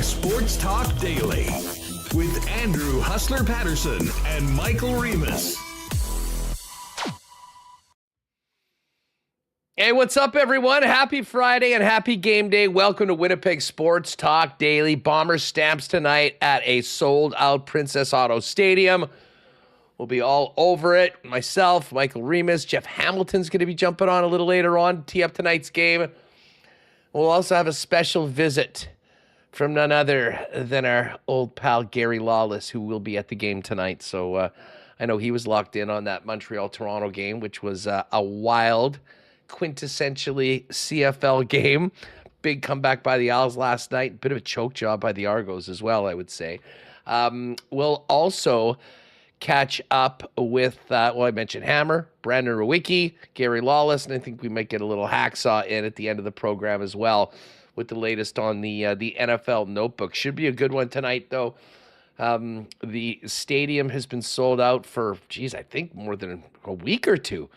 Winnipeg Sports Talk Daily with Andrew Hustler Paterson and Michael Remis. Hey, what's up, everyone? Happy Friday and happy game day. Welcome to Winnipeg Sports Talk Daily. Bombers Stamps tonight at a sold-out Princess Auto Stadium. We'll be all over it. Myself, Michael Remis, Jeff Hamilton's going to be jumping on a little later on to tee up tonight's game. We'll also have a special visit from none other than our old pal Gary Lawless, who will be at the game tonight. So I know he was locked in on that Montreal-Toronto game, which was a wild, quintessentially CFL game. Big comeback by the Owls last night. Bit of a choke job by the Argos as well, I would say. We'll also catch up with, I mentioned Hammer, Brandon Rewucki, Gary Lawless, and I think we might get a little Hacksaw in at the end of the program as well with the latest on the NFL notebook. Should be a good one tonight, though. The stadium has been sold out for, I think more than a week or two.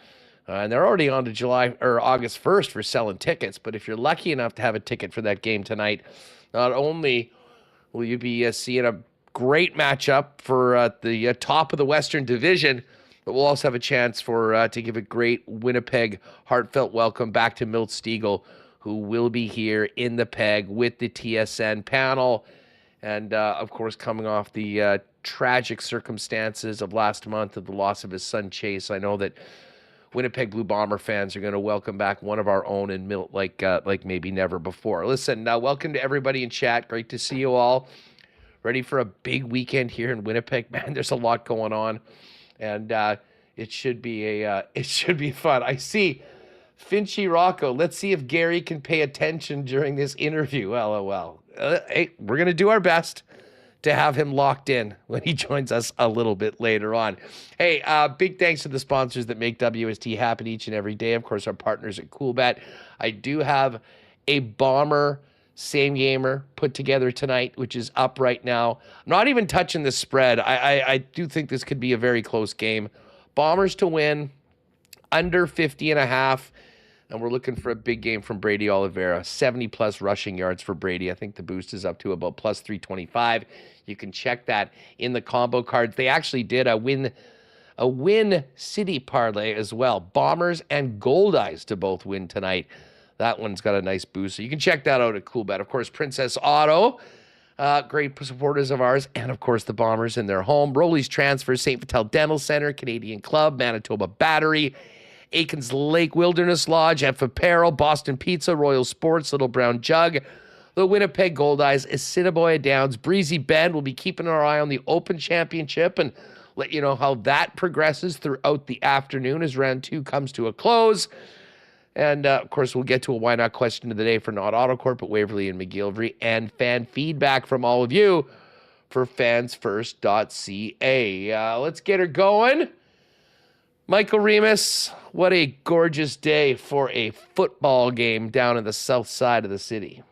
And they're already on to July or August 1st for selling tickets. But if you're lucky enough to have a ticket for that game tonight, not only will you be seeing a great matchup for the top of the Western Division, but we'll also have a chance for to give a great Winnipeg heartfelt welcome back to Milt Stegall, who will be here in the PEG with the TSN panel. And, of course, coming off the tragic circumstances of last month of the loss of his son, Chase, I know that Winnipeg Blue Bomber fans are going to welcome back one of our own in Milt like maybe never before. Listen, welcome to everybody in chat. Great to see you all. Ready for a big weekend here in Winnipeg, man. There's a lot going on, and it should be fun. I see Finchy Rocco. Let's see if Gary can pay attention during this interview. LOL. Hey, we're gonna do our best to have him locked in when he joins us a little bit later on. Hey, big thanks to the sponsors that make WST happen each and every day. Of course, our partners at CoolBet. I do have a Bomber same gamer put together tonight, which is up right now. I'm not even touching the spread. I do think this could be a very close game. Bombers to win, under 50.5, and we're looking for a big game from Brady Oliveira. 70-plus rushing yards for Brady. I think the boost is up to about plus 325. You can check that in the combo cards. They actually did a win city parlay as well. Bombers and Goldeyes to both win tonight. That one's got a nice boost. So you can check that out at CoolBet. Of course, Princess Auto, great supporters of ours. And, of course, the Bombers in their home. Rolly's Transfer, St. Vital Dental Center, Canadian Club, Manitoba Battery, Aikens Lake Wilderness Lodge, F Apparel, Boston Pizza, Royal Sports, Little Brown Jug, the Winnipeg Goldeyes, Assiniboia Downs, Breezy Bend. We'll be keeping our eye on the Open Championship and let you know how that progresses throughout the afternoon as round 2 comes to a close. And, of course, we'll get to a why not question of the day for not Autocorp, but Waverly and McGillivray, and fan feedback from all of you for fansfirst.ca. Let's get her going. Michael Remis, what a gorgeous day for a football game down in the south side of the city.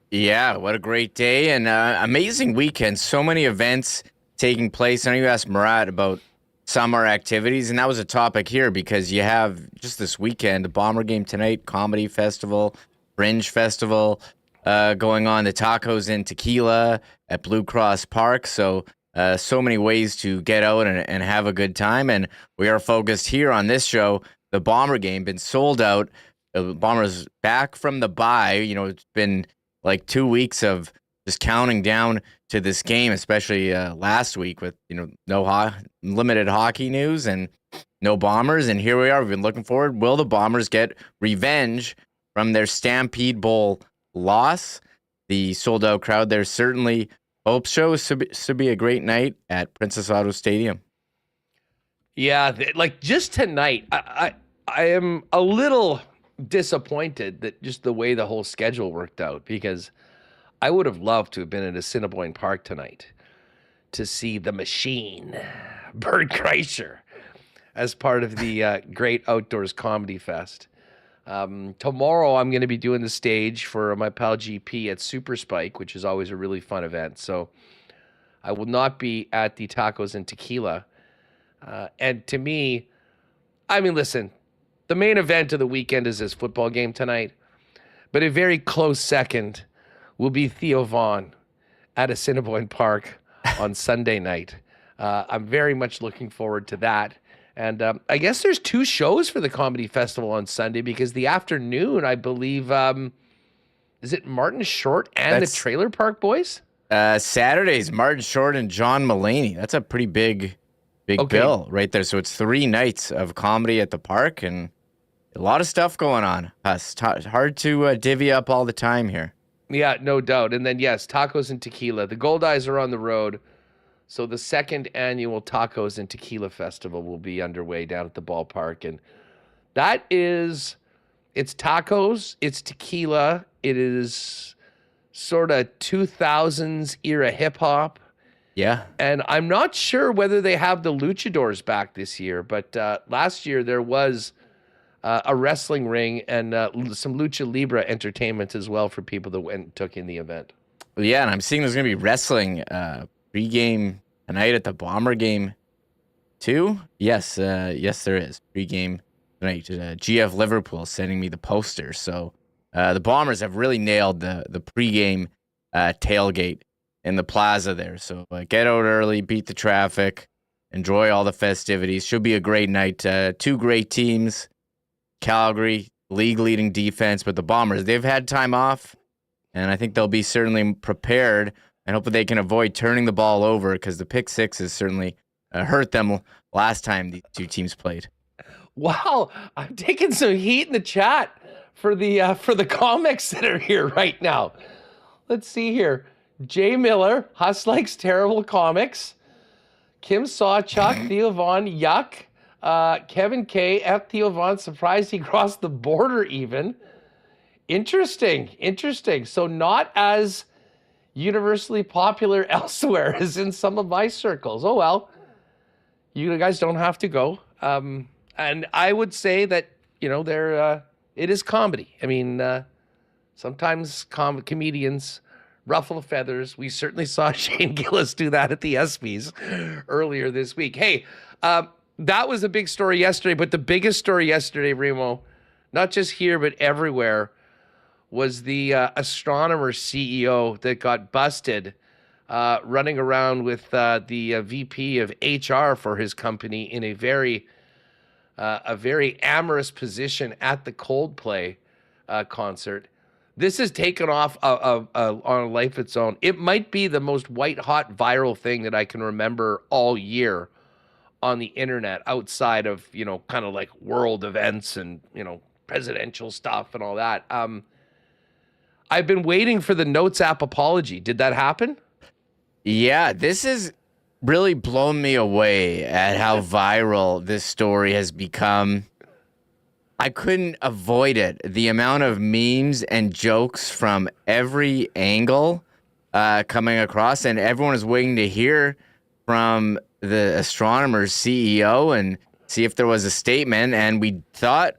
Yeah, what a great day and amazing weekend. So many events taking place. I know you asked Murat about summer activities, and that was a topic here because you have just this weekend, the Bomber game tonight, Comedy Festival, Fringe Festival going on, the Tacos and Tequila at Blue Cross Park. So many ways to get out and have a good time. And we are focused here on this show, the Bomber game, been sold out. The Bombers back from the bye. You know, it's been like 2 weeks of just counting down to this game, especially last week with, no limited hockey news and no Bombers. And here we are. We've been looking forward. Will the Bombers get revenge from their Stampede Bowl loss? The sold-out crowd there certainly hopes so. Should be a great night at Princess Auto Stadium. Yeah, just tonight, I am a little disappointed that just the way the whole schedule worked out, because I would have loved to have been at Assiniboine Park tonight to see the Machine, Bert Kreischer, as part of the Great Outdoors Comedy Fest. Tomorrow I'm going to be doing the stage for my pal GP at Super Spike, which is always a really fun event. So I will not be at the Tacos and Tequila. And to me, listen, the main event of the weekend is this football game tonight. But a very close second will be Theo Vaughn at Assiniboine Park on Sunday night. I'm very much looking forward to that. And I guess there's 2 shows for the Comedy Festival on Sunday because the afternoon, I believe, is it Martin Short and the Trailer Park Boys? Saturday's Martin Short and John Mulaney. That's a pretty big bill right there. So it's 3 nights of comedy at the park and a lot of stuff going on. It's hard to divvy up all the time here. Yeah, no doubt. And then, yes, tacos and tequila. The Gold Eyes are on the road. So the 2nd annual Tacos and Tequila Festival will be underway down at the ballpark. And that is, it's tacos, it's tequila, it is sort of 2000s era hip hop. Yeah. And I'm not sure whether they have the luchadors back this year, but last year there was a wrestling ring and some lucha libre entertainment as well for people that went and took in the event. Yeah, and I'm seeing there's going to be wrestling pre-game tonight at the Bomber game too. Yes, yes there is. Pre-game tonight. GF Liverpool sending me the poster. So the Bombers have really nailed the pre-game tailgate in the plaza there. So get out early, beat the traffic, enjoy all the festivities. Should be a great night. 2 great teams. Calgary, league-leading defense, but the Bombers, they've had time off, and I think they'll be certainly prepared, and hopefully they can avoid turning the ball over because the pick sixes certainly hurt them last time these 2 teams played. Wow, I'm taking some heat in the chat for the comics that are here right now. Let's see here. Jay Miller, Huss likes terrible comics. Kim Sawchuck, Theo Vaughn, yuck. Kevin K, F. Theo Vaughn, surprised he crossed the border even. Interesting. So not as universally popular elsewhere as in some of my circles. Oh, well, you guys don't have to go. And I would say that, it is comedy. I mean, sometimes comedians ruffle feathers. We certainly saw Shane Gillis do that at the ESPYs earlier this week. Hey, that was a big story yesterday, but the biggest story yesterday, Remo, not just here, but everywhere, was the astronomer CEO that got busted running around with the VP of HR for his company in a very amorous position at the Coldplay concert. This has taken off on a life of its own. It might be the most white-hot viral thing that I can remember all year on the internet outside of, kind of like world events and, presidential stuff and all that. I've been waiting for the Notes app apology. Did that happen? Yeah, this has really blown me away at how viral this story has become. I couldn't avoid it. The amount of memes and jokes from every angle coming across, and everyone is waiting to hear from the astronomer's CEO and see if there was a statement. And we thought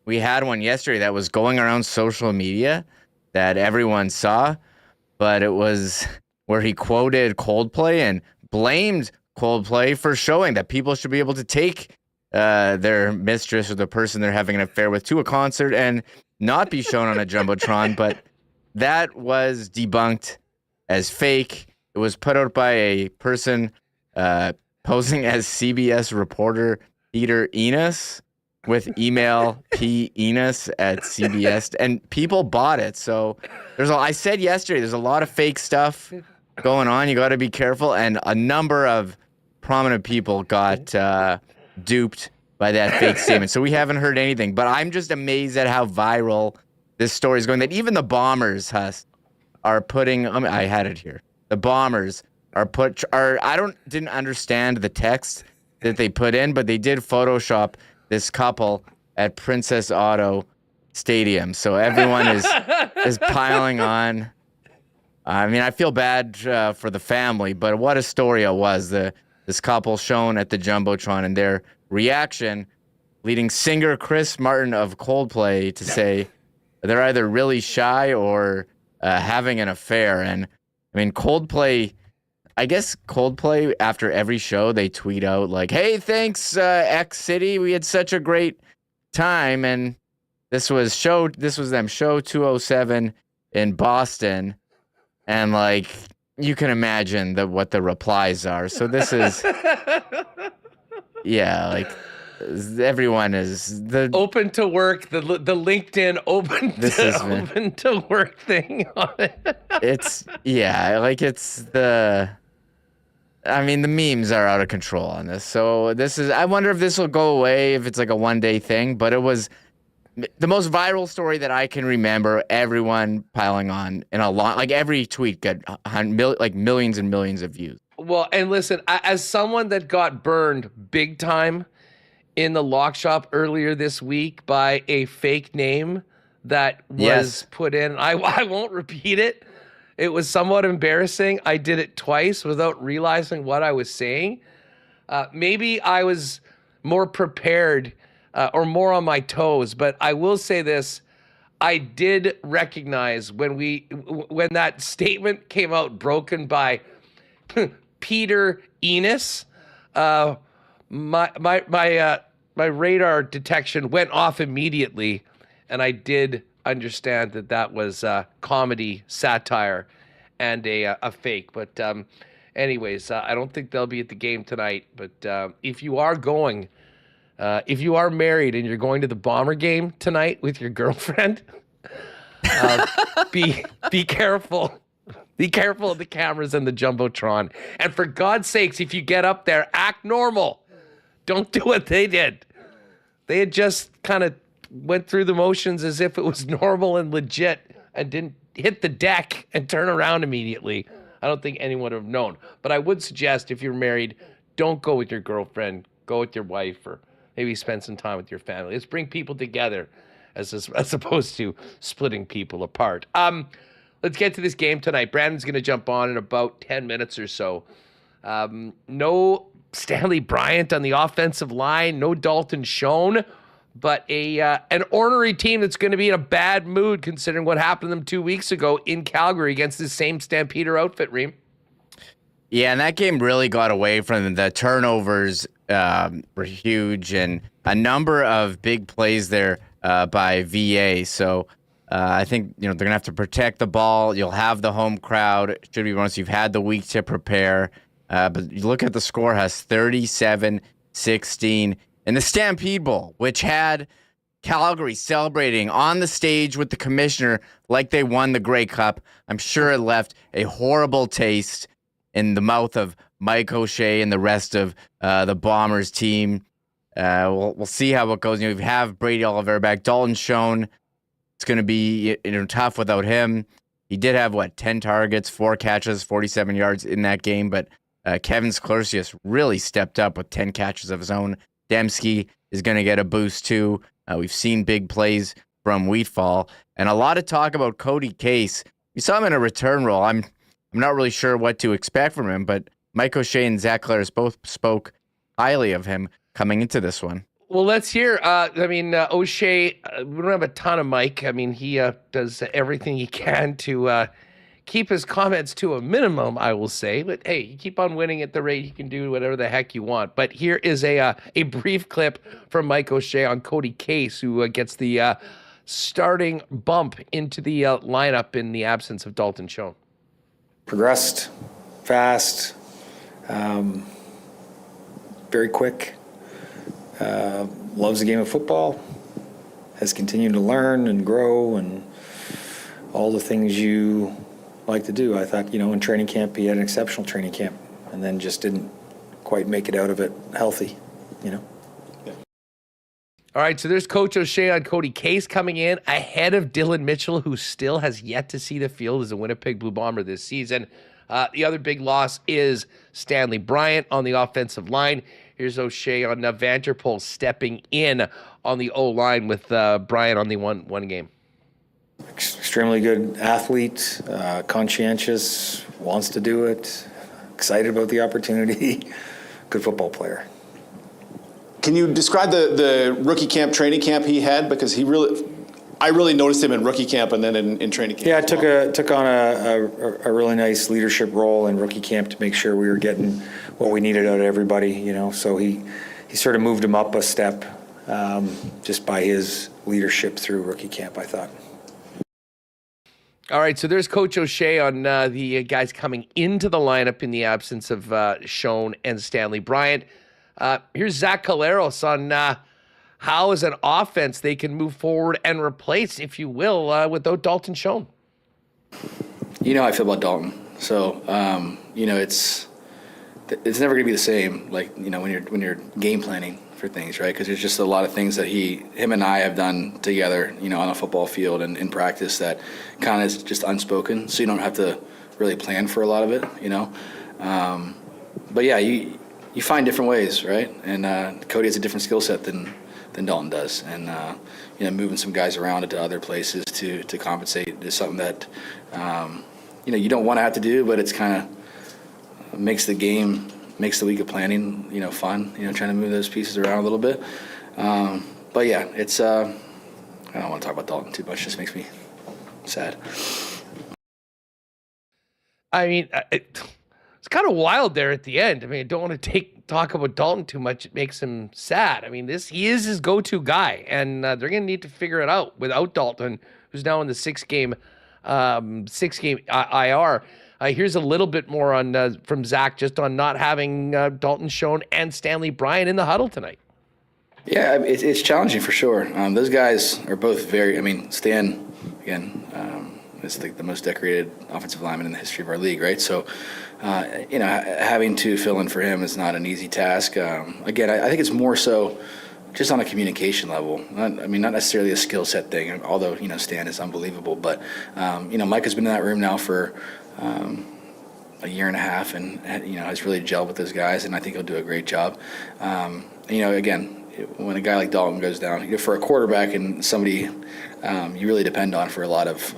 we had one yesterday that was going around social media that everyone saw, but it was where he quoted Coldplay and blamed Coldplay for showing that people should be able to take their mistress or the person they're having an affair with to a concert and not be shown on a Jumbotron. But that was debunked as fake. It was put out by a person posing as CBS reporter Peter Enos with email penis@CBS, and people bought it. So I said yesterday, there's a lot of fake stuff going on. You got to be careful, and a number of prominent people got duped by that fake statement. So we haven't heard anything, but I'm just amazed at how viral this story is going, that even the Bombers are putting, I had it here. The Bombers didn't understand the text that they put in, but they did Photoshop this couple at Princess Auto Stadium. So everyone is piling on. I mean, I feel bad for the family, but what a story it was. This couple shown at the Jumbotron, and their reaction leading singer Chris Martin of Coldplay to say they're either really shy or having an affair. And I mean, Coldplay, I guess Coldplay, after every show, they tweet out like, hey, thanks, X City. We had such a great time. And this was them show 207 in Boston. And like, you can imagine what the replies are. So this is, yeah, like everyone is the open to work. The LinkedIn open to work thing on it. It's I mean, the memes are out of control on this. So I wonder if this will go away, if it's like a one-day thing, but it was the most viral story that I can remember, everyone piling on in a lot, like every tweet got millions and millions of views. Well, and listen, as someone that got burned big time in the lock shop earlier this week by a fake name that was put in, I won't repeat it. It was somewhat embarrassing. I did it twice without realizing what I was saying. Maybe I was more prepared or more on my toes, but I will say this. I did recognize when that statement came out broken by Peter Enos, my radar detection went off immediately, and I did understand that was comedy, satire, and a fake. But anyways, I don't think they'll be at the game tonight. But if you are going, if you are married and you're going to the Bomber game tonight with your girlfriend, be careful. Be careful of the cameras and the Jumbotron. And for God's sakes, if you get up there, act normal. Don't do what they did. They had just kind of went through the motions as if it was normal and legit and didn't hit the deck and turn around immediately. I don't think anyone would have known. But I would suggest if you're married, don't go with your girlfriend. Go with your wife, or maybe spend some time with your family. Let's bring people together as opposed to splitting people apart. Let's get to this game tonight. Brandon's going to jump on in about 10 minutes or so. No Stanley Bryant on the offensive line, no Dalton Schoen, but an ornery team that's going to be in a bad mood considering what happened to them 2 weeks ago in Calgary against the same Stampeder outfit, Reem. Yeah, and that game really got away from them. The turnovers were huge, and a number of big plays there by VA. So I think they're gonna have to protect the ball. You'll have the home crowd. It should be once you've had the week to prepare. But you look at the score, has 37-16 in the Stampede Bowl, which had Calgary celebrating on the stage with the commissioner like they won the Grey Cup. I'm sure it left a horrible taste in the mouth of Mike O'Shea and the rest of the Bombers team. We'll see how it goes. You have Brady Oliver back. Dalton Schoen, it's going to be tough without him. He did have, 10 targets, 4 catches, 47 yards in that game, but Kevin Sklercius really stepped up with 10 catches of his own. Dembski is going to get a boost too. We've seen big plays from Wheatfall, and a lot of talk about Cody Case. We saw him in a return role. I'm not really sure what to expect from him, but Mike O'Shea and Zach Claris both spoke highly of him coming into this one. Well, let's hear. O'Shea, we don't have a ton of Mike. I mean, he does everything he can to keep his comments to a minimum, I will say. But hey, you keep on winning at the rate you can do whatever the heck you want. But here is a brief clip from Mike O'Shea on Cody Case, who gets the starting bump into the lineup in the absence of Dalton Schoen. Progressed fast, very quick, loves the game of football, has continued to learn and grow and all the things you like to do. I thought, in training camp, he had an exceptional training camp and then just didn't quite make it out of it healthy, Yeah. All right, so there's Coach O'Shea on Cody Case coming in ahead of Dylan Mitchell, who still has yet to see the field as a Winnipeg Blue Bomber this season. The other big loss is Stanley Bryant on the offensive line. Here's O'Shea on Vanterpool stepping in on the O-line with Bryant on the one game. Extremely good athlete, conscientious, wants to do it, excited about the opportunity, good football player. Can you describe the rookie camp, training camp he had? Because I really noticed him in rookie camp and then in training camp. Yeah, took on a really nice leadership role in rookie camp to make sure we were getting what we needed out of everybody. So he sort of moved him up a step just by his leadership through rookie camp, I thought. All right, so there's Coach O'Shea on the guys coming into the lineup in the absence of Schoen and Stanley Bryant. Here's Zach Collaros on how, as an offense, they can move forward and replace, if you will, without Dalton Schoen. You know how I feel about Dalton. So, it's never going to be the same, like, when you're game planning for things, right? Because there's just a lot of things that him and I have done together, on a football field and in practice that kind of is just unspoken. So you don't have to really plan for a lot of it, But yeah, you find different ways, right? And Cody has a different skill set than Dalton does, and moving some guys around into other places to compensate is something that you don't want to have to do, but it's kind of makes the week of planning fun. Trying to move those pieces around a little bit. But yeah, it's I don't want to talk about Dalton too much. It just makes me sad. I mean, it's kind of wild there at the end. I mean, I don't want to talk about Dalton too much. It makes him sad. I mean, he is his go-to guy, and they're going to need to figure it out without Dalton, who's now in the six-game IR. Here's a little bit more on from Zach just on not having Dalton Schoen and Stanley Bryant in the huddle tonight. Yeah, it's challenging for sure. Those guys are both Stan, again, is the most decorated offensive lineman in the history of our league, right? So, having to fill in for him is not an easy task. Again, I think it's more so just on a communication level. Not necessarily a skill set thing, although, Stan is unbelievable. But, Mike has been in that room now for a year and a half and, has really gelled with those guys, and I think he'll do a great job. Again, when a guy like Dalton goes down, for a quarterback and somebody you really depend on for a lot of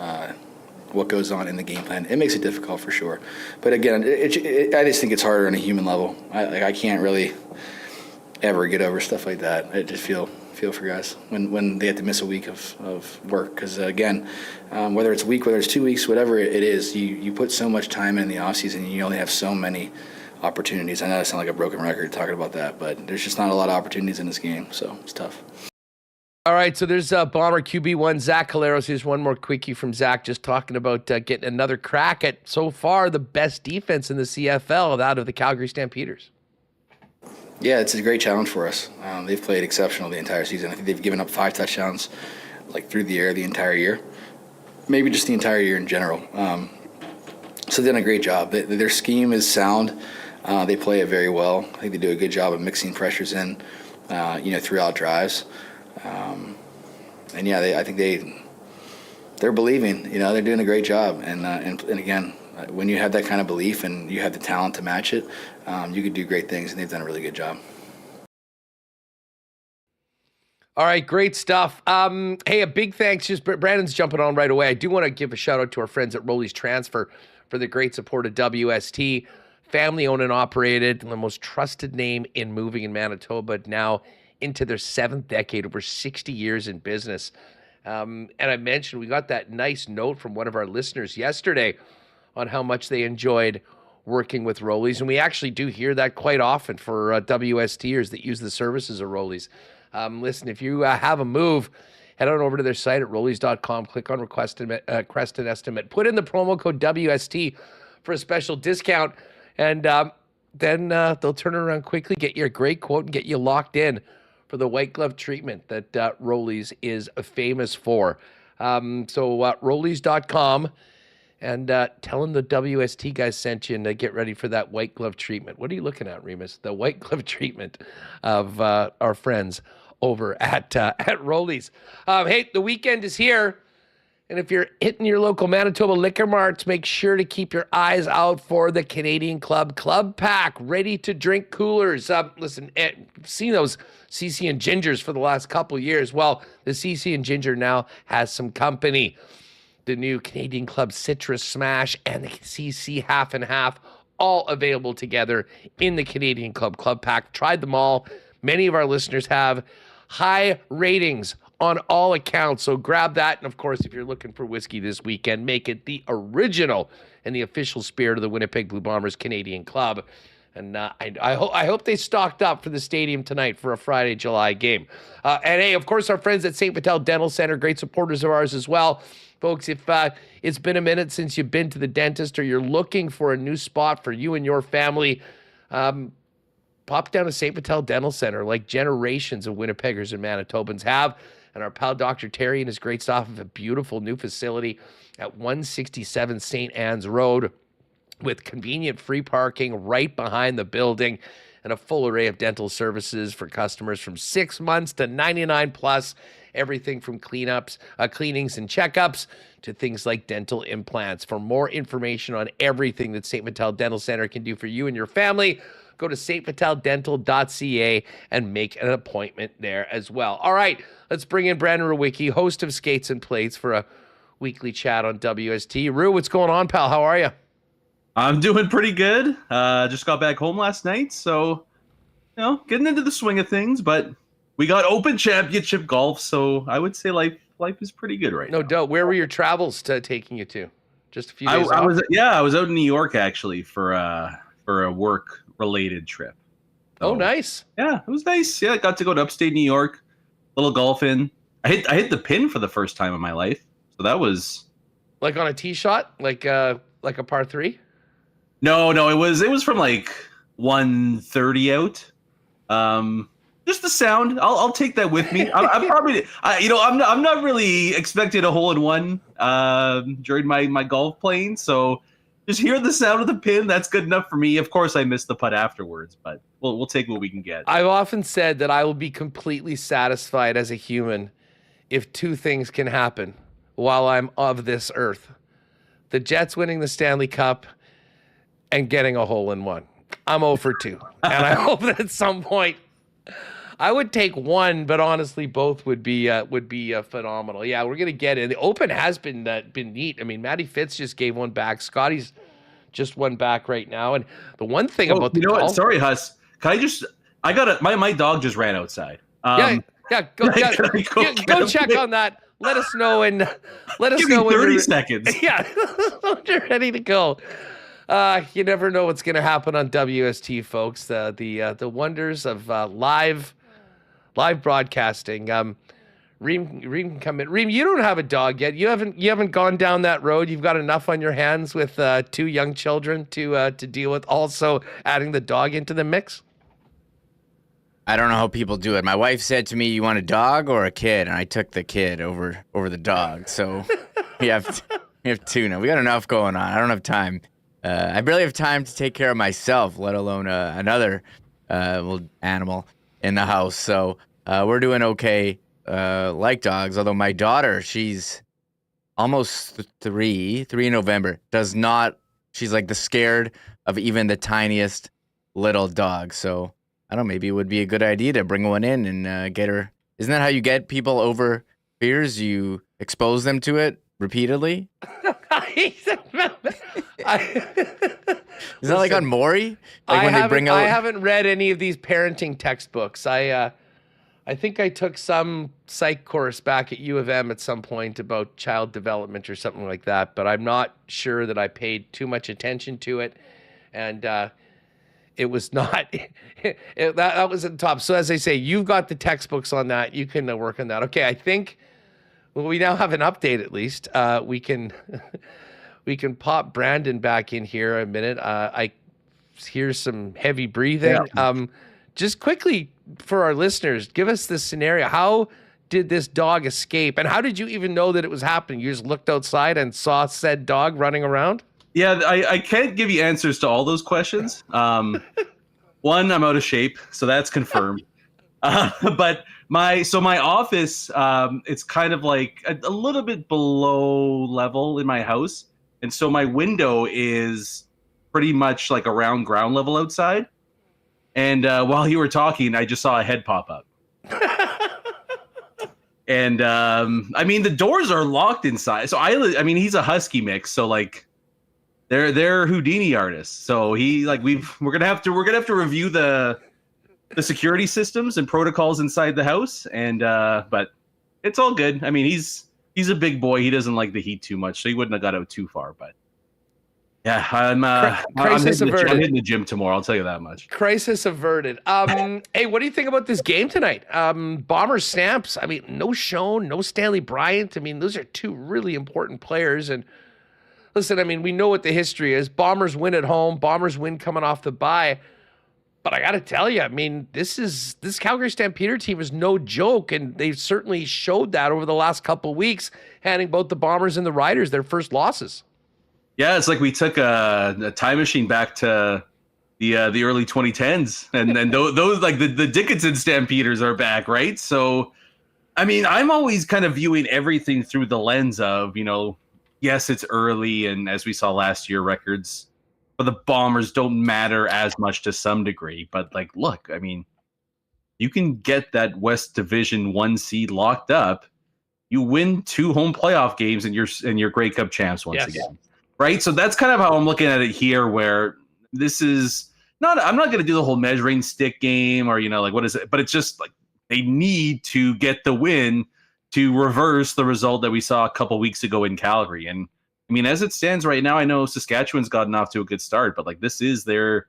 what goes on in the game plan, it makes it difficult for sure. But again, I just think it's harder on a human level. I can't really ever get over stuff like that. I just feel for guys when they have to miss a week of work. Because again, whether it's a week, whether it's 2 weeks, whatever it is, you put so much time in the offseason, and you only have so many opportunities. I know I sound like a broken record talking about that, but there's just not a lot of opportunities in this game, so it's tough. All right, so there's Bomber QB1, Zach Collaros. Here's one more quickie from Zach, just talking about getting another crack at, so far, the best defense in the CFL, that of the Calgary Stampeders. Yeah, it's a great challenge for us. They've played exceptional the entire season. I think they've given up 5 touchdowns, through the air the entire year, maybe just the entire year in general. So they've done a great job. Their scheme is sound. They play it very well. I think they do a good job of mixing pressures in, throughout drives. And yeah, I think they're believing. They're doing a great job. And again, when you have that kind of belief and you have the talent to match it, you could do great things, and they've done a really good job. All right, great stuff. Hey, a big thanks. Just Brandon's jumping on right away. I do want to give a shout out to our friends at Rolly's Transfer for the great support of WST. Family owned and operated, the most trusted name in moving in Manitoba, now into their 7th decade, over 60 years in business. And I mentioned we got that nice note from one of our listeners yesterday on how much they enjoyed working with Rollies. And we actually do hear that quite often for WSTers that use the services of Rollies. Listen, if you have a move, head on over to their site at rollies.com, click on request an estimate, put in the promo code WST for a special discount, and then they'll turn it around quickly, get you a great quote, and get you locked in for the white glove treatment that Rollies is famous for. So rollies.com, and tell them the WST guys sent you, and get ready for that white glove treatment. What are you looking at, Remis? The white glove treatment of our friends over at Rollies. Hey, the weekend is here. And if you're hitting your local Manitoba liquor marts, make sure to keep your eyes out for the Canadian Club Pack, ready-to-drink coolers. Listen, I've seen those CC and Gingers for the last couple years. Well, the CC and Ginger now has some company. The new Canadian Club Citrus Smash and the CC Half and Half, all available together in the Canadian Club Pack. Tried them all. Many of our listeners have high ratings on all accounts, so grab that. And of course, if you're looking for whiskey this weekend, make it the original and the official spirit of the Winnipeg Blue Bombers Canadian Club. And I hope they stocked up for the stadium tonight for a Friday, July game. And hey, of course, our friends at St. Vital Dental Center, great supporters of ours as well. Folks, if it's been a minute since you've been to the dentist or you're looking for a new spot for you and your family, pop down to St. Vital Dental Center like generations of Winnipeggers and Manitobans have. And our pal Dr. Terry and his great staff have a beautiful new facility at 167 St. Anne's Road with convenient free parking right behind the building and a full array of dental services for customers from 6 months to 99 plus. Everything from cleanings and checkups to things like dental implants. For more information on everything that St. Vital Dental Center can do for you and your family, go to stvitaldental.ca and make an appointment there as well. All right, let's bring in Brandon Rewucki, host of Skates and Plates, for a weekly chat on WST. Rew, what's going on, pal? How are you? I'm doing pretty good. Just got back home last night, so getting into the swing of things. But we got Open Championship golf, so I would say life is pretty good right now. No doubt. Where were your travels taking you to? Just a few days. I was out in New York actually for a work related trip. So, oh, nice. Yeah, it was nice. Yeah, I got to go to upstate New York, little golfing. I hit the pin for the first time in my life, so that was like on a tee shot, like a par 3. No, it was from like 130 out. Just the sound. I'll take that with me. I'm not really expecting a hole in one during my golf playing. So just hear the sound of the pin. That's good enough for me. Of course, I missed the putt afterwards, but we'll take what we can get. I've often said that I will be completely satisfied as a human if two things can happen while I'm of this earth: the Jets winning the Stanley Cup and getting a hole in one. I'm 0 for 2. And I hope that at some point I would take one, but honestly, both would be phenomenal. Yeah, we're gonna get in. The Open has been neat. I mean, Matty Fitz just gave one back. Scotty's just one back right now. And the one thing about the what? Sorry, Huss. My dog just ran outside. Go check on that. Let us know and let us know when 30 seconds. Yeah, when you're ready to go. You never know what's going to happen on WST, folks. The wonders of live broadcasting. Reem can come in. Reem, you don't have a dog yet. You haven't gone down that road. You've got enough on your hands with 2 young children to deal with. Also, adding the dog into the mix. I don't know how people do it. My wife said to me, "You want a dog or a kid?" And I took the kid over the dog. So we have 2 now. We got enough going on. I don't have time. I barely have time to take care of myself, let alone another little animal in the house. So we're doing okay, like dogs. Although my daughter, she's almost 3 in November, she's like the scared of even the tiniest little dog. So I don't know, maybe it would be a good idea to bring one in and get her. Isn't that how you get people over fears? You expose them to it repeatedly? Isn't that like on Maury? Like I haven't read any of these parenting textbooks. I think I took some psych course back at U of M at some point about child development or something like that, but I'm not sure that I paid too much attention to it, and it was not that was at the top. So as I say, you've got the textbooks on that. You can work on that. Okay, I think. Well, we now have an update at least. We can pop Brandon back in here a minute. I hear some heavy breathing. Yeah. Just quickly for our listeners, give us this scenario. How did this dog escape? And how did you even know that it was happening? You just looked outside and saw said dog running around? Yeah, I can't give you answers to all those questions. One, I'm out of shape, so that's confirmed. But my office, it's kind of like a little bit below level in my house. And so my window is pretty much like around ground level outside. And while you were talking, I just saw a head pop up. And I mean, the doors are locked inside. So I mean, he's a husky mix. So like they're Houdini artists. So we're gonna have to review the security systems and protocols inside the house. And but it's all good. I mean, he's a big boy. He doesn't like the heat too much, so he wouldn't have got out too far. But Yeah, Crisis averted. I'm hitting the gym tomorrow. I'll tell you that much. Crisis averted. Hey, what do you think about this game tonight? Bombers Stamps. I mean, no Schoen, no Stanley Bryant. I mean, those are two really important players. And listen, I mean, we know what the history is. Bombers win at home. Bombers win coming off the bye. But I got to tell you, I mean, this Calgary Stampeder team is no joke, and they've certainly showed that over the last couple of weeks, handing both the Bombers and the Riders their first losses. Yeah, it's like we took a time machine back to the early 2010s, and then those like the Dickinson Stampeders are back, right? So, I mean, I'm always kind of viewing everything through the lens of, yes, it's early, and as we saw last year, records for the Bombers don't matter as much to some degree. But like, look, I mean, you can get that West Division 1 seed locked up. You win 2 home playoff games, and you're Grey Cup champs once again. Right, so that's kind of how I'm looking at it here, where this is not. I'm not going to do the whole measuring stick game or like what is it, but it's just like they need to get the win to reverse the result that we saw a couple weeks ago in Calgary. And I mean, as it stands right now, I know Saskatchewan's gotten off to a good start, but like this is their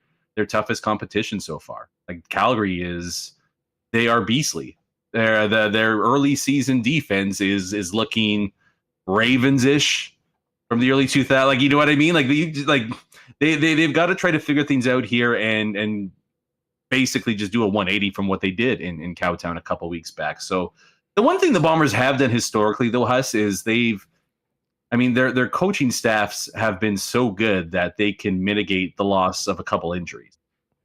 toughest competition so far. Like Calgary they are beastly. Their early season defense is looking Ravens-ish. From the early 2000s, like, you know what I mean? Like they've got to try to figure things out here and basically just do a 180 from what they did in Cowtown a couple weeks back. So the one thing the Bombers have done historically, though, Huss, is their coaching staffs have been so good that they can mitigate the loss of a couple injuries,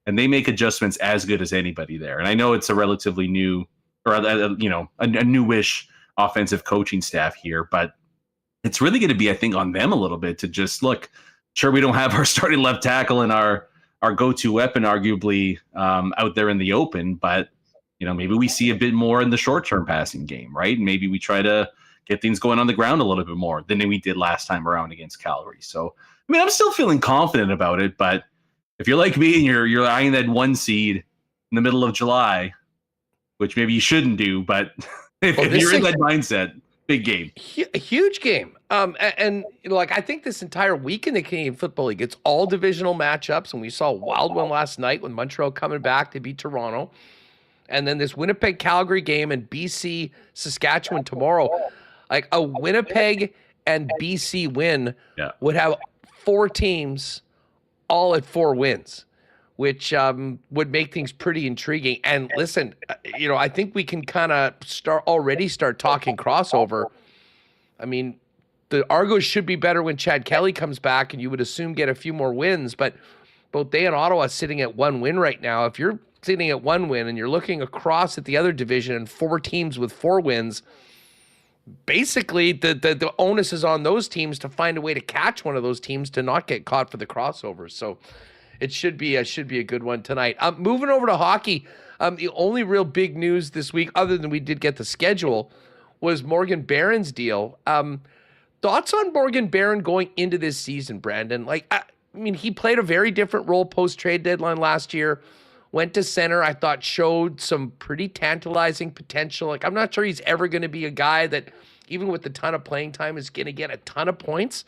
and they make adjustments as good as anybody there. And I know it's a relatively new, or a newish offensive coaching staff here, but it's really going to be, I think, on them a little bit to just look. Sure, we don't have our starting left tackle and our go-to weapon, arguably, out there in the open, but maybe we see a bit more in the short-term passing game, right? Maybe we try to get things going on the ground a little bit more than we did last time around against Calgary. So, I mean, I'm still feeling confident about it, but if you're like me and you're eyeing that 1 seed in the middle of July, which maybe you shouldn't do, but if you're in that mindset. Big game. A huge game. And I think this entire week in the Canadian Football League, it's all divisional matchups. And we saw a wild one last night with Montreal coming back to beat Toronto. And then this Winnipeg Calgary game and BC Saskatchewan tomorrow. Like a Winnipeg and BC win would have 4 teams all at 4 wins, which would make things pretty intriguing. And listen, I think we can kind of start talking crossover. I mean, the Argos should be better when Chad Kelly comes back, and you would assume get a few more wins. But both they and Ottawa sitting at 1 win right now. If you're sitting at 1 win and you're looking across at the other division and 4 teams with 4 wins, basically the onus is on those teams to find a way to catch one of those teams to not get caught for the crossovers. So it should be a good one tonight. Moving over to hockey, the only real big news this week, other than we did get the schedule, was Morgan Barron's deal. Thoughts on Morgan Barron going into this season, Brandon? I mean, he played a very different role post-trade deadline last year. Went to center, I thought showed some pretty tantalizing potential. I'm not sure he's ever going to be a guy that, even with a ton of playing time, is going to get a ton of points.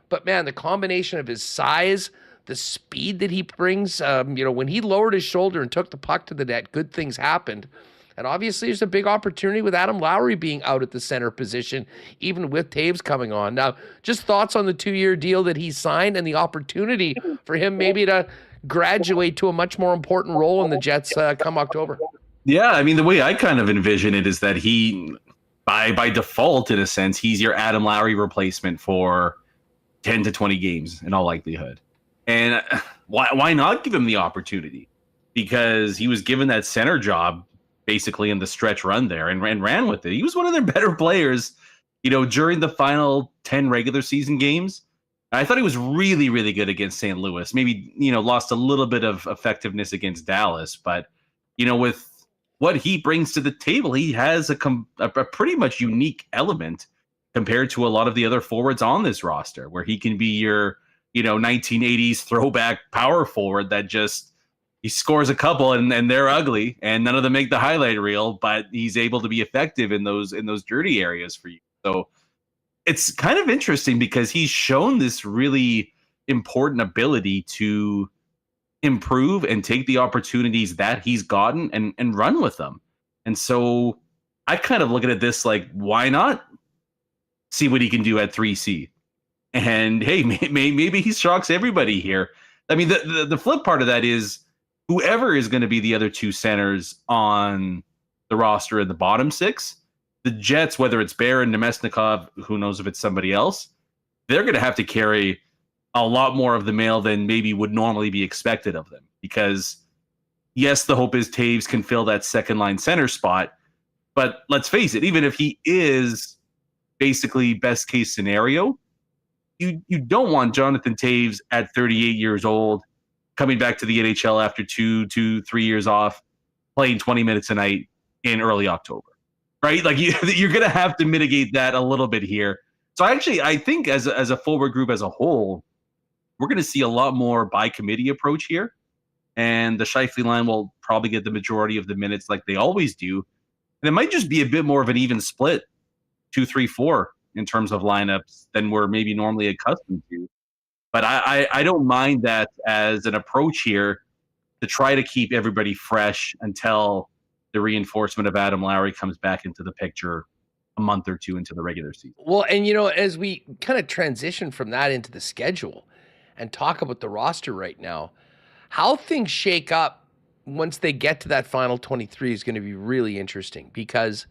But, man, the combination of his size, the speed that he brings, when he lowered his shoulder and took the puck to the net, good things happened. And obviously there's a big opportunity with Adam Lowry being out at the center position, even with Taves coming on. Now, just thoughts on the 2-year deal that he signed and the opportunity for him maybe to graduate to a much more important role in the Jets come October. Yeah, I mean, the way I kind of envision it is that he, by default, in a sense, he's your Adam Lowry replacement for 10 to 20 games in all likelihood. And why not give him the opportunity? Because he was given that center job basically in the stretch run there and ran with it. He was one of their better players, during the final 10 regular season games. I thought he was really, really good against St. Louis. Maybe, lost a little bit of effectiveness against Dallas. But, with what he brings to the table, he has a pretty much unique element compared to a lot of the other forwards on this roster, where he can be your 1980s throwback power forward that just, he scores a couple and they're ugly and none of them make the highlight reel, but he's able to be effective in those dirty areas for you. So it's kind of interesting because he's shown this really important ability to improve and take the opportunities that he's gotten and run with them. And so I kind of look at this like, why not see what he can do at 3C? And hey, maybe he shocks everybody here. I mean, the flip part of that is whoever is going to be the other two centers on the roster in the bottom six, the Jets, whether it's Bear and Nemesnikov, who knows if it's somebody else, they're going to have to carry a lot more of the mail than maybe would normally be expected of them. Because, yes, the hope is Taves can fill that second line center spot. But let's face it, even if he is basically best case scenario, you don't want Jonathan Taves at 38 years old coming back to the NHL after 3 years off, playing 20 minutes a night in early October, right? Like you're going to have to mitigate that a little bit here. So I think as a forward group as a whole, we're going to see a lot more by committee approach here. And the Scheifele line will probably get the majority of the minutes like they always do. And it might just be a bit more of an even split, 2-3-4 in terms of lineups than we're maybe normally accustomed to. But I don't mind that as an approach here to try to keep everybody fresh until the reinforcement of Adam Lowry comes back into the picture a month or two into the regular season. Well, and as we kind of transition from that into the schedule and talk about the roster right now, how things shake up once they get to that final 23 is going to be really interesting because,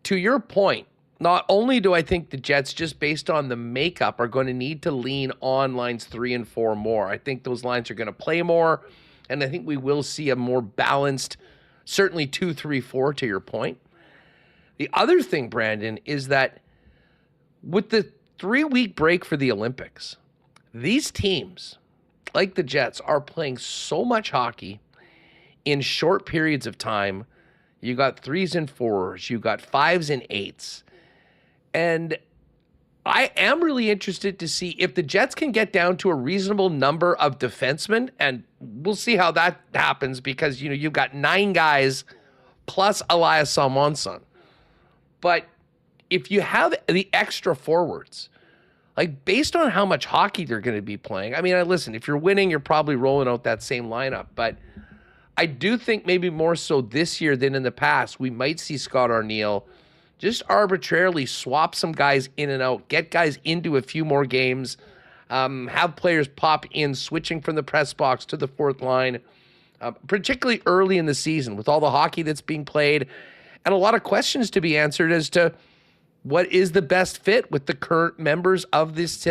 to your point, not only do I think the Jets, just based on the makeup, are going to need to lean on lines 3 and 4 more. I think those lines are going to play more, and I think we will see a more balanced, certainly 2-3-4 to your point. The other thing, Brandon, is that with the 3-week break for the Olympics, these teams, like the Jets, are playing so much hockey in short periods of time. You got 3s and 4s, you got 5s and 8s. And I am really interested to see if the Jets can get down to a reasonable number of defensemen, and we'll see how that happens because, you've got 9 guys plus Elias Salmonson. But if you have the extra forwards, like based on how much hockey they're going to be playing, I mean, listen, if you're winning, you're probably rolling out that same lineup. But I do think maybe more so this year than in the past, we might see Scott Arniel just arbitrarily swap some guys in and out, get guys into a few more games, have players pop in, switching from the press box to the fourth line, particularly early in the season with all the hockey that's being played and a lot of questions to be answered as to what is the best fit with the current members of this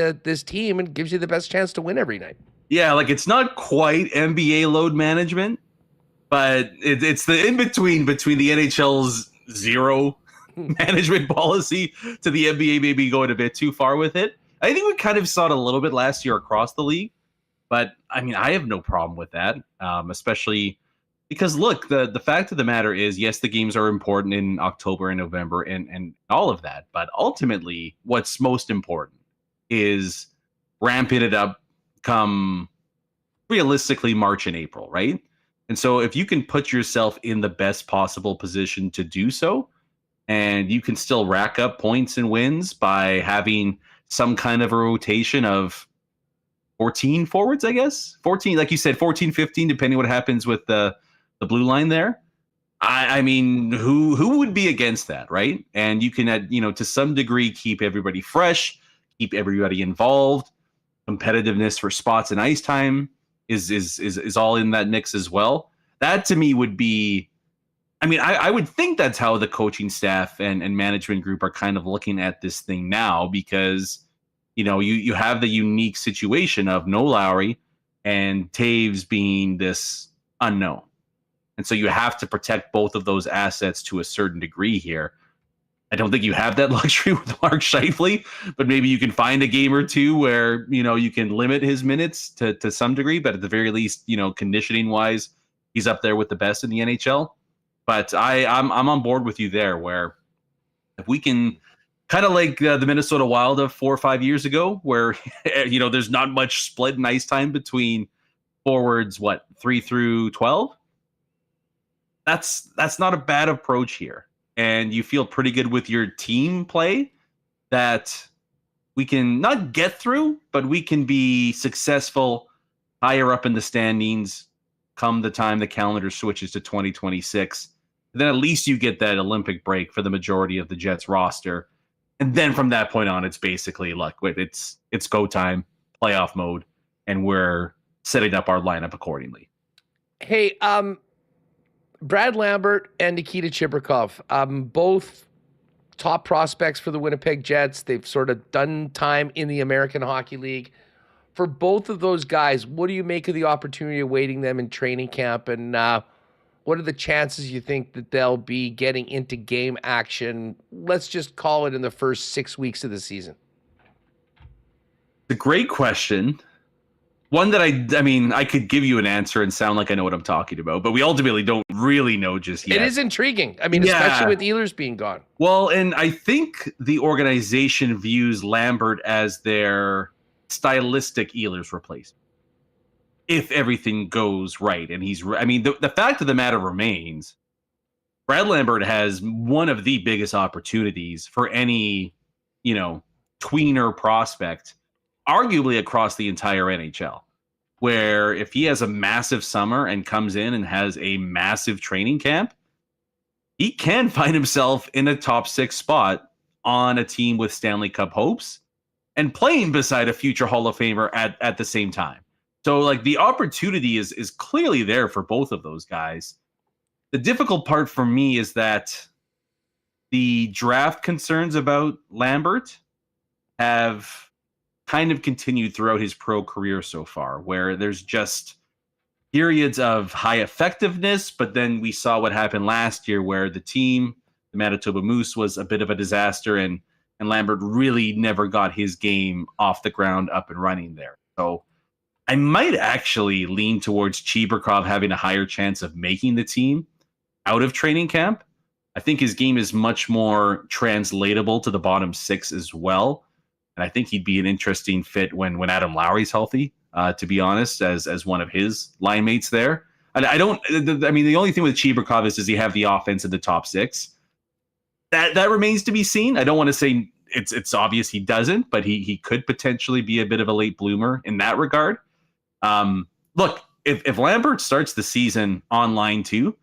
team and gives you the best chance to win every night. Yeah, like it's not quite NBA load management, but it's the in-between between the NHL's zero management policy to the NBA maybe going a bit too far with it. I think we kind of saw it a little bit last year across the league, but I mean, I have no problem with that, especially because look, the fact of the matter is, yes, the games are important in October and November and all of that, but ultimately what's most important is ramping it up come realistically March and April, right? And so if you can put yourself in the best possible position to do so, and you can still rack up points and wins by having some kind of a rotation of 14 forwards, I guess. 14, like you said, 14, 15, depending what happens with the blue line there. I mean, who would be against that, right? And you can, to some degree, keep everybody fresh, keep everybody involved. Competitiveness for spots and ice time is all in that mix as well. That, to me, would be... I mean, I would think that's how the coaching staff and management group are kind of looking at this thing now because, you have the unique situation of no Lowry and Taves being this unknown. And so you have to protect both of those assets to a certain degree here. I don't think you have that luxury with Mark Scheifele, but maybe you can find a game or two where, you can limit his minutes to some degree, but at the very least, conditioning-wise, he's up there with the best in the NHL. But I'm on board with you there, where if we can kind of like the Minnesota Wild of 4 or 5 years ago, where there's not much split in ice time between forwards, 3 through 12. That's not a bad approach here, and you feel pretty good with your team play that we can not get through, but we can be successful higher up in the standings come the time the calendar switches to 2026. Then at least you get that Olympic break for the majority of the Jets roster. And then from that point on, it's basically like it's go time, playoff mode, and we're setting up our lineup accordingly. Hey, Brad Lambert and Nikita Chibrikov, both top prospects for the Winnipeg Jets. They've sort of done time in the American Hockey League. For both of those guys, what do you make of the opportunity awaiting them in training camp? And what are the chances you think that they'll be getting into game action? Let's just call it in the first 6 weeks of the season. It's a great question. One that I mean, I could give you an answer and sound like I know what I'm talking about, but we ultimately don't really know just yet. It is intriguing. I mean, especially with Ehlers being gone. Well, and I think the organization views Lambert as their stylistic Ehlers replacement. If everything goes right, and the fact of the matter remains, Brad Lambert has one of the biggest opportunities for any, tweener prospect, arguably across the entire NHL, where if he has a massive summer and comes in and has a massive training camp, he can find himself in a top 6 spot on a team with Stanley Cup hopes and playing beside a future Hall of Famer at the same time. So the opportunity is clearly there for both of those guys. The difficult part for me is that the draft concerns about Lambert have kind of continued throughout his pro career so far, where there's just periods of high effectiveness, but then we saw what happened last year where the team, the Manitoba Moose, was a bit of a disaster, and Lambert really never got his game off the ground up and running there. So I might actually lean towards Chibrikov having a higher chance of making the team out of training camp. I think his game is much more translatable to the bottom 6 as well. And I think he'd be an interesting fit when Adam Lowry's healthy, to be honest, as one of his line mates there. The only thing with Chibrikov is, does he have the offense in the top 6? That remains to be seen. I don't want to say it's obvious he doesn't, but he could potentially be a bit of a late bloomer in that regard. Look, if Lambert starts the season on line 2,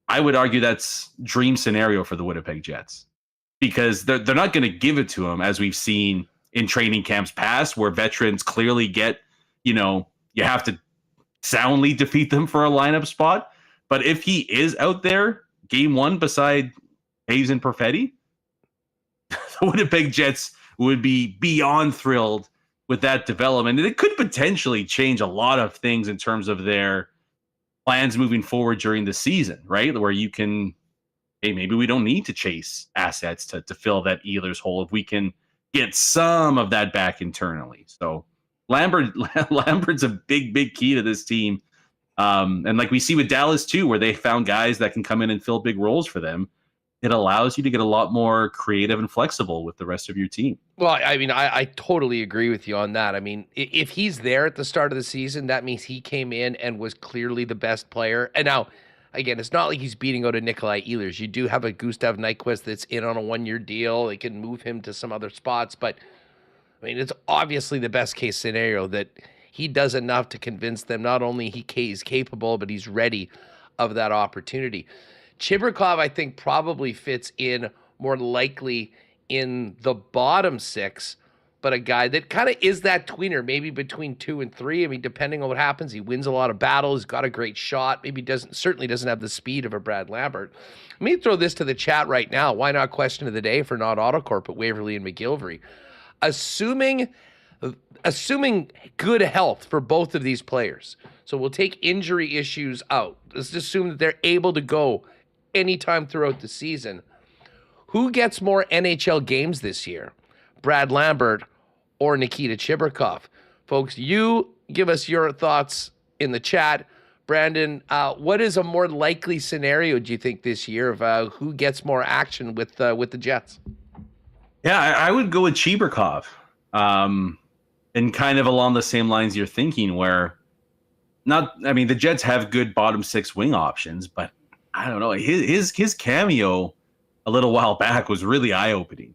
I would argue that's dream scenario for the Winnipeg Jets, because they're not going to give it to him, as we've seen in training camps past, where veterans clearly get, you have to soundly defeat them for a lineup spot. But if he is out there game 1 beside Hayes and Perfetti, the Winnipeg Jets would be beyond thrilled with that development. And it could potentially change a lot of things in terms of their plans moving forward during the season, right? Where you can, hey, maybe we don't need to chase assets to fill that Ehlers hole if we can get some of that back internally. So Lambert's a big key to this team. And like we see with Dallas too, where they found guys that can come in and fill big roles for them, it allows you to get a lot more creative and flexible with the rest of your team. Well, I totally agree with you on that. I mean, if he's there at the start of the season, that means he came in and was clearly the best player. And now, again, it's not like he's beating out a Nikolai Ehlers. You do have a Gustav Nyquist that's in on a 1-year deal. They can move him to some other spots. But, I mean, it's obviously the best case scenario that he does enough to convince them not only he's capable, but he's ready of that opportunity. Chibrikov, I think, probably fits in more likely in the bottom 6, but a guy that kind of is that tweener, maybe between 2 and 3. I mean, depending on what happens, he wins a lot of battles, got a great shot, maybe certainly doesn't have the speed of a Brad Lambert. Let me throw this to the chat right now. Why not question of the day for not Autocorp at Waverly and McGillivray? Assuming good health for both of these players, so we'll take injury issues out. Let's assume that they're able to go anytime throughout the season. Who gets more NHL games this year, Brad Lambert or Nikita Chibrikov? Folks, you give us your thoughts in the chat. Brandon, what is a more likely scenario, do you think, this year of who gets more action with the Jets? Yeah, I would go with Chibrikov, and kind of along the same lines you're thinking, where the Jets have good bottom 6 wing options, but I don't know. His cameo a little while back was really eye-opening.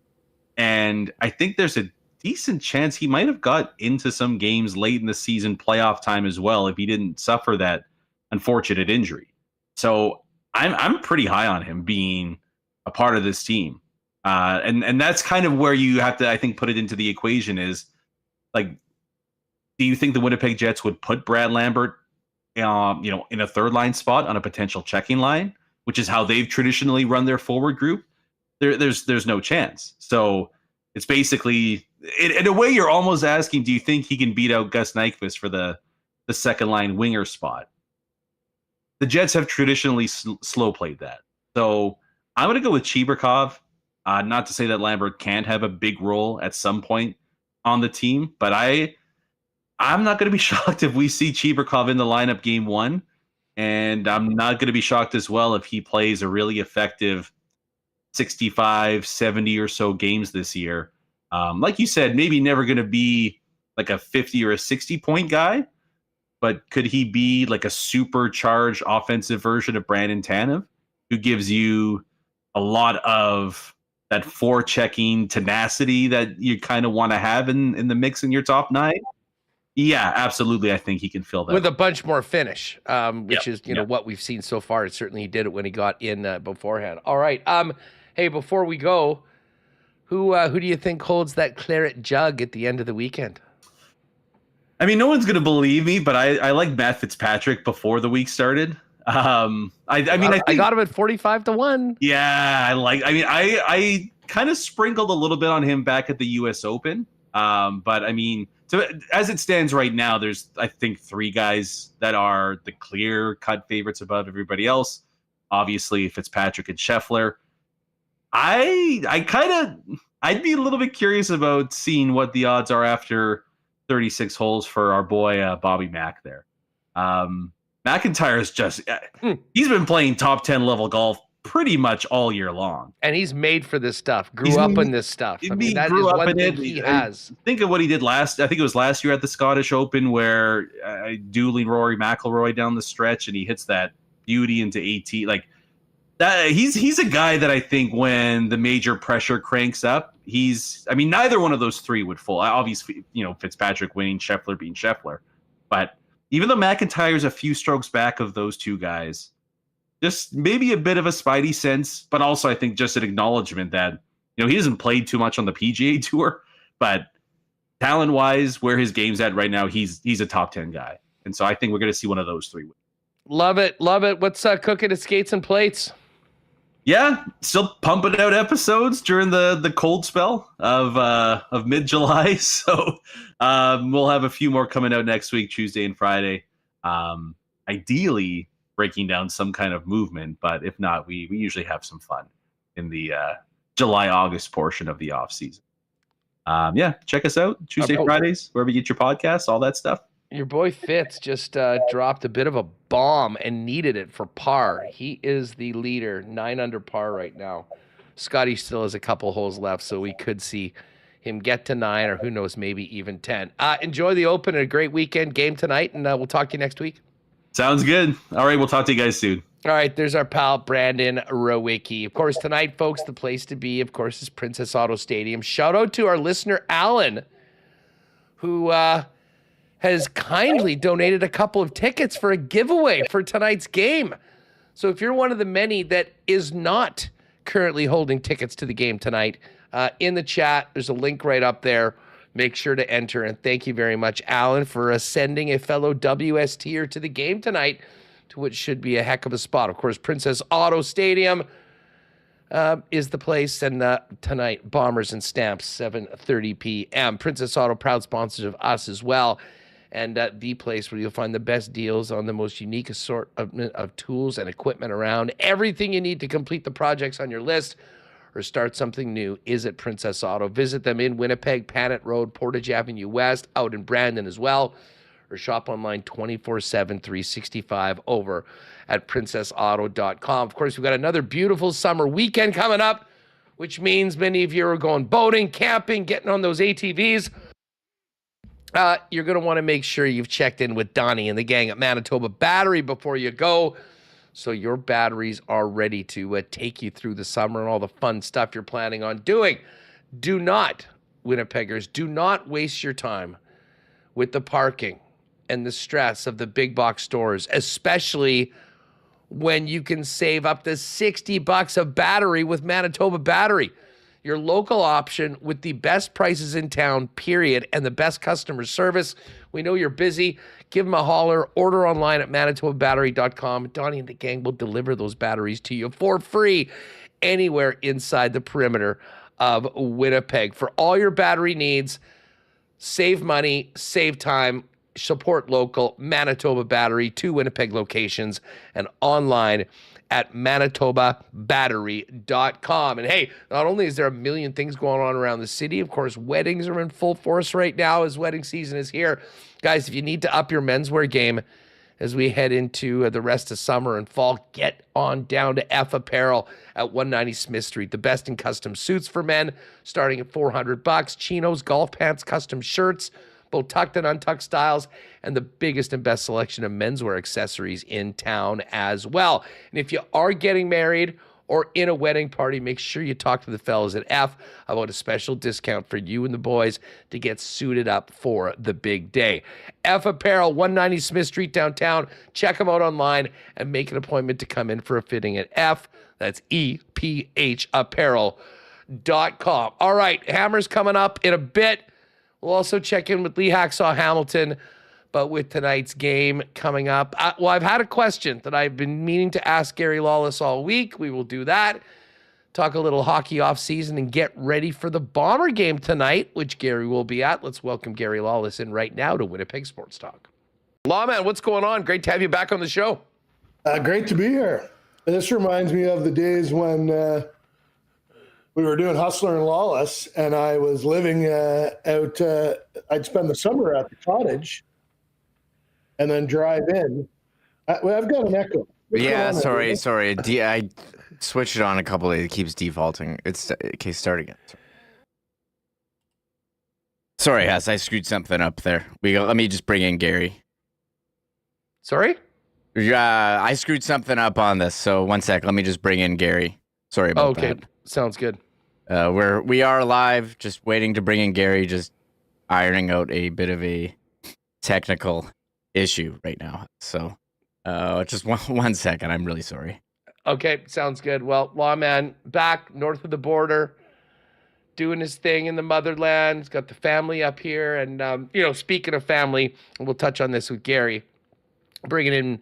And I think there's a decent chance he might have got into some games late in the season playoff time as well if he didn't suffer that unfortunate injury. So I'm pretty high on him being a part of this team. And that's kind of where you have to, I think, put it into the equation is, like, do you think the Winnipeg Jets would put Brad Lambert, in a third line spot on a potential checking line, which is how they've traditionally run their forward group? There's no chance. So it's basically, in a way, you're almost asking, do you think he can beat out Gus Nyquist for the second line winger spot? The Jets have traditionally slow played that. So I'm going to go with Chibrikov. Not to say that Lambert can't have a big role at some point on the team, but I'm not going to be shocked if we see Chibrikov in the lineup game 1. And I'm not going to be shocked as well if he plays a really effective 65, 70 or so games this year. Like you said, maybe never going to be like a 50 or a 60 point guy, but could he be like a supercharged offensive version of Brandon Tanev, who gives you a lot of that forechecking tenacity that you kind of want to have in the mix in your top 9? Yeah, absolutely. I think he can fill that with a bunch more finish, which is what we've seen so far. Certainly he did it when he got in beforehand. All right. Hey, before we go, who do you think holds that claret jug at the end of the weekend? I mean, no one's going to believe me, but I like Matt Fitzpatrick before the week started. I got him at 45-1. Yeah, I kind of sprinkled a little bit on him back at the U.S. Open. But I mean, so as it stands right now, there's, I think, 3 guys that are the clear-cut favorites above everybody else. Obviously, Fitzpatrick and Scheffler. I'd be a little bit curious about seeing what the odds are after 36 holes for our boy Bobby Mack there. McIntyre's just he's been playing top 10 level golf pretty much all year long, and he's made for this stuff. Grew up in this stuff. I mean, that is one thing he has. Think of what he did I think it was last year at the Scottish Open, where dueling Rory McIlroy down the stretch, and he hits that beauty into 18. Like that, he's a guy that I think when the major pressure cranks up, neither one of those 3 would fall. Obviously, Fitzpatrick winning, Scheffler being Scheffler, but even though McIntyre's a few strokes back of those 2 guys, just maybe a bit of a spidey sense, but also I think just an acknowledgement that, he hasn't played too much on the PGA Tour, but talent-wise, where his game's at right now, he's a top 10 guy. And so I think we're going to see one of those 3 win. Love it. Love it. What's cooking at Skates and Plates? Yeah, still pumping out episodes during the cold spell of mid-July. So we'll have a few more coming out next week, Tuesday and Friday. Ideally, breaking down some kind of movement, but if not, we usually have some fun in the July-August portion of the off season. Check us out Tuesday, Fridays, wherever you get your podcasts, all that stuff. Your boy Fitz just dropped a bit of a bomb and needed it for par. He is the leader, 9 under par right now. Scotty still has a couple holes left, so we could see him get to 9, or who knows, maybe even 10. Enjoy the Open and a great weekend game tonight, and we'll talk to you next week. Sounds good. All right, we'll talk to you guys soon. All right, there's our pal Brandon Rewucki. Of course, tonight, folks, the place to be, of course, is Princess Auto Stadium. Shout out to our listener, Alan, who has kindly donated a couple of tickets for a giveaway for tonight's game. So if you're one of the many that is not currently holding tickets to the game tonight, in the chat, there's a link right up there. Make sure to enter, and thank you very much, Alan, for sending a fellow WSTer to the game tonight, to which should be a heck of a spot. Of course, Princess Auto Stadium is the place, and tonight, Bombers and Stamps, 7:30 p.m. Princess Auto, proud sponsors of us as well, and the place where you'll find the best deals on the most unique assortment of tools and equipment around. Everything you need to complete the projects on your list or start something new is at Princess Auto. Visit them in Winnipeg, Panet Road, Portage Avenue West, out in Brandon as well, or shop online 24/7, 365 over at princessauto.com. Of course, we've got another beautiful summer weekend coming up, which means many of you are going boating, camping, getting on those ATVs. You're going to want to make sure you've checked in with Donnie and the gang at Manitoba Battery before you go, so your batteries are ready to take you through the summer and all the fun stuff you're planning on doing. Do not Winnipeggers, do not waste your time with the parking and the stress of the big box stores, especially when you can save up to $60 a battery with Manitoba Battery. Your local option with the best prices in town, period, and the best customer service. We know you're busy. Give them a holler. Order online at manitobabattery.com. Donnie and the gang will deliver those batteries to you for free anywhere inside the perimeter of Winnipeg. For all your battery needs, save money, save time, support local. Manitoba Battery, 2 Winnipeg locations, and online at manitobabattery.com. And hey, not only is there a million things going on around the city, of course, weddings are in full force right now as wedding season is here. Guys, if you need to up your menswear game as we head into the rest of summer and fall, get on down to F Apparel at 190 Smith Street. The best in custom suits for men, starting at $400. Chinos, golf pants, custom shirts, both tucked and untucked styles, and the biggest and best selection of menswear accessories in town as well. And if you are getting married or in a wedding party, make sure you talk to the fellas at F about a special discount for you and the boys to get suited up for the big day. F Apparel, 190 Smith Street downtown. Check them out online and make an appointment to come in for a fitting at F. That's EPHapparel.com. All right, Hammer's coming up in a bit. We'll also check in with Lee Hacksaw Hamilton, but with tonight's game coming up. I've had a question that I've been meaning to ask Gary Lawless all week. We will do that. Talk a little hockey off season and get ready for the Bomber game tonight, which Gary will be at. Let's welcome Gary Lawless in right now to Winnipeg Sports Talk. Lawman, what's going on? Great to have you back on the show. Great to be here. This reminds me of the days when we were doing Hustler and Lawless, and I was living out. I'd spend the summer at the cottage, and then drive in. I've got an echo. Yeah, sorry. I switched it on a couple of days. It keeps defaulting. Okay, start again. Sorry, Hess, I screwed something up there. Let me just bring in Gary. Sorry? I screwed something up on this, so one sec. Let me just bring in Gary. Sorry about that. Okay, sounds good. We are live, just waiting to bring in Gary, just ironing out a bit of a technical issue right now. So just one second. I'm really sorry. Okay, sounds good. Well, Lawman back north of the border, doing his thing in the motherland. He's got the family up here. And, speaking of family, and we'll touch on this with Gary, bringing in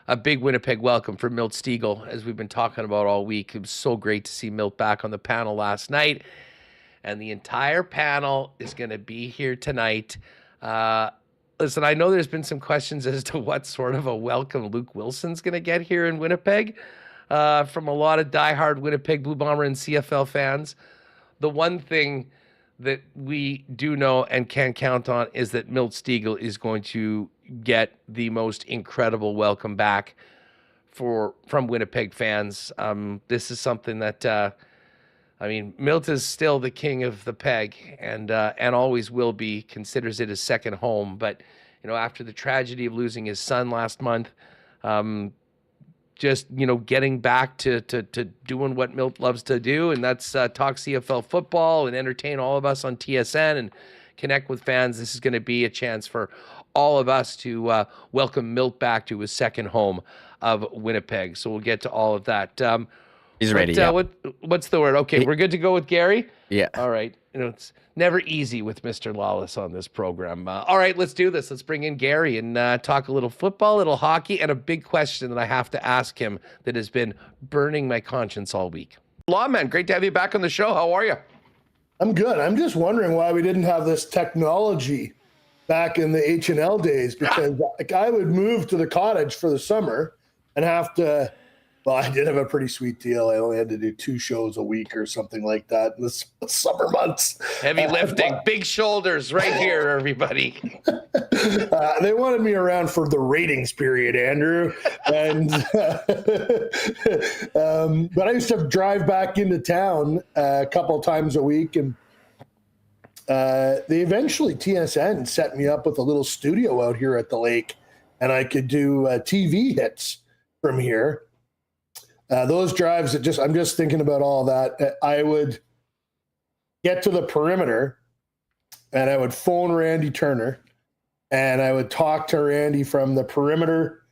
a big Winnipeg welcome for Milt Stegall, as we've been talking about all week. It was so great to see Milt back on the panel last night. And the entire panel is going to be here tonight. Listen, I know there's been some questions as to what sort of a welcome Luke Wilson's going to get here in Winnipeg from a lot of diehard Winnipeg Blue Bomber and CFL fans. The one thing that we do know and can count on is that Milt Stegall is going to get the most incredible welcome back from Winnipeg fans. This is something that, Milt is still the king of the peg and always will be, considers it his second home. But, after the tragedy of losing his son last month, getting back to doing what Milt loves to do, and that's talk CFL football and entertain all of us on TSN and connect with fans. This is going to be a chance for all of us to welcome Milt back to his second home of Winnipeg. So we'll get to all of that. He's ready. Yeah. What's the word? Okay, we're good to go with Gary? Yeah. All right. It's never easy with Mr. Lawless on this program. All right, let's do this. Let's bring in Gary and talk a little football, a little hockey, and a big question that I have to ask him that has been burning my conscience all week. Lawman, great to have you back on the show. How are you? I'm good. I'm just wondering why we didn't have this technology back in the H&L days, because I would move to the cottage for the summer and have to. Well, I did have a pretty sweet deal. I only had to do 2 shows a week or something like that in the summer months. Heavy lifting, big shoulders right here, everybody. They wanted me around for the ratings period, Andrew. And but I used to drive back into town a couple times a week. And they eventually, TSN set me up with a little studio out here at the lake. And I could do TV hits from here. Those drives I'm just thinking about all that. I would get to the perimeter and I would phone Randy Turner, and I would talk to Randy from the perimeter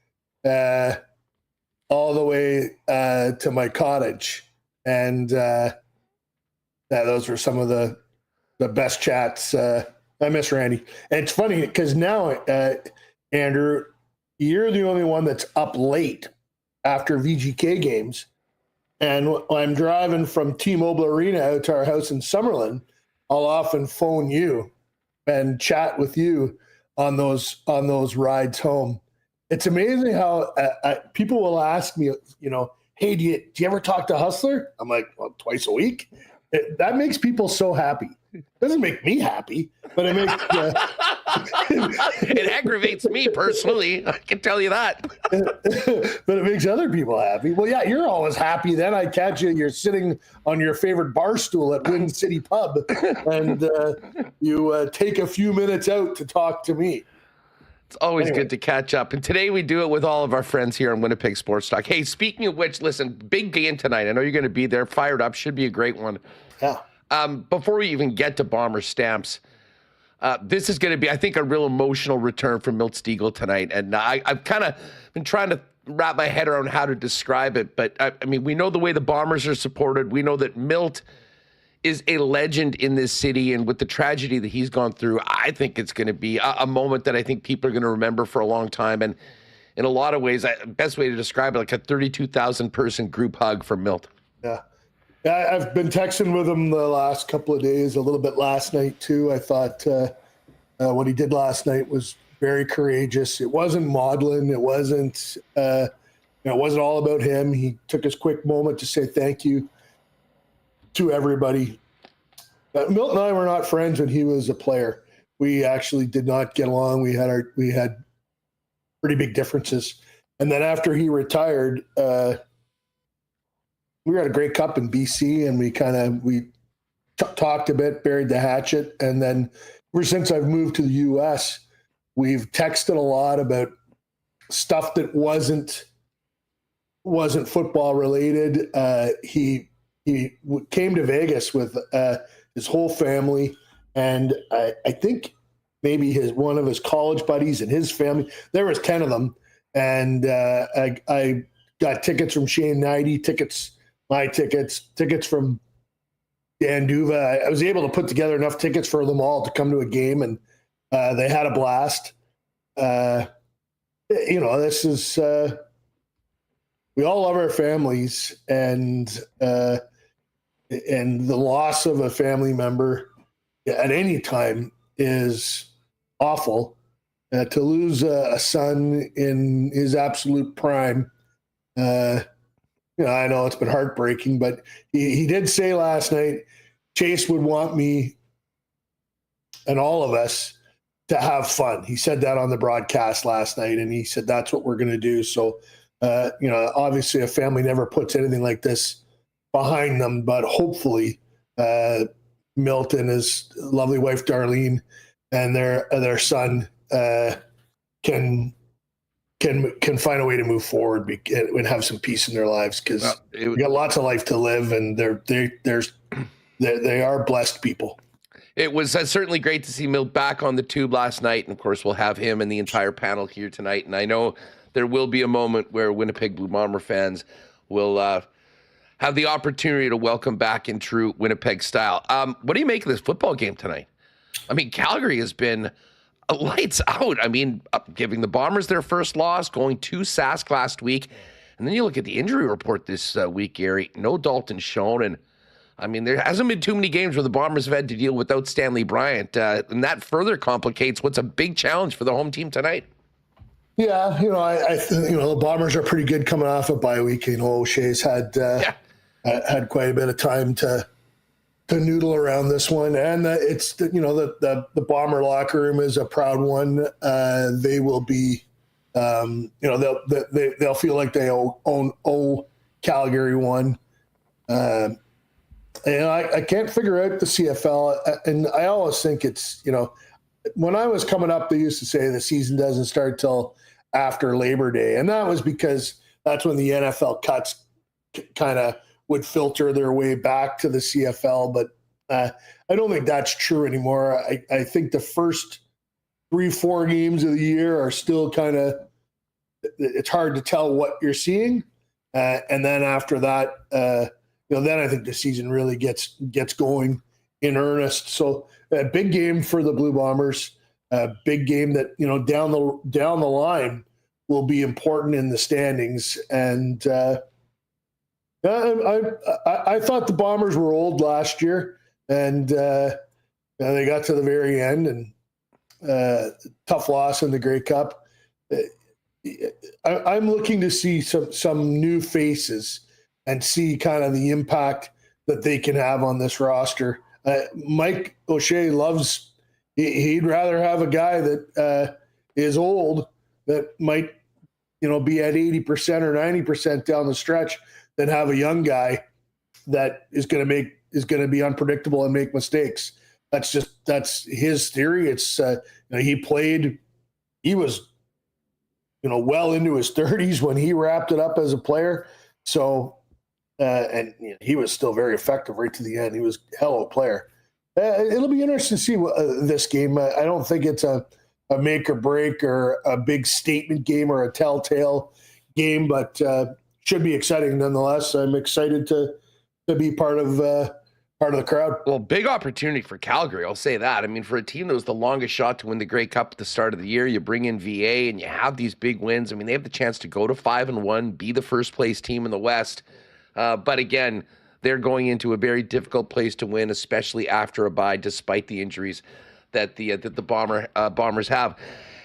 all the way to my cottage. And those were some of the best chats. I miss Randy. And it's funny because now, Andrew, you're the only one that's up late after VGK games. And when I'm driving from T-Mobile Arena out to our house in Summerlin, I'll often phone you and chat with you on those rides home. It's amazing how people will ask me, hey, do you ever talk to Hustler? I'm like, well, twice a week. That makes people so happy. It doesn't make me happy, but it makes it aggravates me personally. I can tell you that. But it makes other people happy. Well, yeah, you're always happy. Then I catch you. You're sitting on your favorite bar stool at Wind City Pub, and you take a few minutes out to talk to me. It's always good to catch up. And today we do it with all of our friends here on Winnipeg Sports Talk. Hey, speaking of which, listen, big game tonight. I know you're going to be there. Fired up. Should be a great one. Yeah. Before we even get to Bomber Stamps, this is going to be, I think, a real emotional return for Milt Stegall tonight. And I've kind of been trying to wrap my head around how to describe it. But, I mean, we know the way the Bombers are supported. We know that Milt is a legend in this city. And with the tragedy that he's gone through, I think it's going to be a moment that I think people are going to remember for a long time. And in a lot of ways, best way to describe it, like a 32,000 person group hug for Milt. Yeah. I've been texting with him the last couple of days, a little bit last night too. I thought what he did last night was very courageous. It wasn't maudlin. It wasn't, it wasn't all about him. He took his quick moment to say thank you to everybody. Milt and I were not friends when he was a player. We actually did not get along. We had pretty big differences. And then after he retired, we were at a Grey Cup in BC, and we talked a bit, buried the hatchet. And then ever since I've moved to the US, we've texted a lot about stuff that wasn't football related. He came to Vegas with his whole family, and I think maybe one of his college buddies and his family. There was 10 of them, and I got tickets from Shane Knighty, my tickets from Dan Duva. I was able to put together enough tickets for them all to come to a game, and they had a blast. This is we all love our families, and the loss of a family member at any time is awful. To lose a son in his absolute prime, I know it's been heartbreaking, but he did say last night, Chase would want me and all of us to have fun. He said that on the broadcast last night, and he said that's what we're going to do. So, obviously a family never puts anything like this behind them, but hopefully Milt and his lovely wife, Darlene, and their son can find a way to move forward and have some peace in their lives, because we got lots of life to live, and they are blessed people. It was certainly great to see Milt back on the tube last night, and of course we'll have him and the entire panel here tonight. And I know there will be a moment where Winnipeg Blue Bomber fans will have the opportunity to welcome back in true Winnipeg style. What do you make of this football game tonight? I mean, Calgary has been lights out. I mean, giving the Bombers their first loss, going to Sask last week. And then you look at the injury report this week, Gary. No Dalton Schoen. And, I memean, there hasn't been too many games where the Bombers have had to deal without Stanley Bryant. And that further complicates what's a big challenge for the home team tonight. Yeah, the Bombers are pretty good coming off a bye week. O'Shea's had quite a bit of time to noodle around this one, and it's the Bomber locker room is a proud one. They will be, they'll feel like they owe Calgary one. And I can't figure out the CFL, and I always think it's when I was coming up, they used to say the season doesn't start till after Labor Day, and that was because that's when the NFL cuts kind of would filter their way back to the CFL. But I don't think that's true anymore. I think the first 3-4 games of the year are still kind of, it's hard to tell what you're seeing. And then after that, then I think the season really gets going in earnest. So a big game for the Blue Bombers, a big game that, down the line will be important in the standings. And I thought the Bombers were old last year, and they got to the very end, and tough loss in the Grey Cup. I'm looking to see some new faces and see kind of the impact that they can have on this roster. Mike O'Shea he'd rather have a guy that is old that might, be at 80% or 90% down the stretch than have a young guy that is going to be unpredictable and make mistakes. That's his theory. It's he was well into his 30s when he wrapped it up as a player. So, and he was still very effective right to the end. He was a hell of a player. It'll be interesting to see this game. I don't think it's a make or break or a big statement game or a telltale game, but should be exciting nonetheless. I'm excited to be part of the crowd. Well, big opportunity for Calgary, I'll say that. I mean, for a team that was the longest shot to win the Grey Cup at the start of the year, you bring in VA and you have these big wins. I mean, they have the chance to go to 5-1, be the first place team in the West. But again, they're going into a very difficult place to win, especially after a bye, despite the injuries that the Bombers have.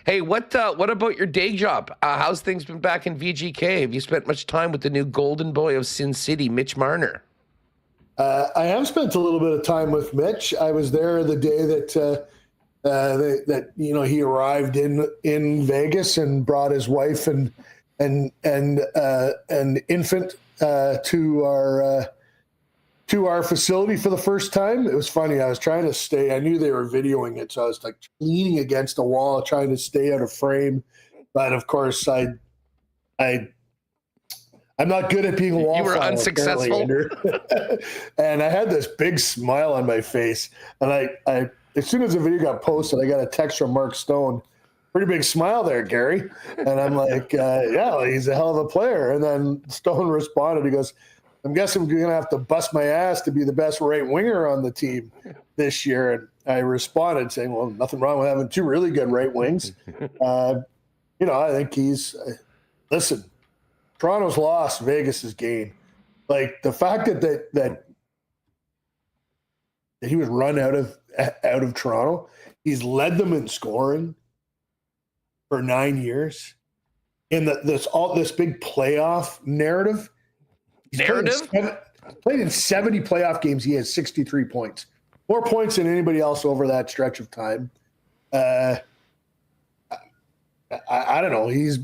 Hey, what about your day job? How's things been back in VGK? Have you spent much time with the new golden boy of Sin City, Mitch Marner? I have spent a little bit of time with Mitch. I was there the day that he arrived in Vegas and brought his wife and an infant to our facility for the first time. It was funny. I was trying to stay. I knew they were videoing it, so I was like leaning against a wall, trying to stay out of frame. But of course, I'm not good at being a wallflower. You were unsuccessful. And I had this big smile on my face. And I as soon as the video got posted, I got a text from Mark Stone. Pretty big smile there, Gary. And I'm like, yeah, he's a hell of a player. And then Stone responded. He goes, I'm guessing we're going to have to bust my ass to be the best right winger on the team this year. And I responded saying, well, nothing wrong with having two really good right wings. I think listen, Toronto's lost, Vegas has gained. Like the fact that he was run out of Toronto, he's led them in scoring for 9 years. In this big playoff narrative. Played in 70 playoff games. He has 63 points, more points than anybody else over that stretch of time. I don't know. He's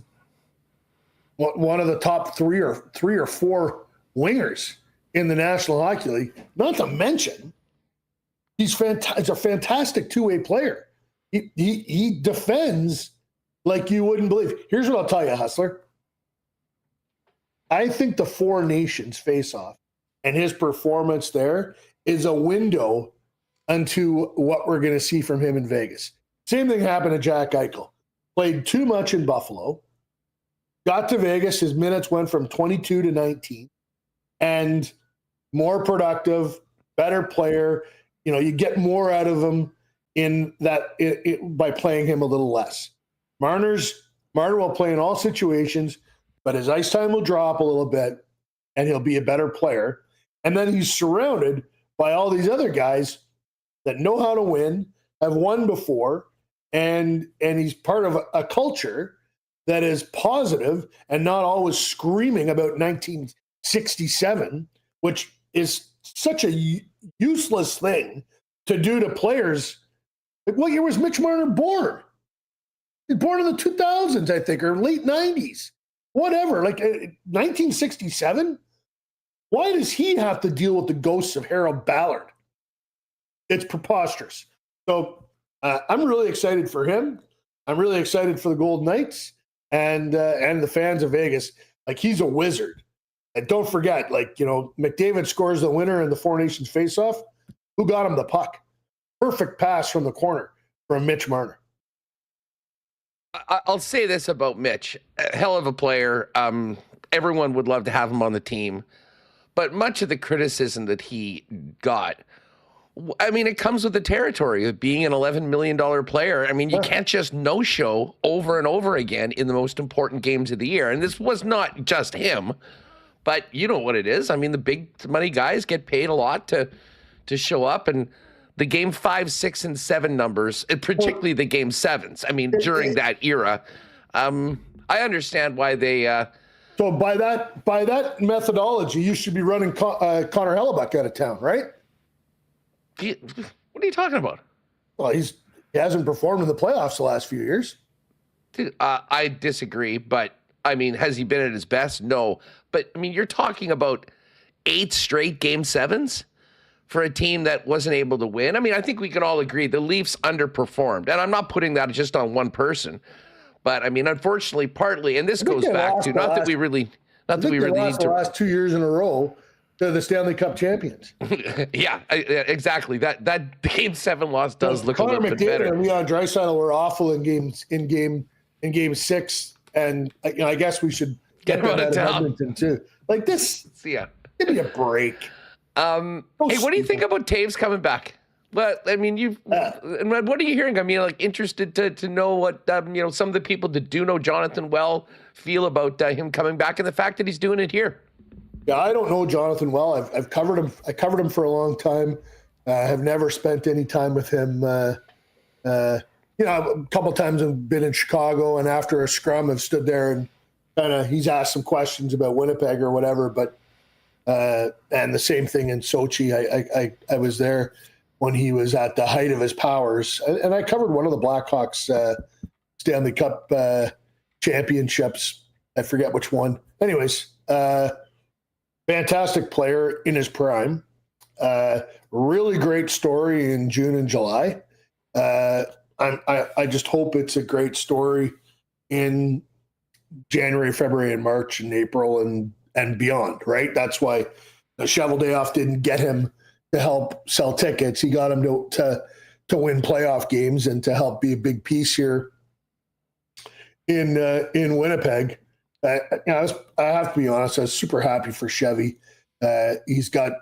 one of the top three or four wingers in the National Hockey League. Not to mention, he's a fantastic two-way player. He defends like you wouldn't believe. Here's what I'll tell you, Hustler. I think the Four Nations face-off and his performance there is a window into what we're going to see from him in Vegas. Same thing happened to Jack Eichel. Played too much in Buffalo. Got to Vegas, his minutes went from 22 to 19. And more productive, better player. You get more out of him by playing him a little less. Marner will play in all situations, but his ice time will drop a little bit, and he'll be a better player. And then he's surrounded by all these other guys that know how to win, have won before, and he's part of a culture that is positive and not always screaming about 1967, which is such a useless thing to do to players. Like, what year was Mitch Marner born? He's born in the 2000s, I think, or late 90s. Whatever, like 1967? Why does he have to deal with the ghosts of Harold Ballard? It's preposterous. So I'm really excited for him. I'm really excited for the Golden Knights and the fans of Vegas. Like, he's a wizard. And don't forget, McDavid scores the winner in the Four Nations faceoff. Who got him the puck? Perfect pass from the corner from Mitch Marner. I'll say this about Mitch. A hell of a player. Everyone would love to have him on the team. But much of the criticism that he got, I mean, it comes with the territory of being an $11 million player. I mean, you can't just no-show over and over again in the most important games of the year. And this was not just him, but you know what it is. I mean, the big money guys get paid a lot to show up, and the game 5, 6, and 7 numbers, and particularly the game 7s. I mean, during that era, I understand why they. So by that methodology, you should be running Connor Hellebuck out of town, right? What are you talking about? Well, he hasn't performed in the playoffs the last few years. Dude, I disagree, but I mean, has he been at his best? No. But I mean, you're talking about 8 straight game 7s for a team that wasn't able to win. I mean, I think we can all agree the Leafs underperformed, and I'm not putting that just on one person. But I mean, unfortunately, partly, and this goes back to not that we really need the last 2 years in a row to the Stanley Cup champions. Yeah, exactly. That game 7 loss does look a little bit better. And Leon Draisaitl were awful in game 6, and I guess we should get them out of Edmonton too. Like this, yeah. Give me a break. Hey, what do you think about Taves coming back? But I mean, what are you hearing? I mean, like interested to know what some of the people that do know Jonathan well feel about him coming back and the fact that he's doing it here. Yeah, I don't know Jonathan well. I've covered him. I covered him for a long time. I have never spent any time with him. A couple of times I've been in Chicago, and after a scrum, I've stood there and kind of he's asked some questions about Winnipeg or whatever. But and the same thing in Sochi. I was there when he was at the height of his powers. And I covered one of the Blackhawks Stanley Cup championships. I forget which one. Anyways, fantastic player in his prime. Really great story in June and July. I just hope it's a great story in January, February, and March, and April, and beyond, right? That's why the Shovel Day Off didn't get him to help sell tickets. He got him to win playoff games and to help be a big piece here in Winnipeg. I have to be honest, I was super happy for Chevy. He's got,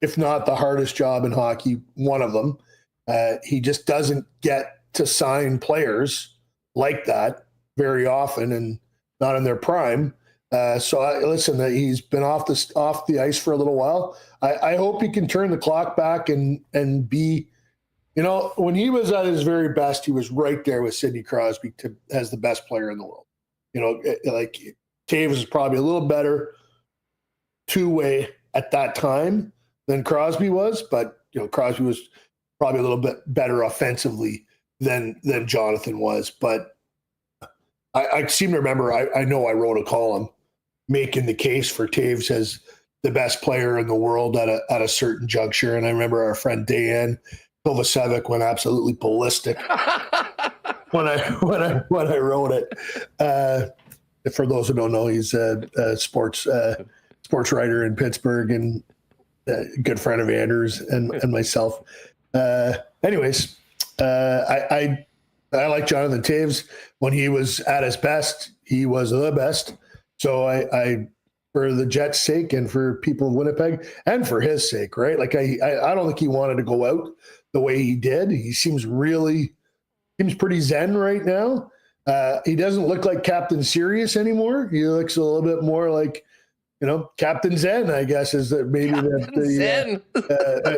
if not the hardest job in hockey, one of them. He just doesn't get to sign players like that very often and not in their prime. Listen, he's been off the ice for a little while. I hope he can turn the clock back and be, when he was at his very best, he was right there with Sidney Crosby as the best player in the world. Like Taves is probably a little better two-way at that time than Crosby was, but Crosby was probably a little bit better offensively than Jonathan was. But I seem to remember, I know I wrote a column making the case for Taves as the best player in the world at a certain juncture. And I remember our friend Dejan Kovacevic went absolutely ballistic when I wrote it. For those who don't know, he's a sports writer in Pittsburgh and a good friend of Anders and myself. Anyways, I like Jonathan Taves. When he was at his best, he was the best. So I for the Jets' sake and for people of Winnipeg and for his sake, right? Like I don't think he wanted to go out the way he did. He seems pretty zen right now. He doesn't look like Captain Serious anymore. He looks a little bit more like, Captain Zen, I guess, is that maybe Zen.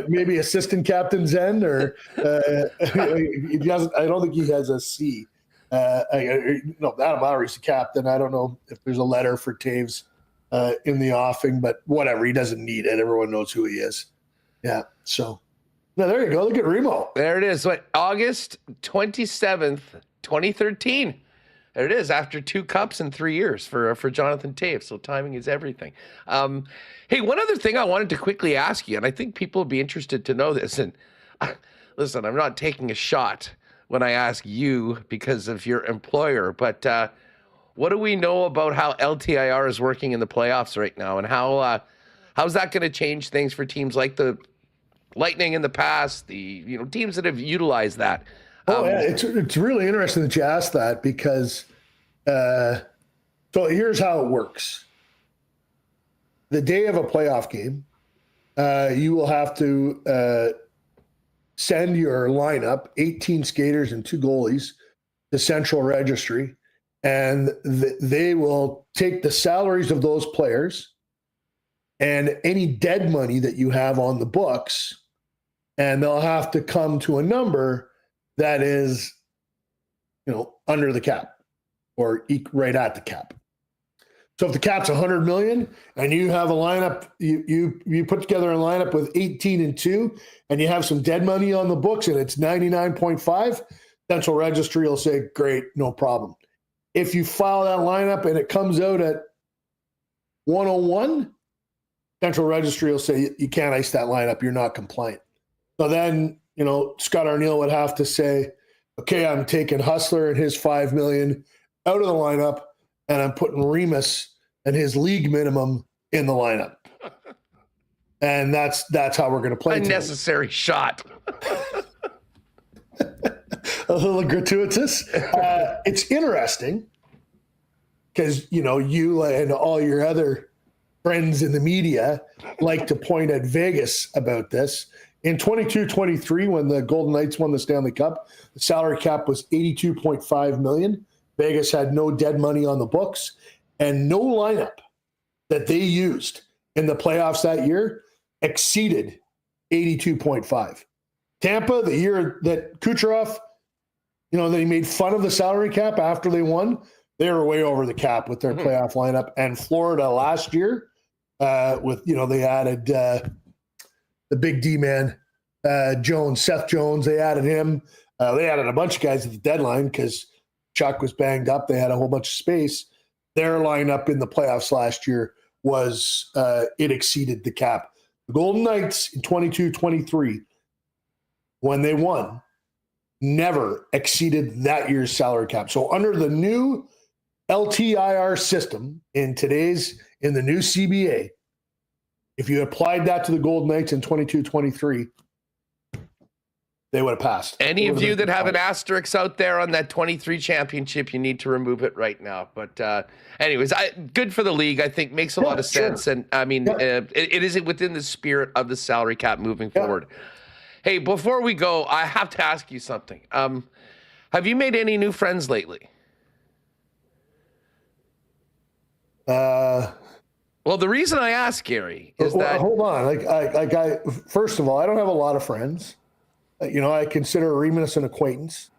Maybe Assistant Captain Zen, or he doesn't. I don't think he has a C. Adam Lowry's the captain. I don't know if there's a letter for Taves in the offing, but whatever. He doesn't need it. Everyone knows who he is. Yeah. So, now there you go. Look at Remo. There it is. August 27th, 2013. There it is, after 2 cups in 3 years for Jonathan Taves. So timing is everything. Hey, one other thing I wanted to quickly ask you, and I think people will be interested to know this. And listen, I'm not taking a shot when I ask you because of your employer, but what do we know about how LTIR is working in the playoffs right now, and how's that going to change things for teams like the Lightning in the past, teams that have utilized that. Yeah, it's really interesting that you asked that because so here's how it works. The day of a playoff game, you will have to send your lineup, 18 skaters and 2 goalies, to Central Registry, and they will take the salaries of those players and any dead money that you have on the books, and they'll have to come to a number that is, under the cap or right at the cap. So if the cap's 100 million and you have a lineup, you put together a lineup with 18 and 2, and you have some dead money on the books and it's 99.5, Central Registry will say, great, no problem. If you file that lineup and it comes out at 101, Central Registry will say, you can't ice that lineup, you're not compliant. So then, Scott Arniel would have to say, okay, I'm taking Hustler and his $5 million out of the lineup, and I'm putting Remis and his league minimum in the lineup. And that's how we're going to play. Unnecessary shot. A little gratuitous. It's interesting because, you and all your other friends in the media like to point at Vegas about this. In 22-23, when the Golden Knights won the Stanley Cup, the salary cap was $82.5 million. Vegas had no dead money on the books, and no lineup that they used in the playoffs that year exceeded 82.5. Tampa, the year that Kucherov, that he made fun of the salary cap after they won, they were way over the cap with their playoff lineup. And Florida last year, they added the big D man, Jones, Seth Jones. They added him. They added a bunch of guys at the deadline because Chuck was banged up. They had a whole bunch of space. Their lineup in the playoffs last year was it exceeded the cap. The Golden Knights in 22-23, when they won, never exceeded that year's salary cap. So under the new LTIR system in the new CBA, if you applied that to the Golden Knights in 22-23, they would have passed. Any of you that have an asterisk out there on that 23 championship, you need to remove it right now. But anyways, good for the league. I think makes a lot of sense. Sure. And I mean, it is within the spirit of the salary cap moving forward. Hey, before we go, I have to ask you something. Have you made any new friends lately? Well, the reason I ask, Gary, is that... Hold on. First of all, I don't have a lot of friends. I consider Remis an acquaintance.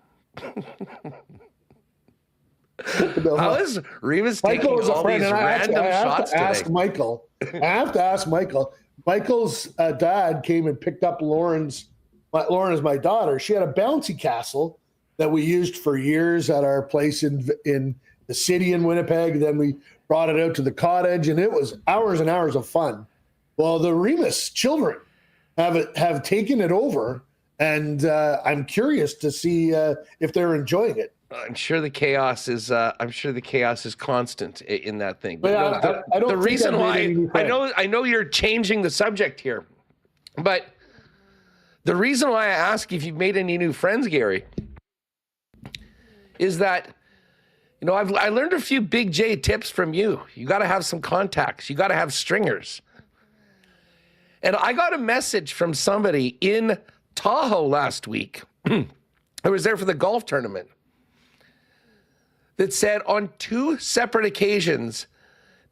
How is Remis taking all these random shots today? I have to ask Michael. Michael's dad came and picked up Lauren is my daughter. She had a bouncy castle that we used for years at our place in the city in Winnipeg. Then we brought it out to the cottage, and it was hours and hours of fun. Well, the Remis children have taken it over, and I'm curious to see if they're enjoying it. I'm sure the chaos is constant in that thing. But I don't. The reason why I know you're changing the subject here, but the reason why I ask if you've made any new friends, Gary, is that I learned a few Big J tips from you. You got to have some contacts. You got to have stringers. And I got a message from somebody in Tahoe last week. I was there for the golf tournament. That said on 2 separate occasions,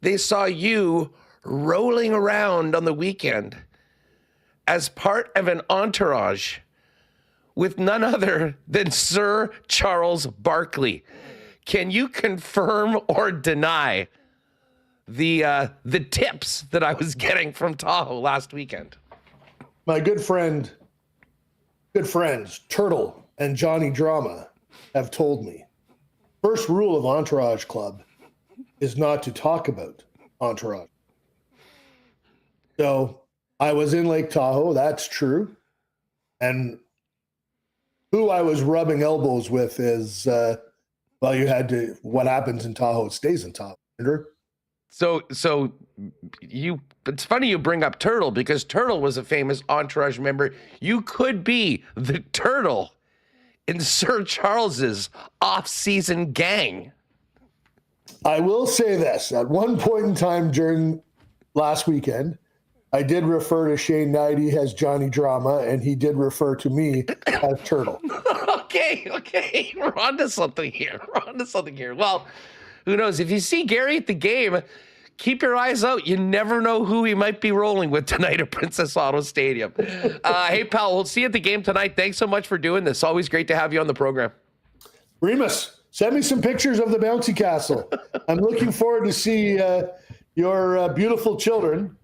they saw you rolling around on the weekend as part of an entourage with none other than Sir Charles Barkley. Can you confirm or deny the tips that I was getting from Tahoe last weekend? My good friends, Turtle and Johnny Drama, have told me, first rule of Entourage Club is not to talk about Entourage. So I was in Lake Tahoe, that's true. And who I was rubbing elbows with is, what happens in Tahoe stays in Tahoe. So it's funny you bring up Turtle because Turtle was a famous Entourage member. You could be the Turtle in Sir Charles's off-season gang. I will say this. At one point in time during last weekend, I did refer to Shane Knighty as Johnny Drama, and he did refer to me as Turtle. Okay. We're on to something here. Well, who knows? If you see Gary at the game, keep your eyes out. You never know who he might be rolling with tonight at Princess Auto Stadium. Hey, pal, we'll see you at the game tonight. Thanks so much for doing this. Always great to have you on the program. Remis, send me some pictures of the bouncy castle. I'm looking forward to see your beautiful children,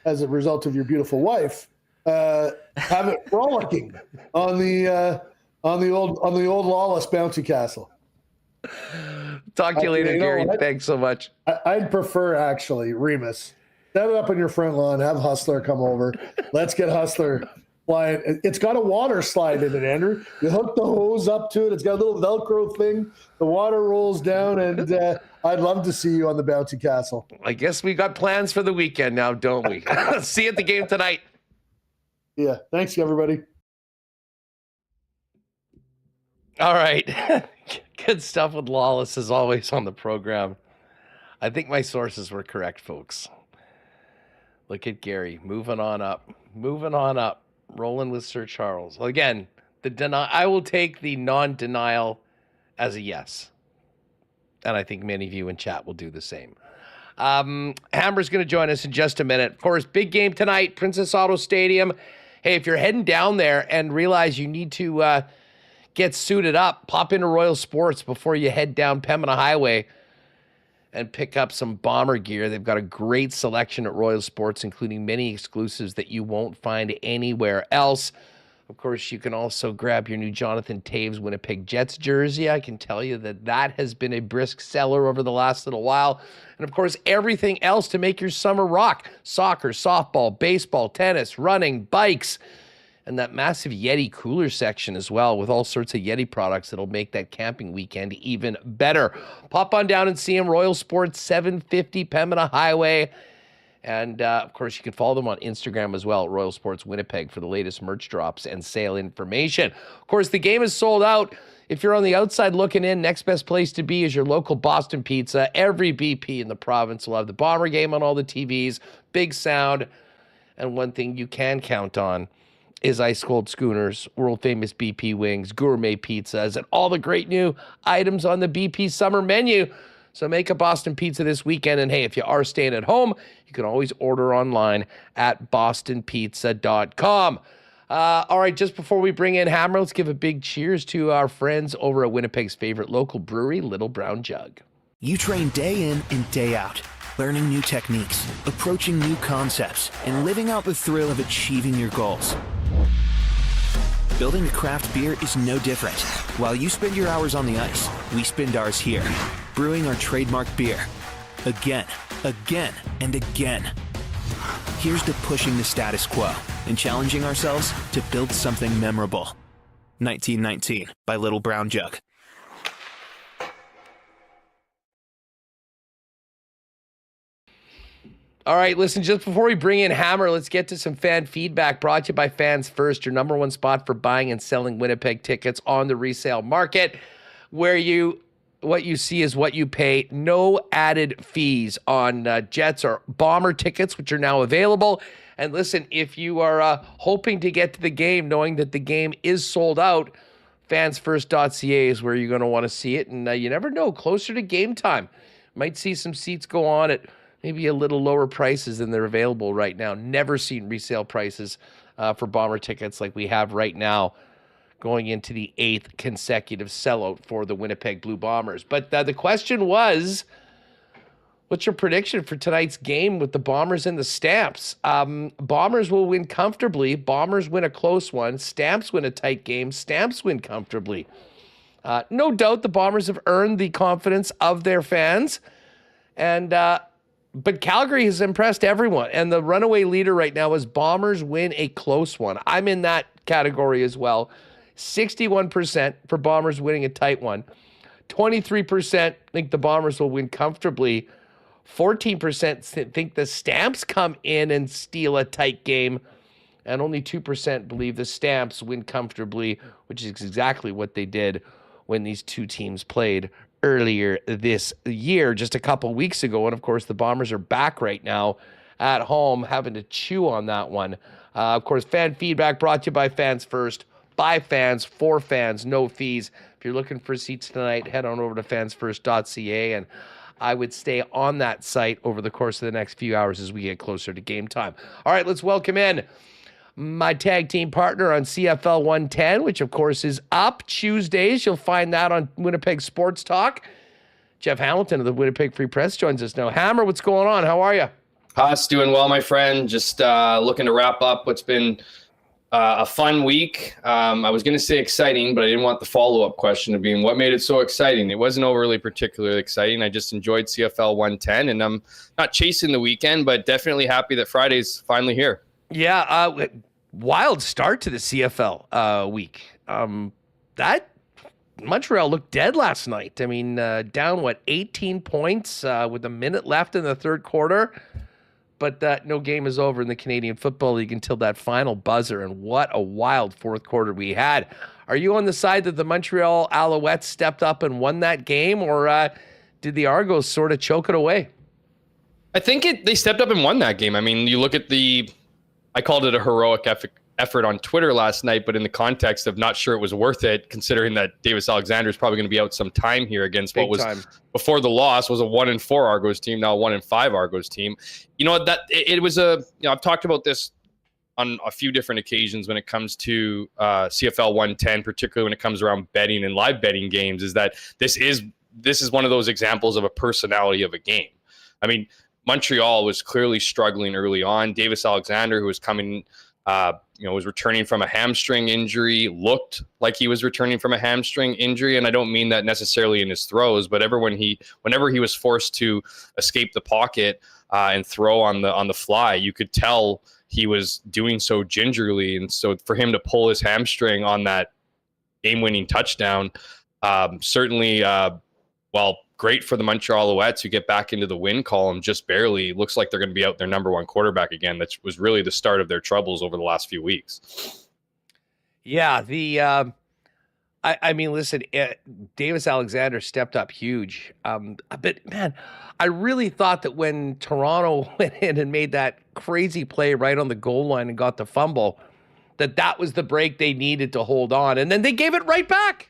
as a result of your beautiful wife, have it frolicking on the old Lawless bouncy castle. Talk to you later, Gary. Thanks so much. I'd prefer, actually, Remis, set it up on your front lawn, have Hustler come over. Let's get Hustler flying. It's got a water slide in it, Andrew. You hook the hose up to it. It's got a little Velcro thing. The water rolls down, and I'd love to see you on the bouncy castle. I guess we got plans for the weekend now, don't we? See you at the game tonight. Yeah. Thanks, everybody. All right. Good stuff with Lawless as always on the program. I think my sources were correct, folks. Look at Gary moving on up, rolling with Sir Charles. Well, again, I will take the non-denial as a yes. And I think many of you in chat will do the same. Hammer's going to join us in just a minute. Of course, big game tonight, Princess Auto Stadium. Hey, if you're heading down there and realize you need to get suited up, pop into Royal Sports before you head down Pembina Highway and pick up some Bomber gear. They've got a great selection at Royal Sports, including many exclusives that you won't find anywhere else. Of course, you can also grab your new Jonathan Toews Winnipeg Jets jersey. I can tell you that has been a brisk seller over the last little while. And of course, everything else to make your summer rock. Soccer, softball, baseball, tennis, running, bikes, and that massive Yeti cooler section as well with all sorts of Yeti products that'll make that camping weekend even better. Pop on down and see them, Royal Sports, 750 Pembina Highway. And, of course, you can follow them on Instagram as well, Royal Sports Winnipeg, for the latest merch drops and sale information. Of course, the game is sold out. If you're on the outside looking in, next best place to be is your local Boston Pizza. Every BP in the province will have the Bomber game on all the TVs, big sound. And one thing you can count on is ice cold schooners, world famous BP wings, gourmet pizzas, and all the great new items on the BP summer menu. So make a Boston Pizza this weekend. And hey, if you are staying at home, you can always order online at bostonpizza.com. All right, just before we bring in Hammer, let's give a big cheers to our friends over at Winnipeg's favorite local brewery, Little Brown Jug. You train day in and day out, learning new techniques, approaching new concepts, and living out the thrill of achieving your goals. Building a craft beer is no different. While you spend your hours on the ice, we spend ours here, brewing our trademark beer. Again, and again. Here's to pushing the status quo and challenging ourselves to build something memorable. 1919 by Little Brown Jug. All right, listen, just before we bring in Hammer, let's get to some fan feedback brought to you by Fans First, your number one spot for buying and selling Winnipeg tickets on the resale market, where what you see is what you pay. No added fees on Jets or Bomber tickets, which are now available. And listen, if you are hoping to get to the game, knowing that the game is sold out, fansfirst.ca is where you're going to want to see it. And you never know, closer to game time, might see some seats go on at maybe a little lower prices than they're available right now. Never seen resale prices for Bomber tickets like we have right now, going into the 8th consecutive sellout for the Winnipeg Blue Bombers. But the question was, what's your prediction for tonight's game with the Bombers and the Stamps? Bombers will win comfortably. Bombers win a close one. Stamps win a tight game. Stamps win comfortably. No doubt the Bombers have earned the confidence of their fans. But Calgary has impressed everyone. And the runaway leader right now is Bombers win a close one. I'm in that category as well. 61% for Bombers winning a tight one. 23% think the Bombers will win comfortably. 14% think the Stamps come in and steal a tight game, and only 2% believe the Stamps win comfortably, which is exactly what they did when these two teams played earlier this year, just a couple weeks ago. And of course, the Bombers are back right now at home, having to chew on that one. Of course, fan feedback brought to you by Fans First, by fans, for fans, no fees. If you're looking for seats tonight, head on over to fansfirst.ca, and I would stay on that site over the course of the next few hours as we get closer to game time. All right, let's welcome in my tag team partner on CFL 110, which of course is up Tuesdays. You'll find that on Winnipeg Sports Talk. Jeff Hamilton of the Winnipeg Free Press joins us now. Hammer, what's going on? How are you? Haas, doing well, my friend. Just looking to wrap up what's been a fun week. I was going to say exciting, but I didn't want the follow-up question of being what made it so exciting. It wasn't overly particularly exciting. I just enjoyed CFL 110, and I'm not chasing the weekend, but definitely happy that Friday's finally here. Yeah, wild start to the CFL week. That Montreal looked dead last night. I mean, down, 18 points with a minute left in the third quarter. But no game is over in the Canadian Football League until that final buzzer. And what a wild fourth quarter we had. Are you on the side that the Montreal Alouettes stepped up and won that game, or did the Argos sort of choke it away? I think they stepped up and won that game. I mean, you look at I called it a heroic effort on Twitter last night, but in the context of not sure it was worth it, considering that Davis Alexander is probably going to be out some time here against what was before the loss was a 1-4 Argos team, now a 1-5 Argos team. You know, that it was I've talked about this on a few different occasions when it comes to CFL 110, particularly when it comes around betting and live betting games, is that this is one of those examples of a personality of a game. I mean, Montreal was clearly struggling early on. Davis Alexander, who was coming, was returning from a hamstring injury, looked like he was returning from a hamstring injury. And I don't mean that necessarily in his throws, but whenever he was forced to escape the pocket and throw on the fly, you could tell he was doing so gingerly. And so for him to pull his hamstring on that game-winning touchdown, certainly, great for the Montreal Alouettes, who get back into the win column just barely. Looks like they're going to be out their number one quarterback again. That was really the start of their troubles over the last few weeks. Yeah, listen, Davis Alexander stepped up huge. But, man, I really thought that when Toronto went in and made that crazy play right on the goal line and got the fumble, that was the break they needed to hold on. And then they gave it right back.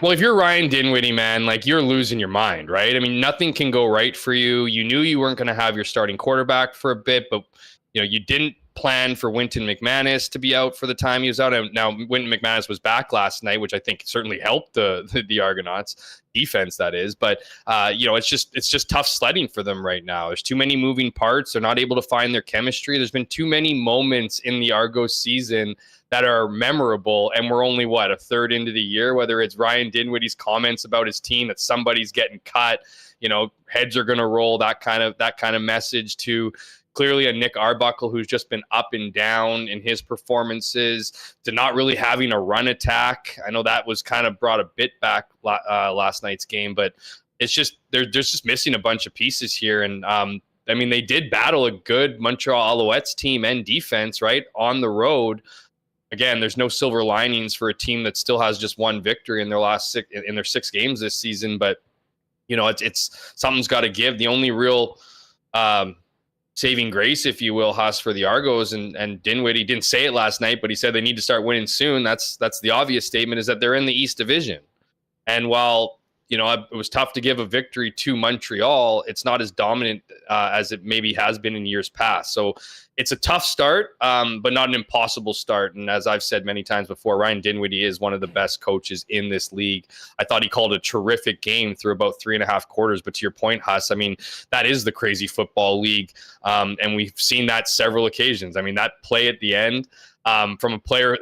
Well, if you're Ryan Dinwiddie, man, you're losing your mind, right? I mean, nothing can go right for you. You knew you weren't going to have your starting quarterback for a bit, but you didn't plan for Wynton McManus to be out for the time he was out. Now, Wynton McManus was back last night, which I think certainly helped the Argonauts defense, that is. But it's just tough sledding for them right now. There's too many moving parts. They're not able to find their chemistry. There's been too many moments in the Argos season that are memorable, and we're only a third into the year, whether it's Ryan Dinwiddie's comments about his team that somebody's getting cut, heads are going to roll, that kind of message, to clearly a Nick Arbuckle who's just been up and down in his performances, to not really having a run attack. I know that was kind of brought a bit back last night's game, but it's just there's just missing a bunch of pieces here. And they did battle a good Montreal Alouettes team and defense right on the road. Again, there's no silver linings for a team that still has just one victory in their 6 games this season. But it's something's got to give. The only real saving grace, if you will, Haas, for the Argos, and Dinwiddie didn't say it last night, but he said they need to start winning soon. That's the obvious statement, is that they're in the East Division. And while it was tough to give a victory to Montreal, it's not as dominant as it maybe has been in years past. So it's a tough start, but not an impossible start. And as I've said many times before, Ryan Dinwiddie is one of the best coaches in this league. I thought he called a terrific game through about 3.5 quarters. But to your point, Huss, that is the crazy football league. And we've seen that several occasions. That play at the end, from a player,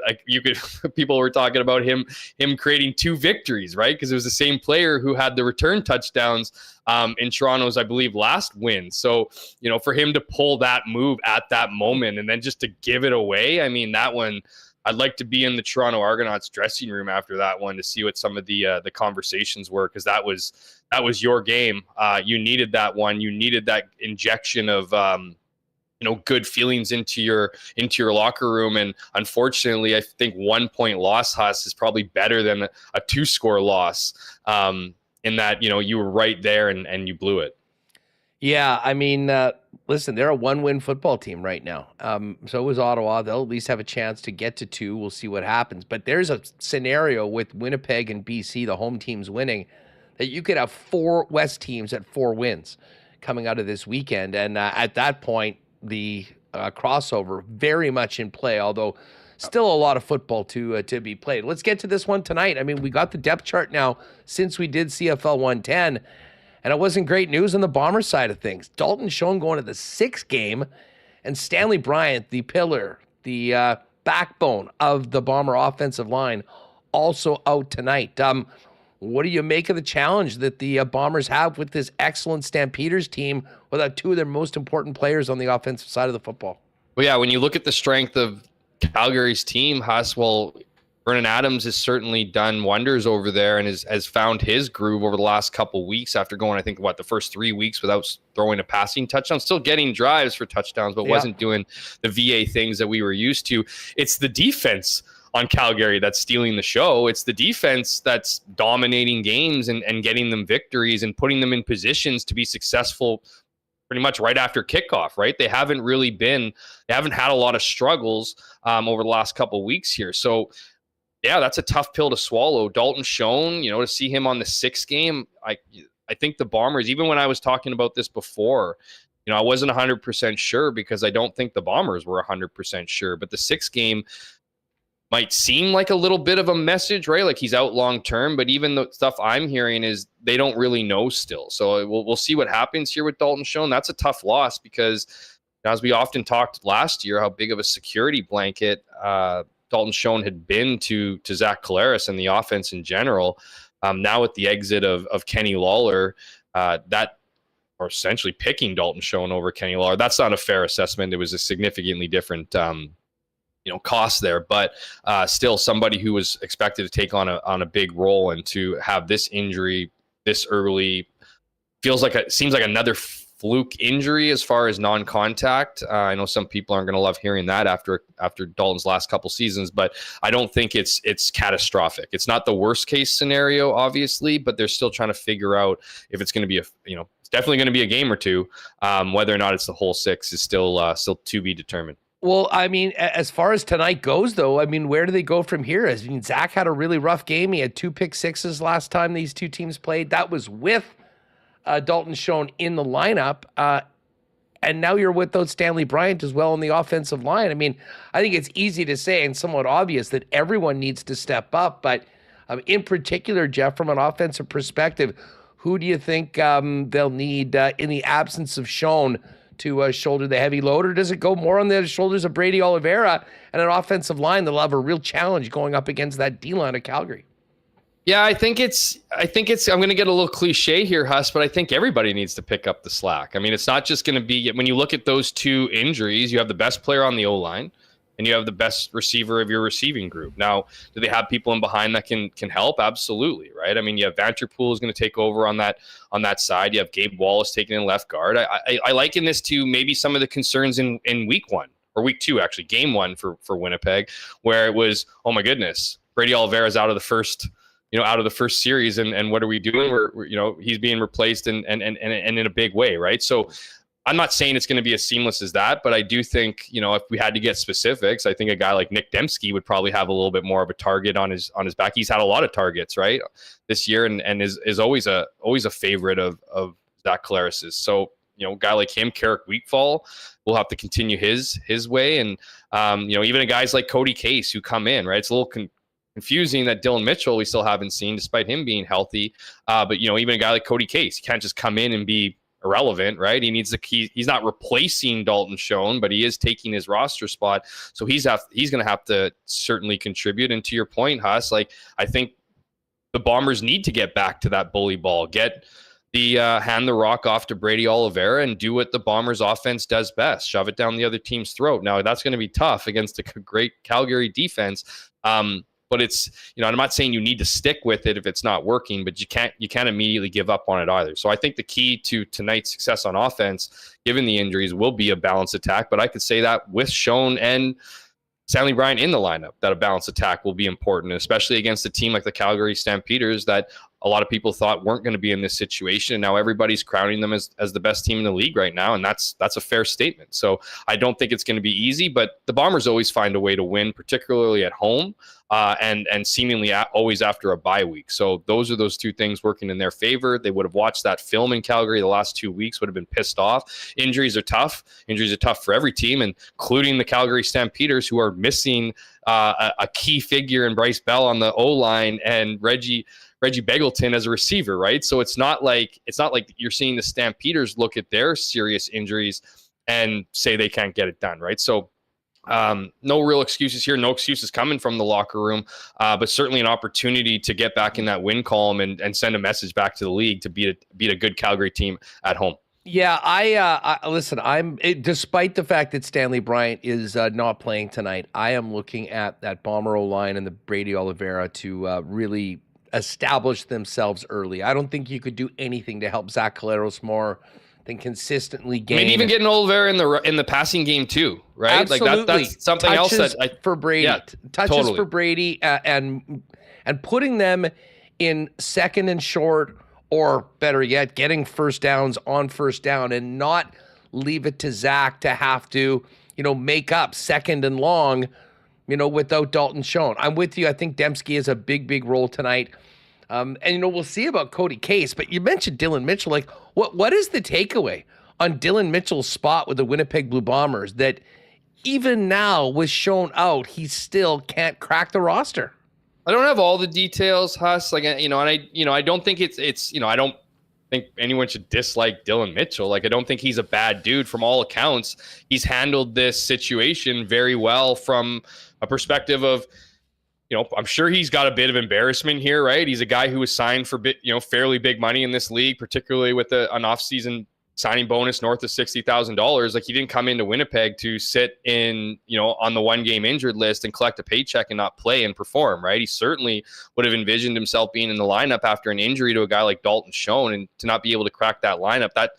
people were talking about him creating 2 victories, right? Because it was the same player who had the return touchdowns in Toronto's, I believe, last win. So, for him to pull that move at that moment and then just to give it away, that one I'd like to be in the Toronto Argonauts dressing room after that one to see what some of the conversations were, because that was your game. You needed that one. You needed that injection of good feelings into your locker room. And unfortunately, I think 1 point loss, Huss, is probably better than a 2-score loss. In that you were right there and you blew it. Yeah, I mean, listen, they're a 1-win football team right now. So was Ottawa. They'll at least have a chance to get to 2. We'll see what happens. But there's a scenario with Winnipeg and BC, the home teams, winning, that you could have 4 West teams at 4 wins coming out of this weekend. And at that point, the crossover very much in play, although still a lot of football to be played. Let's get to this one tonight. I mean, we got the depth chart now since we did CFL 110. And it wasn't great news on the Bomber side of things. Dalton Schoen going to the 6th game, and Stanley Bryant, the pillar, the backbone of the Bomber offensive line, also out tonight. What do you make of the challenge that the Bombers have with this excellent Stampeders team without 2 of their most important players on the offensive side of the football? Well, yeah, when you look at the strength of Calgary's team, Huss, well, Vernon Adams has certainly done wonders over there and has found his groove over the last couple weeks after going, I think, the first 3 weeks without throwing a passing touchdown. Still getting drives for touchdowns, but wasn't doing the VA things that we were used to. It's the defense on Calgary that's stealing the show. It's the defense that's dominating games and getting them victories and putting them in positions to be successful pretty much right after kickoff, right? They haven't had a lot of struggles over the last couple of weeks here. So, yeah, that's a tough pill to swallow. Dalton Schoen, to see him on the 6th game, I think the Bombers, even when I was talking about this before, I wasn't 100% sure because I don't think the Bombers were 100% sure. But the 6th game might seem like a little bit of a message, right? Like he's out long term, but even the stuff I'm hearing is they don't really know still. So we'll see what happens here with Dalton Schoen. That's a tough loss because, as we often talked last year, how big of a security blanket Dalton Schoen had been to Zach Collaros and the offense in general. Now with the exit of Kenny Lawler, or essentially picking Dalton Schoen over Kenny Lawler, that's not a fair assessment. It was a significantly different cost there, but still somebody who was expected to take on a big role, and to have this injury this early seems like another fluke injury as far as non-contact. I know some people aren't going to love hearing that after Dalton's last couple seasons, but I don't think it's catastrophic. It's not the worst case scenario, obviously, but they're still trying to figure out if it's going to be it's definitely going to be a game or 2. Whether or not it's the whole 6 is still to be determined. Well, I mean, as far as tonight goes, though, I mean, where do they go from here? I mean, Zach had a really rough game. He had 2 pick-6s last time these 2 teams played. That was with Dalton Schoen in the lineup. And now you're without Stanley Bryant as well on the offensive line. I mean, I think it's easy to say and somewhat obvious that everyone needs to step up. But in particular, Jeff, from an offensive perspective, who do you think they'll need in the absence of Schoen to shoulder the heavy load? Or does it go more on the shoulders of Brady Oliveira and an offensive line that'll have a real challenge going up against that D-line of Calgary? Yeah, I think it's I'm going to get a little cliche here, Huss, but I think everybody needs to pick up the slack. I mean, it's not just going to be, when you look at those 2 injuries, you have the best player on the O-line and you have the best receiver of your receiving group. Now, do they have people in behind that can help? Absolutely, right? I mean, you have Vanterpool is going to take over on that side. You have Gabe Wallace taking in left guard. I liken this to maybe some of the concerns in week 1 or week 2, actually, game 1 for Winnipeg, where it was, oh my goodness, Brady Oliveira's out of the first series, and what are we doing? We're he's being replaced and in a big way, right? So I'm not saying it's going to be as seamless as that, but I do think, if we had to get specifics, I think a guy like Nick Dembski would probably have a little bit more of a target on his back. He's had a lot of targets, right, this year, and is always a favorite of Zach Collaros's. So, a guy like him, Carrick Wheatfall, will have to continue his way, and even guys like Cody Case who come in, right? It's a little confusing that Dylan Mitchell we still haven't seen, despite him being healthy. But even a guy like Cody Case, he can't just come in and be irrelevant, right? He needs he's not replacing Dalton Schoen, but he is taking his roster spot. So he's going to have to certainly contribute. And to your point, Huss, I think the Bombers need to get back to that bully ball, get hand the rock off to Brady Oliveira and do what the Bombers offense does best, shove it down the other team's throat. Now, that's going to be tough against a great Calgary defense. But it's, I'm not saying you need to stick with it if it's not working, but you can't immediately give up on it either. So I think the key to tonight's success on offense, given the injuries, will be a balanced attack. But I could say that with Schoen and Stanley Bryant in the lineup, that a balanced attack will be important, especially against a team like the Calgary Stampeders that a lot of people thought weren't going to be in this situation. And now everybody's crowning them as the best team in the league right now. And that's a fair statement. So I don't think it's going to be easy, but the Bombers always find a way to win, particularly at home, and seemingly always after a bye week. So those are those two things working in their favor. They would have watched that film in Calgary the last 2 weeks, would have been pissed off. Injuries are tough. Injuries are tough for every team, including the Calgary Stampeders, who are missing a key figure in Bryce Bell on the O-line and Reggie Begelton as a receiver, right? So it's not like you're seeing the Stampeders look at their serious injuries and say they can't get it done, right? So no real excuses here. No excuses coming from the locker room, but certainly an opportunity to get back in that win column and send a message back to the league to beat a good Calgary team at home. Yeah, I listen. Despite the fact that Stanley Bryant is not playing tonight, I am looking at that Bomber O-line and the Brady Oliveira to really establish themselves early. I don't think you could do anything to help Zach Collaros more than consistently gain. Maybe even getting Oliveira in the passing game too, right? Absolutely. Like that's something touches else that for Brady. Yeah, touches totally. for Brady and putting them in second and short, or better yet, getting first downs on first down and not leave it to Zach to have to, make up second and long, without Dalton Schoen. I'm with you. I think Dembski has a big, big role tonight. And we'll see about Cody Case, but you mentioned Dylan Mitchell. Like, what is the takeaway on Dylan Mitchell's spot with the Winnipeg Blue Bombers that even now was shown out, he still can't crack the roster? I don't have all the details, Huss. Like, and I don't think it's I don't think anyone should dislike Dylan Mitchell. Like, I don't think he's a bad dude. From all accounts, he's handled this situation very well from a perspective of, I'm sure he's got a bit of embarrassment here, right? He's a guy who was signed for fairly big money in this league, particularly with an off-season signing bonus north of $60,000. Like, he didn't come into Winnipeg to sit in, on the 1-game injured list and collect a paycheck and not play and perform, right? He certainly would have envisioned himself being in the lineup after an injury to a guy like Dalton Schoen, and to not be able to crack that lineup, that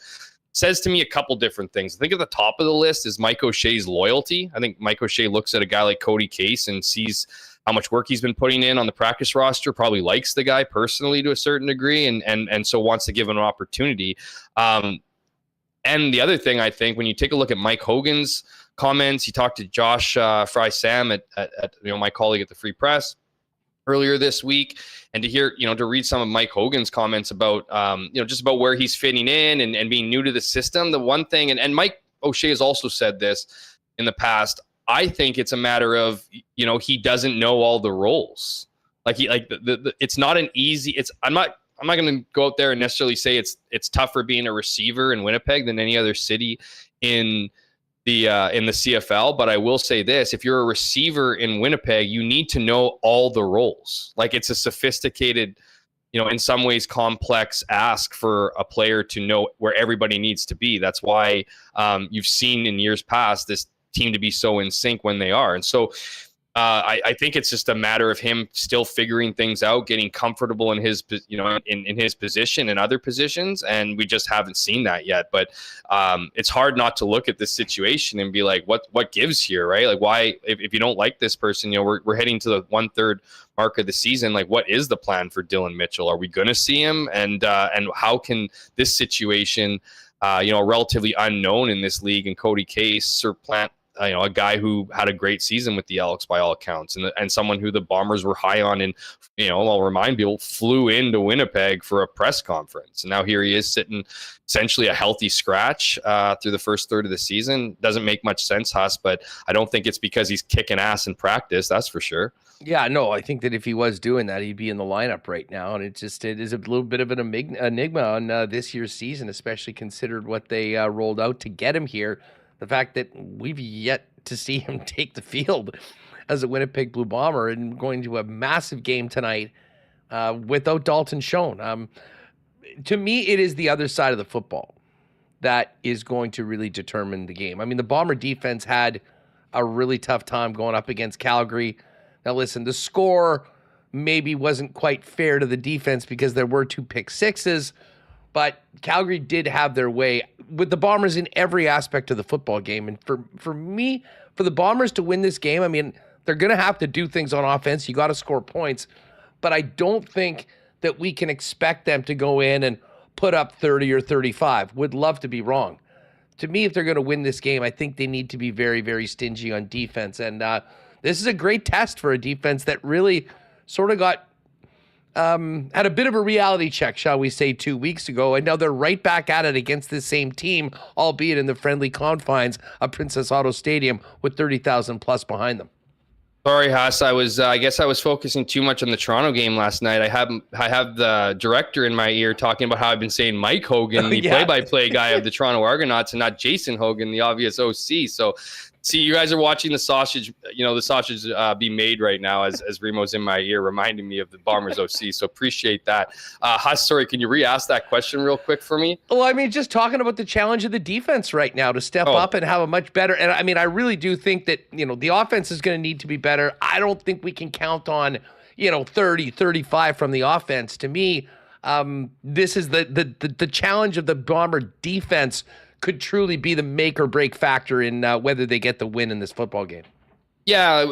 says to me a couple different things. I think at the top of the list is Mike O'Shea's loyalty. I think Mike O'Shea looks at a guy like Cody Case and sees how much work he's been putting in on the practice roster, probably likes the guy personally to a certain degree, and so wants to give him an opportunity. And the other thing, I think, when you take a look at Mike Hogan's comments, he talked to Josh Fry-Sam at my colleague at the Free Press earlier this week, and to hear, to read some of Mike Hogan's comments about, just about where he's fitting in and being new to the system. The one thing, and Mike O'Shea has also said this in the past, I think it's a matter of, he doesn't know all the roles. Like it's not an easy, I'm not going to go out there and necessarily say it's tougher being a receiver in Winnipeg than any other city in the CFL. But I will say this: if you're a receiver in Winnipeg, you need to know all the roles. Like, it's a sophisticated, in some ways complex ask for a player to know where everybody needs to be. That's why you've seen in years past this team to be so in sync when they are. And so I think it's just a matter of him still figuring things out, getting comfortable in his, in his position and other positions. And we just haven't seen that yet. But it's hard not to look at this situation and be like, what gives here, right? Like, why, if you don't like this person, we're heading to the 1/3 mark of the season. Like, what is the plan for Dylan Mitchell? Are we going to see him? And how can this situation, relatively unknown in this league, and Cody Case supplant a guy who had a great season with the Elks by all accounts, and someone who the Bombers were high on, and I'll remind people, flew into Winnipeg for a press conference, and now here he is sitting essentially a healthy scratch through the first third of the season. Doesn't make much sense, Huss, but I don't think it's because he's kicking ass in practice, that's for sure. Yeah, no, I think that if he was doing that, he'd be in the lineup right now, and it is a little bit of an enigma on this year's season, especially considered what they rolled out to get him here. The fact that we've yet to see him take the field as a Winnipeg Blue Bomber, and going to a massive game tonight without Dalton Schoen. to me, it is the other side of the football that is going to really determine the game. I mean, the Bomber defense had a really tough time going up against Calgary. Now, listen, the score maybe wasn't quite fair to the defense because there were 2 pick sixes, but Calgary did have their way with the Bombers in every aspect of the football game. And for me, for the Bombers to win this game, I mean, they're going to have to do things on offense. You got to score points, but I don't think that we can expect them to go in and put up 30 or 35. Would love to be wrong. To me, if they're going to win this game, I think they need to be very, very stingy on defense. And this is a great test for a defense that really sort of got had a bit of a reality check, shall we say, 2 weeks ago. And now they're right back at it against this same team, albeit in the friendly confines of Princess Auto Stadium with 30,000 plus behind them. Sorry, Haas. I guess I was focusing too much on the Toronto game last night. I have the director in my ear talking about how I've been saying Mike Hogan, the play-by-play guy of the Toronto Argonauts, and not Jason Hogan, the obvious OC. So, see, you guys are watching the sausage, be made right now as Remo's in my ear, reminding me of the Bombers OC. So appreciate that. Haas, sorry, can you re-ask that question real quick for me? Well, I mean, just talking about the challenge of the defense right now to step up and have a much better. And I mean, I really do think that, the offense is going to need to be better. I don't think we can count on, 30, 35 from the offense. To me, this is the challenge of the Bomber defense could truly be the make or break factor in whether they get the win in this football game. Yeah,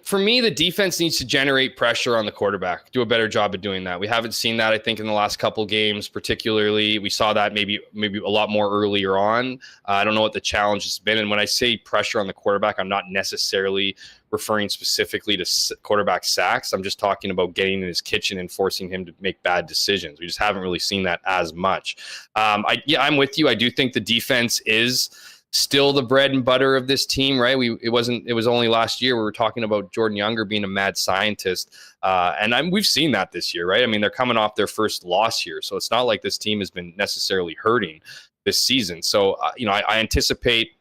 for me, the defense needs to generate pressure on the quarterback, do a better job of doing that. We haven't seen that, I think, in the last couple games, particularly. We saw that maybe a lot more earlier on. I don't know what the challenge has been. And when I say pressure on the quarterback, I'm not necessarily referring specifically to quarterback sacks. I'm just talking about getting in his kitchen and forcing him to make bad decisions. We just haven't really seen that as much. I'm with you. I do think the defense is still the bread and butter of this team, right? It was only last year we were talking about Jordan Younger being a mad scientist. And we've seen that this year, right? I mean, they're coming off their first loss here. So it's not like this team has been necessarily hurting this season. So, I anticipate,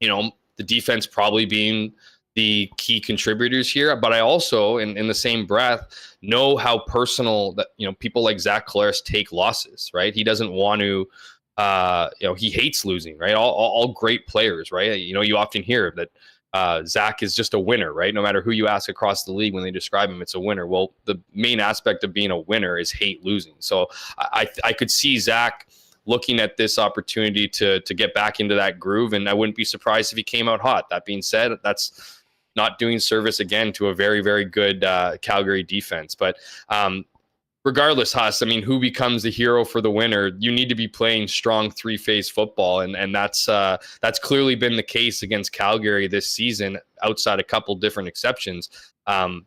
the defense probably being the key contributors here, but I also, in the same breath, know how personal that, people like Zach Collaros take losses, right? He doesn't want to, he hates losing, right? All great players, right? You often hear that Zach is just a winner, right? No matter who you ask across the league, when they describe him, it's a winner. Well, the main aspect of being a winner is hate losing. So I could see Zach looking at this opportunity to get back into that groove, and I wouldn't be surprised if he came out hot. That being said, that's not doing service again to a very, very good Calgary defense. But regardless, Haas, I mean, who becomes the hero for the winner? You need to be playing strong three-phase football, and that's clearly been the case against Calgary this season, outside a couple different exceptions.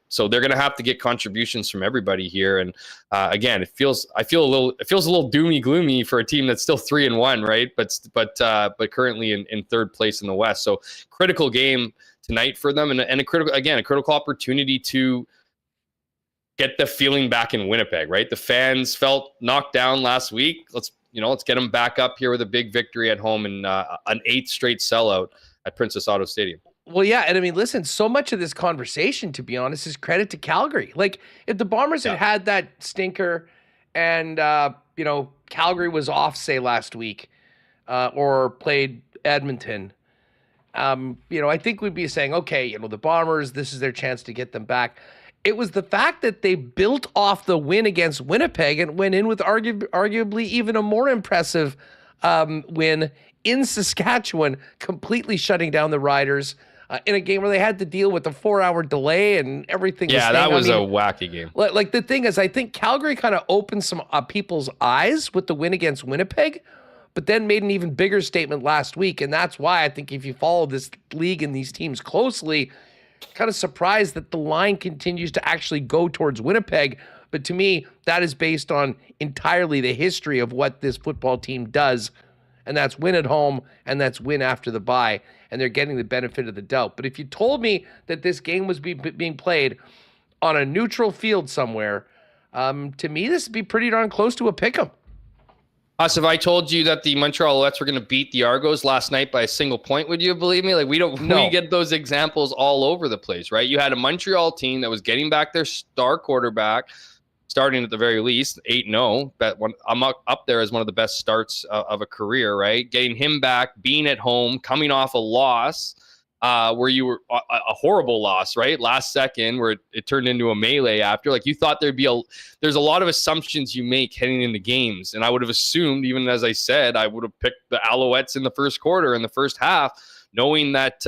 So they're going to have to get contributions from everybody here. And again, I feel a little doomy gloomy for a team that's still 3-1, right? But currently in third place in the West. So critical game tonight for them, and a critical opportunity to get the feeling back in Winnipeg, right? The fans felt knocked down last week. Let's get them back up here with a big victory at home and an 8th straight sellout at Princess Auto Stadium. Well, yeah, and I mean, listen, so much of this conversation, to be honest, is credit to Calgary. Like, if the Bombers had that stinker and, Calgary was off, say, last week or played Edmonton, I think we'd be saying, okay, the Bombers, this is their chance to get them back. It was the fact that they built off the win against Winnipeg and went in with arguably even a more impressive win in Saskatchewan, completely shutting down the Riders in a game where they had to deal with a 4-hour delay and everything. Yeah, that was a wacky game. Like the thing is, I think Calgary kind of opened some people's eyes with the win against Winnipeg, but then made an even bigger statement last week. And that's why I think if you follow this league and these teams closely, kind of surprised that the line continues to actually go towards Winnipeg. But to me, that is based on entirely the history of what this football team does. And that's win at home, and that's win after the bye, and they're getting the benefit of the doubt. But if you told me that this game was being played on a neutral field somewhere, to me, this would be pretty darn close to a pick'em. Us, if I told you that the Montreal Alouettes were going to beat the Argos last night by a single point, would you believe me? Like, we get those examples all over the place, right? You had a Montreal team that was getting back their star quarterback, starting at the very least, 8-0. But I'm up there as one of the best starts of a career, right? Getting him back, being at home, coming off a loss where you were a horrible loss, right? Last second where it turned into a melee after. Like you thought there's a lot of assumptions you make heading into games. And I would have assumed, even as I said, I would have picked the Alouettes in the first quarter, in the first half, knowing that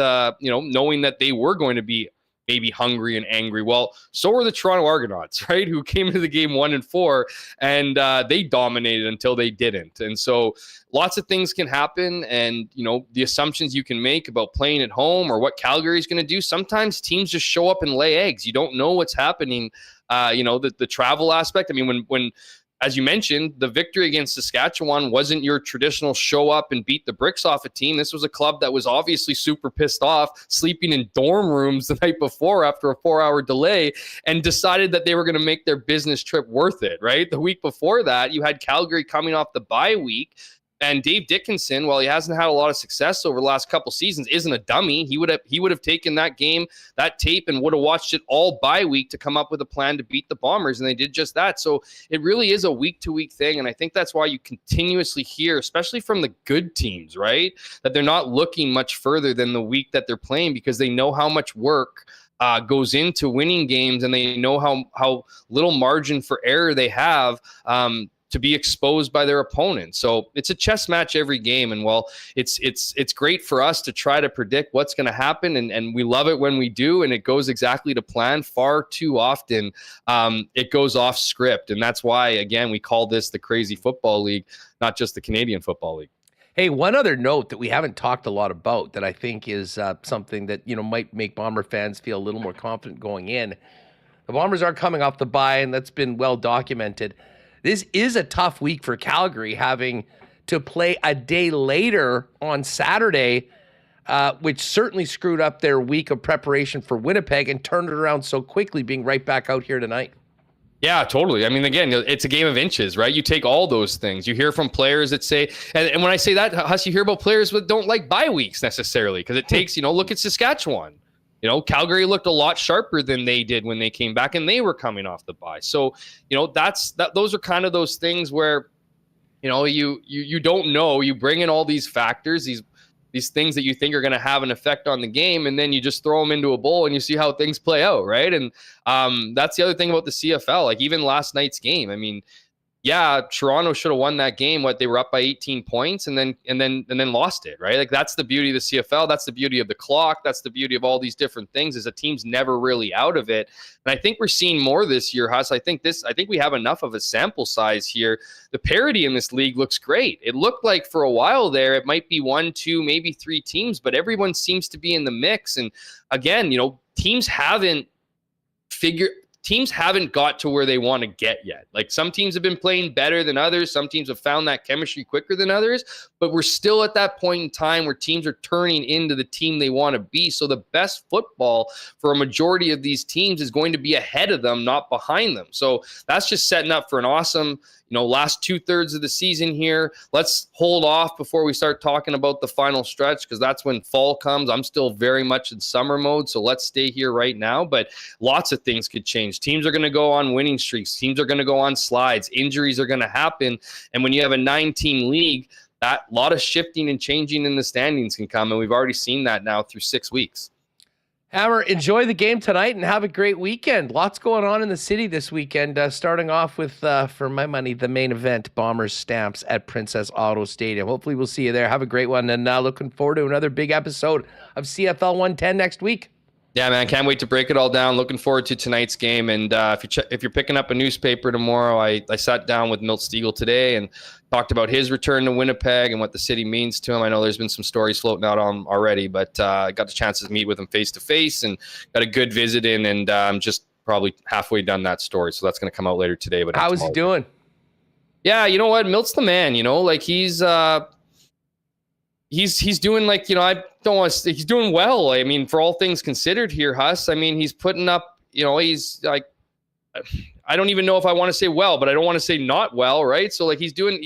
they were going to be maybe hungry and angry. Well, so were the Toronto Argonauts, right? Who came into the game 1-4, and they dominated until they didn't. And so lots of things can happen, and the assumptions you can make about playing at home or what Calgary is going to do. Sometimes teams just show up and lay eggs. You don't know what's happening. The travel aspect. I mean, when as you mentioned, the victory against Saskatchewan wasn't your traditional show up and beat the bricks off a team. This was a club that was obviously super pissed off, sleeping in dorm rooms the night before after a 4-hour delay, and decided that they were going to make their business trip worth it, right? The week before that, you had Calgary coming off the bye week. And Dave Dickinson, while he hasn't had a lot of success over the last couple seasons, isn't a dummy. He would have taken that game, that tape, and would have watched it all bye week to come up with a plan to beat the Bombers, and they did just that. So it really is a week-to-week thing, and I think that's why you continuously hear, especially from the good teams, right, that they're not looking much further than the week that they're playing because they know how much work goes into winning games, and they know how little margin for error they have to be exposed by their opponent. So it's a chess match every game. And while it's great for us to try to predict what's going to happen, and we love it when we do, and it goes exactly to plan, far too often it goes off script. And that's why, again, we call this the Crazy Football League, not just the Canadian Football League. Hey, one other note that we haven't talked a lot about that I think is something that might make Bomber fans feel a little more confident going in. The Bombers are coming off the bye, and that's been well documented. This is a tough week for Calgary, having to play a day later on Saturday, which certainly screwed up their week of preparation for Winnipeg and turned it around so quickly, being right back out here tonight. Yeah, totally. I mean, again, it's a game of inches, right? You take all those things. You hear from players that say, and when I say that, Huss, you hear about players that don't like bye weeks necessarily because it takes, look at Saskatchewan. Calgary looked a lot sharper than they did when they came back, and they were coming off the bye. So, those are kind of those things where, you don't know. You bring in all these factors, these things that you think are going to have an effect on the game, and then you just throw them into a bowl and you see how things play out, right? And that's the other thing about the CFL. Like even last night's game, I mean, yeah, Toronto should have won that game. They were up by 18 points and then lost it, right? Like that's the beauty of the CFL. That's the beauty of the clock. That's the beauty of all these different things, is a team's never really out of it. And I think we're seeing more this year, Huss. I think we have enough of a sample size here. The parity in this league looks great. It looked like for a while there it might be 1, 2, maybe 3 teams, but everyone seems to be in the mix. And again, teams haven't got to where they want to get yet. Like some teams have been playing better than others. Some teams have found that chemistry quicker than others, but we're still at that point in time where teams are turning into the team they want to be. So the best football for a majority of these teams is going to be ahead of them, not behind them. So that's just setting up for an awesome, last 2/3 of the season here. Let's hold off before we start talking about the final stretch, because that's when fall comes. I'm still very much in summer mode, so let's stay here right now. But lots of things could change. Teams are going to go on winning streaks. Teams are going to go on slides. Injuries are going to happen. And when you have a 9-team league, that lot of shifting and changing in the standings can come. And we've already seen that now through 6 weeks. Hammer, enjoy the game tonight and have a great weekend. Lots going on in the city this weekend, starting off with, for my money, the main event, Bombers Stamps at Princess Auto Stadium. Hopefully we'll see you there. Have a great one, and looking forward to another big episode of CFL 110 next week. Yeah, man, can't wait to break it all down. Looking forward to tonight's game. And if you're picking up a newspaper tomorrow, I sat down with Milt Stiegel today and talked about his return to Winnipeg and what the city means to him. I know there's been some stories floating out on him already, but I got the chance to meet with him face-to-face and got a good visit in, and I'm just probably halfway done that story. So that's going to come out later today. But how is he doing? Yeah, you know what? Milt's the man, like he's doing, like, I don't want to say he's doing well. I mean, for all things considered here, Huss, I mean, he's putting up, he's like, I don't even know if I want to say well, but I don't want to say not well, right? So like he's doing,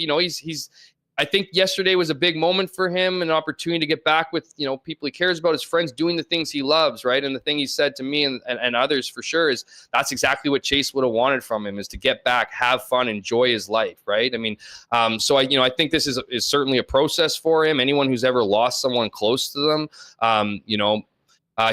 I think yesterday was a big moment for him, an opportunity to get back with, people he cares about, his friends, doing the things he loves, right? And the thing he said to me and others for sure is that's exactly what Chase would have wanted from him, is to get back, have fun, enjoy his life, right? I mean, so I think this is certainly a process for him. Anyone who's ever lost someone close to them,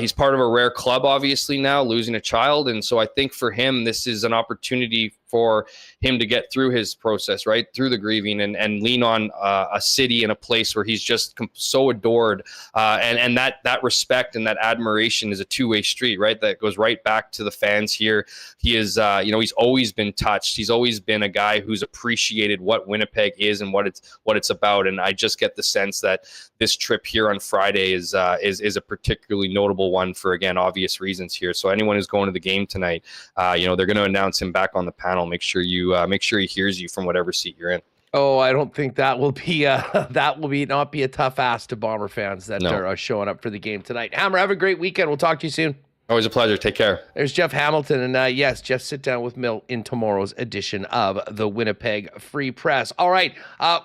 he's part of a rare club, obviously, now, losing a child. And so I think for him, this is an opportunity for him to get through his process, right, through the grieving, and lean on a city and a place where he's just so adored. And that respect and that admiration is a two-way street, right, that goes right back to the fans here. He is, he's always been touched. He's always been a guy who's appreciated what Winnipeg is and what it's about. And I just get the sense that this trip here on Friday is a particularly notable one for, again, obvious reasons here. So anyone who's going to the game tonight, they're going to announce him back on the panel. Make sure he hears you from whatever seat you're in. Oh, I don't think that will be not be a tough ask to Bomber fans that are showing up for the game tonight. Hammer, have a great weekend. We'll talk to you soon. Always a pleasure. Take care. There's Jeff Hamilton, and yes, Jeff, sit down with Mill in tomorrow's edition of the Winnipeg Free Press. All right,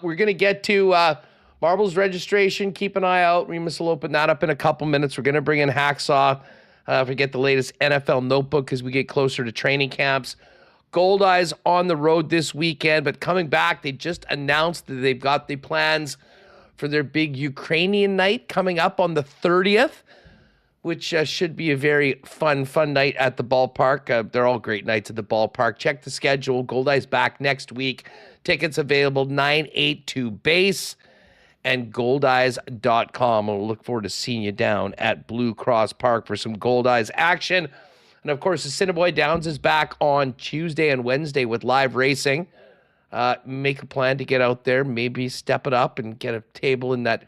we're gonna get to Marbles registration. Keep an eye out. Remis will open that up in a couple minutes. We're gonna bring in Hacksaw. Forget the latest NFL notebook as we get closer to training camps. Gold Eyes on the road this weekend, but coming back, they just announced that they've got the plans for their big Ukrainian night coming up on the 30th, which should be a very fun night at the ballpark. They're all great nights at the ballpark. Check the schedule. Gold Eyes back next week. Tickets available 982 base and goldeyes.com. We'll look forward to seeing you down at Blue Cross Park for some Gold Eyes action. And, of course, the Assiniboia Downs is back on Tuesday and Wednesday with live racing. Make a plan to get out there, maybe step it up and get a table in that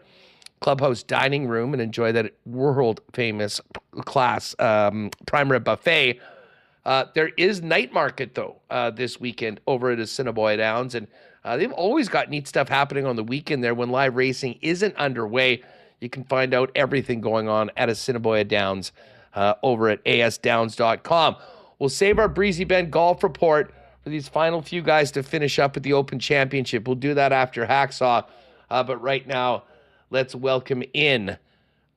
clubhouse dining room and enjoy that world-famous class prime rib buffet. There is night market, though, this weekend over at Assiniboia Downs. And they've always got neat stuff happening on the weekend there when live racing isn't underway. You can find out everything going on at Assiniboia Downs over at asdowns.com. We'll save our Breezy Bend golf report for these final few guys to finish up at the Open Championship. We'll do that after Hacksaw. But right now, let's welcome in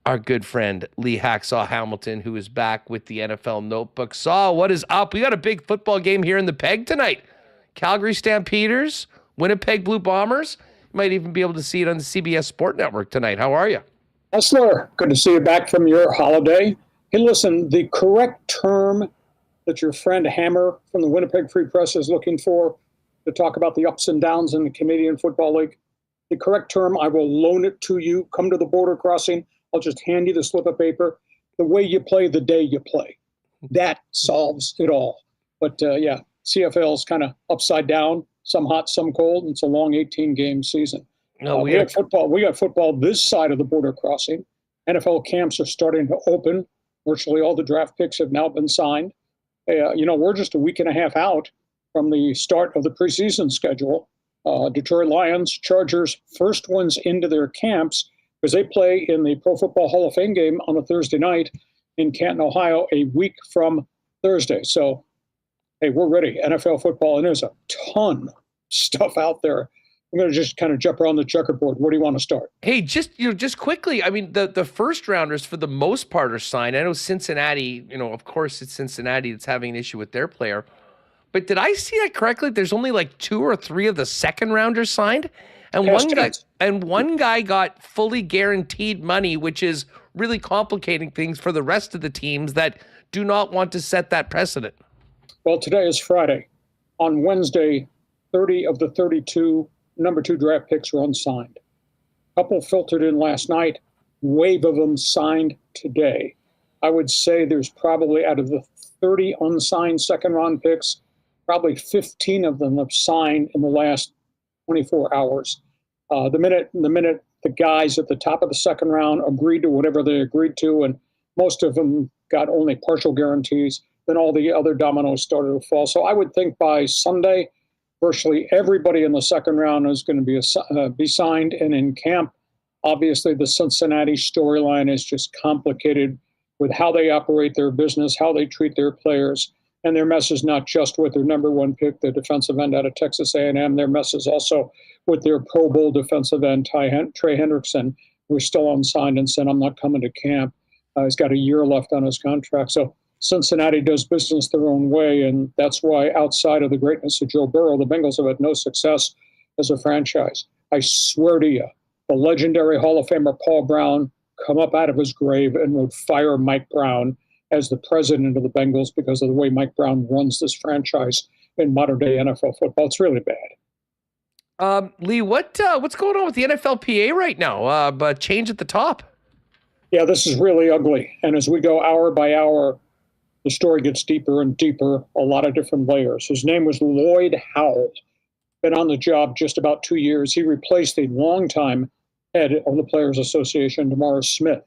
our good friend, Lee Hacksaw Hamilton, who is back with the NFL Notebook. Saw, what is up? We got a big football game here in the Peg tonight. Calgary Stampeders, Winnipeg Blue Bombers. You might even be able to see it on the CBS Sport Network tonight. How are you? Hustler, good to see you back from your holiday. Hey, listen, the correct term that your friend Hammer from the Winnipeg Free Press is looking for to talk about the ups and downs in the Canadian Football League, the correct term, I will loan it to you. Come to the border crossing. I'll just hand you the slip of paper. The way you play, the day you play. That solves it all. But, CFL is kind of upside down, some hot, some cold, and it's a long 18-game season. No, we got football. We got football this side of the border crossing. NFL camps are starting to open. Virtually all the draft picks have now been signed. We're just a week and a half out from the start of the preseason schedule. Detroit Lions, Chargers, first ones into their camps because they play in the Pro Football Hall of Fame game on a Thursday night in Canton, Ohio, a week from Thursday. So, hey, we're ready. NFL football, and there's a ton of stuff out there. I'm going to just kind of jump around the checkerboard. Where do you want to start? Hey, just quickly. I mean, the first rounders for the most part are signed. I know Cincinnati, of course it's Cincinnati that's having an issue with their player. But did I see that correctly? There's only like 2 or 3 of the second rounders signed, and one guy got fully guaranteed money, which is really complicating things for the rest of the teams that do not want to set that precedent. Well, today is Friday. On Wednesday, 30 of the 32 number 2 draft picks were unsigned. A couple filtered in last night. Wave of them signed today. I would say there's probably, out of the 30 unsigned second-round picks, probably 15 of them have signed in the last 24 hours. The minute the guys at the top of the second round agreed to whatever they agreed to, and most of them got only partial guarantees, then all the other dominoes started to fall. So I would think by Sunday, virtually everybody in the second round is going to be signed and in camp. Obviously, the Cincinnati storyline is just complicated with how they operate their business, how they treat their players. And their mess is not just with their number one pick, the defensive end out of Texas A&M. Their mess is also with their Pro Bowl defensive end, Trey Hendrickson, who's still unsigned and said, I'm not coming to camp. He's got a year left on his contract. So Cincinnati does business their own way, and that's why outside of the greatness of Joe Burrow, the Bengals have had no success as a franchise. I swear to you, the legendary Hall of Famer Paul Brown come up out of his grave and would fire Mike Brown as the president of the Bengals because of the way Mike Brown runs this franchise in modern-day NFL football. It's really bad. Lee, what's going on with the NFLPA right now? But change at the top. Yeah, this is really ugly. And as we go hour by hour, the story gets deeper and deeper, a lot of different layers. His name was Lloyd Howell. Been on the job just about 2 years. He replaced a longtime head of the Players Association, Morris Smith.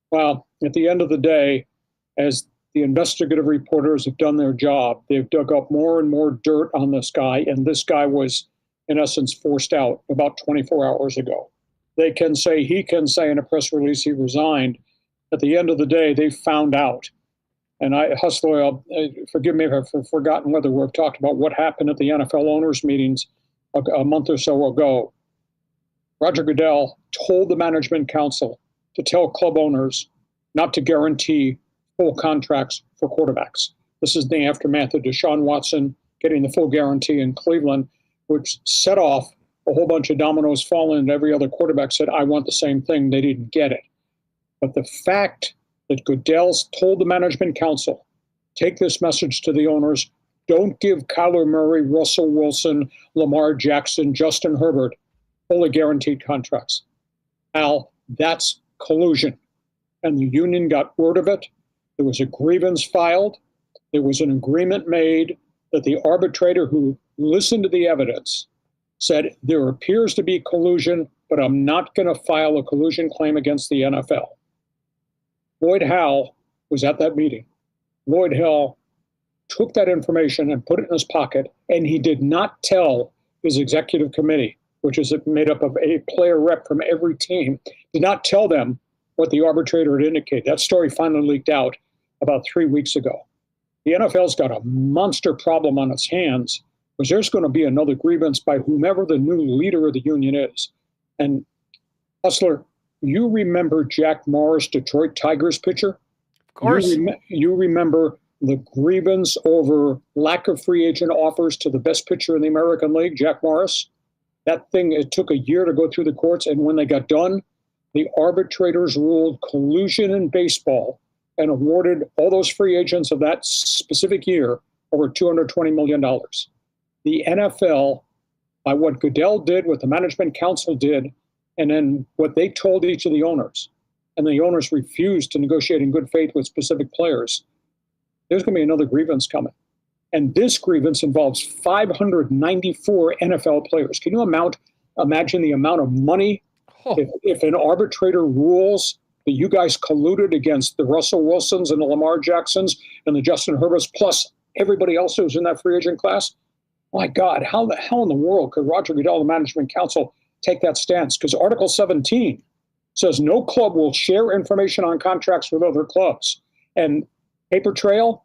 Well, at the end of the day, as the investigative reporters have done their job, they've dug up more and more dirt on this guy, and this guy was, in essence, forced out about 24 hours ago. They can say, he can say in a press release he resigned. At the end of the day, they found out. And Hustler, forgive me if I've forgotten whether we've talked about what happened at the NFL owners' meetings a month or so ago. Roger Goodell told the management council to tell club owners not to guarantee full contracts for quarterbacks. This is the aftermath of Deshaun Watson getting the full guarantee in Cleveland, which set off a whole bunch of dominoes falling, and every other quarterback said, I want the same thing. They didn't get it. But the fact that Goodell's told the management council, take this message to the owners, don't give Kyler Murray, Russell Wilson, Lamar Jackson, Justin Herbert fully guaranteed contracts. Al, that's collusion. And the union got word of it. There was a grievance filed. There was an agreement made that the arbitrator who listened to the evidence said, there appears to be collusion, but I'm not going to file a collusion claim against the NFL. Lloyd Howell was at that meeting. Lloyd Howell took that information and put it in his pocket, and he did not tell his executive committee, which is made up of a player rep from every team, did not tell them what the arbitrator had indicated. That story finally leaked out about 3 weeks ago. The NFL's got a monster problem on its hands because there's going to be another grievance by whomever the new leader of the union is. And Hustler, you remember Jack Morris, Detroit Tigers pitcher? Of course. You remember the grievance over lack of free agent offers to the best pitcher in the American League, Jack Morris? That thing, it took a year to go through the courts, and when they got done, the arbitrators ruled collusion in baseball and awarded all those free agents of that specific year over $220 million. The NFL, by what Goodell did, what the management council did, and then what they told each of the owners, and the owners refused to negotiate in good faith with specific players, there's going to be another grievance coming. And this grievance involves 594 NFL players. Can you imagine the amount of money if an arbitrator rules that you guys colluded against the Russell Wilsons and the Lamar Jacksons and the Justin Herberts, plus everybody else who's in that free agent class? My God, how the hell in the world could Roger Goodell, the management council, take that stance? Because Article 17 says no club will share information on contracts with other clubs. And paper trail,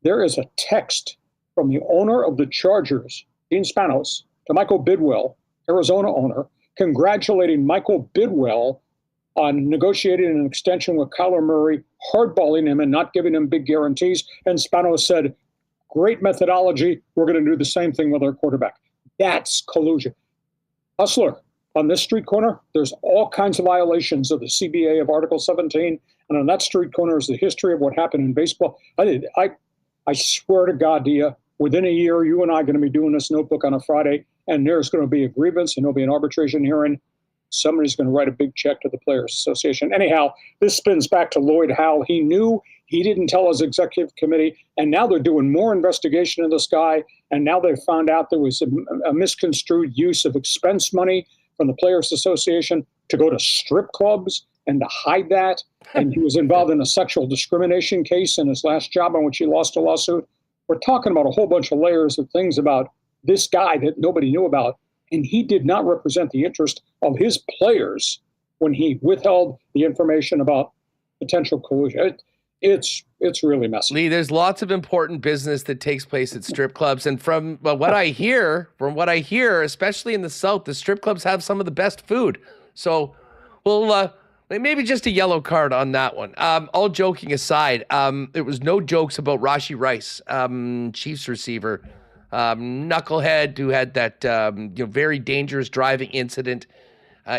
there is a text from the owner of the Chargers, Dean Spanos, to Michael Bidwell, Arizona owner, congratulating Michael Bidwell on negotiating an extension with Kyler Murray, hardballing him and not giving him big guarantees. And Spanos said, great methodology. We're going to do the same thing with our quarterback. That's collusion. Hustler, on this street corner, there's all kinds of violations of the CBA of Article 17. And on that street corner is the history of what happened in baseball. I swear to God to you, within a year, you and I are going to be doing this notebook on a Friday, and there's going to be a grievance and there'll be an arbitration hearing. Somebody's going to write a big check to the Players Association. Anyhow, this spins back to Lloyd Howell. He knew, he didn't tell his executive committee, and now they're doing more investigation of this guy, and now they've found out there was a misconstrued use of expense money from the Players Association to go to strip clubs and to hide that. And he was involved in a sexual discrimination case in his last job on which he lost a lawsuit. We're talking about a whole bunch of layers of things about this guy that nobody knew about. And he did not represent the interest of his players when he withheld the information about potential collusion. It's really messy. Lee, there's lots of important business that takes place at strip clubs, and from what I hear, especially in the South, the strip clubs have some of the best food. So, well, maybe just a yellow card on that one. All joking aside, there was no jokes about Rashee Rice, Chiefs receiver, knucklehead who had that very dangerous driving incident.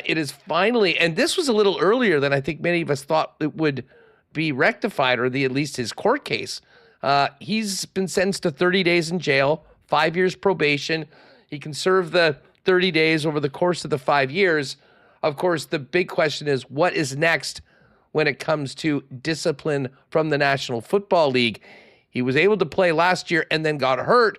It is finally, and this was a little earlier than I think many of us thought it would be rectified, or at least his court case. He's been sentenced to 30 days in jail, 5 years probation. He can serve the 30 days over the course of the 5 years. Of course, the big question is what is next when it comes to discipline from the National Football League. He was able to play last year and then got hurt,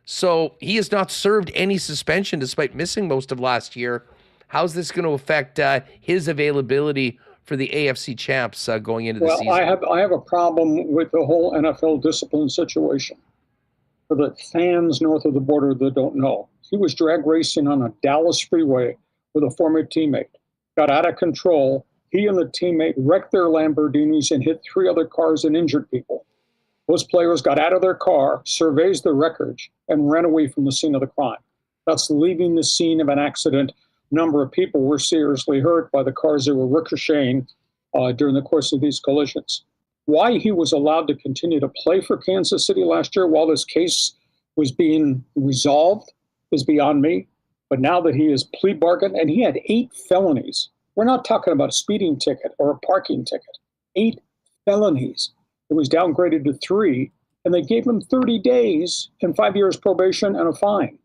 so he has not served any suspension despite missing most of last year. How's this going to affect his availability for the AFC champs going into the season? I have a problem with the whole NFL discipline situation. For the fans north of the border that don't know, he was drag racing on a Dallas freeway with a former teammate. Got out of control. He and the teammate wrecked their Lamborghinis and hit 3 other cars and injured people. Those players got out of their car, surveys the wreckage, and ran away from the scene of the crime. That's leaving the scene of an accident. Number of people were seriously hurt by the cars that were ricocheting during the course of these collisions. Why he was allowed to continue to play for Kansas City last year while this case was being resolved is beyond me. But now that he is plea bargained, and he had 8 felonies. We're not talking about a speeding ticket or a parking ticket. 8 felonies. It was downgraded to 3, and they gave him 30 days and 5 years probation and a fine.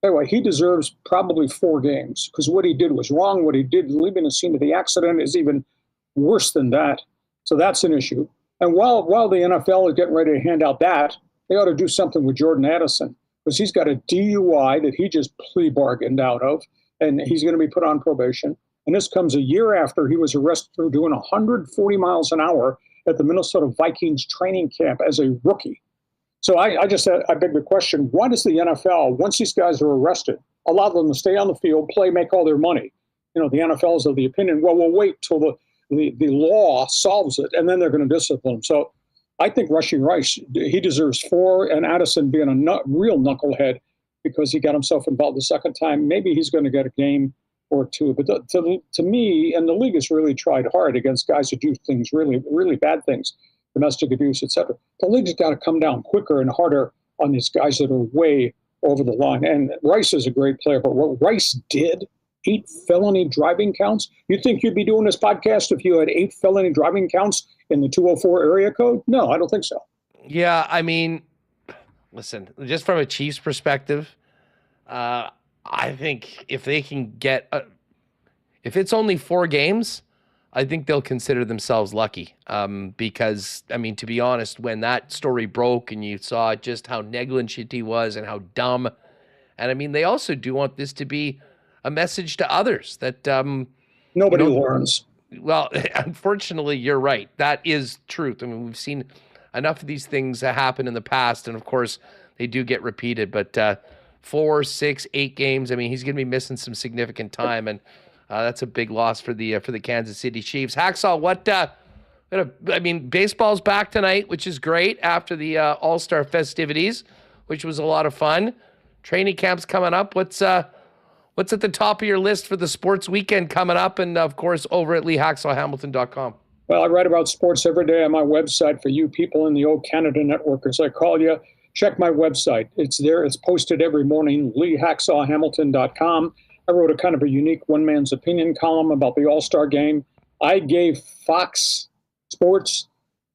Anyway, he deserves probably 4 games because what he did was wrong. What he did leaving the scene of the accident is even worse than that. So that's an issue. And while the NFL is getting ready to hand out that, they ought to do something with Jordan Addison because he's got a DUI that he just plea bargained out of, and he's going to be put on probation. And this comes a year after he was arrested for doing 140 miles an hour at the Minnesota Vikings training camp as a rookie. So I beg the question, why does the NFL, once these guys are arrested, allow them to stay on the field, play, make all their money? The NFL is of the opinion, well, we'll wait till the law solves it, and then they're going to discipline them. So I think Rashee Rice, he deserves 4, and Addison being a real knucklehead because he got himself involved the second time. Maybe he's going to get a game or 2. But to me, and the league has really tried hard against guys who do things really, really bad things, domestic abuse, etc. The league's got to come down quicker and harder on these guys that are way over the line. And Rice is a great player, but what Rice did, 8 felony driving counts. You think you'd be doing this podcast if you had 8 felony driving counts in the 204 area code? No, I don't think so. Yeah, I mean, listen, just from a Chiefs perspective, I think if they can get, if it's only 4 games, I think they'll consider themselves lucky because, I mean, to be honest, when that story broke and you saw just how negligent he was and how dumb, and I mean, they also do want this to be a message to others that nobody learns. Well, unfortunately, you're right. That is truth. I mean, we've seen enough of these things happen in the past, and of course, they do get repeated. But 4, 6, 8 games. I mean, he's going to be missing some significant time, and that's a big loss for the Kansas City Chiefs. Hacksaw, what? I mean, baseball's back tonight, which is great after the All-Star festivities, which was a lot of fun. Training camp's coming up. What's at the top of your list for the sports weekend coming up? And of course, over at LeeHacksawHamilton.com. Well, I write about sports every day on my website for you people in the old Canada network, as I call you. Check my website. It's there. It's posted every morning, LeeHacksawHamilton.com. I wrote a kind of a unique one man's opinion column about the All-Star game. I gave Fox Sports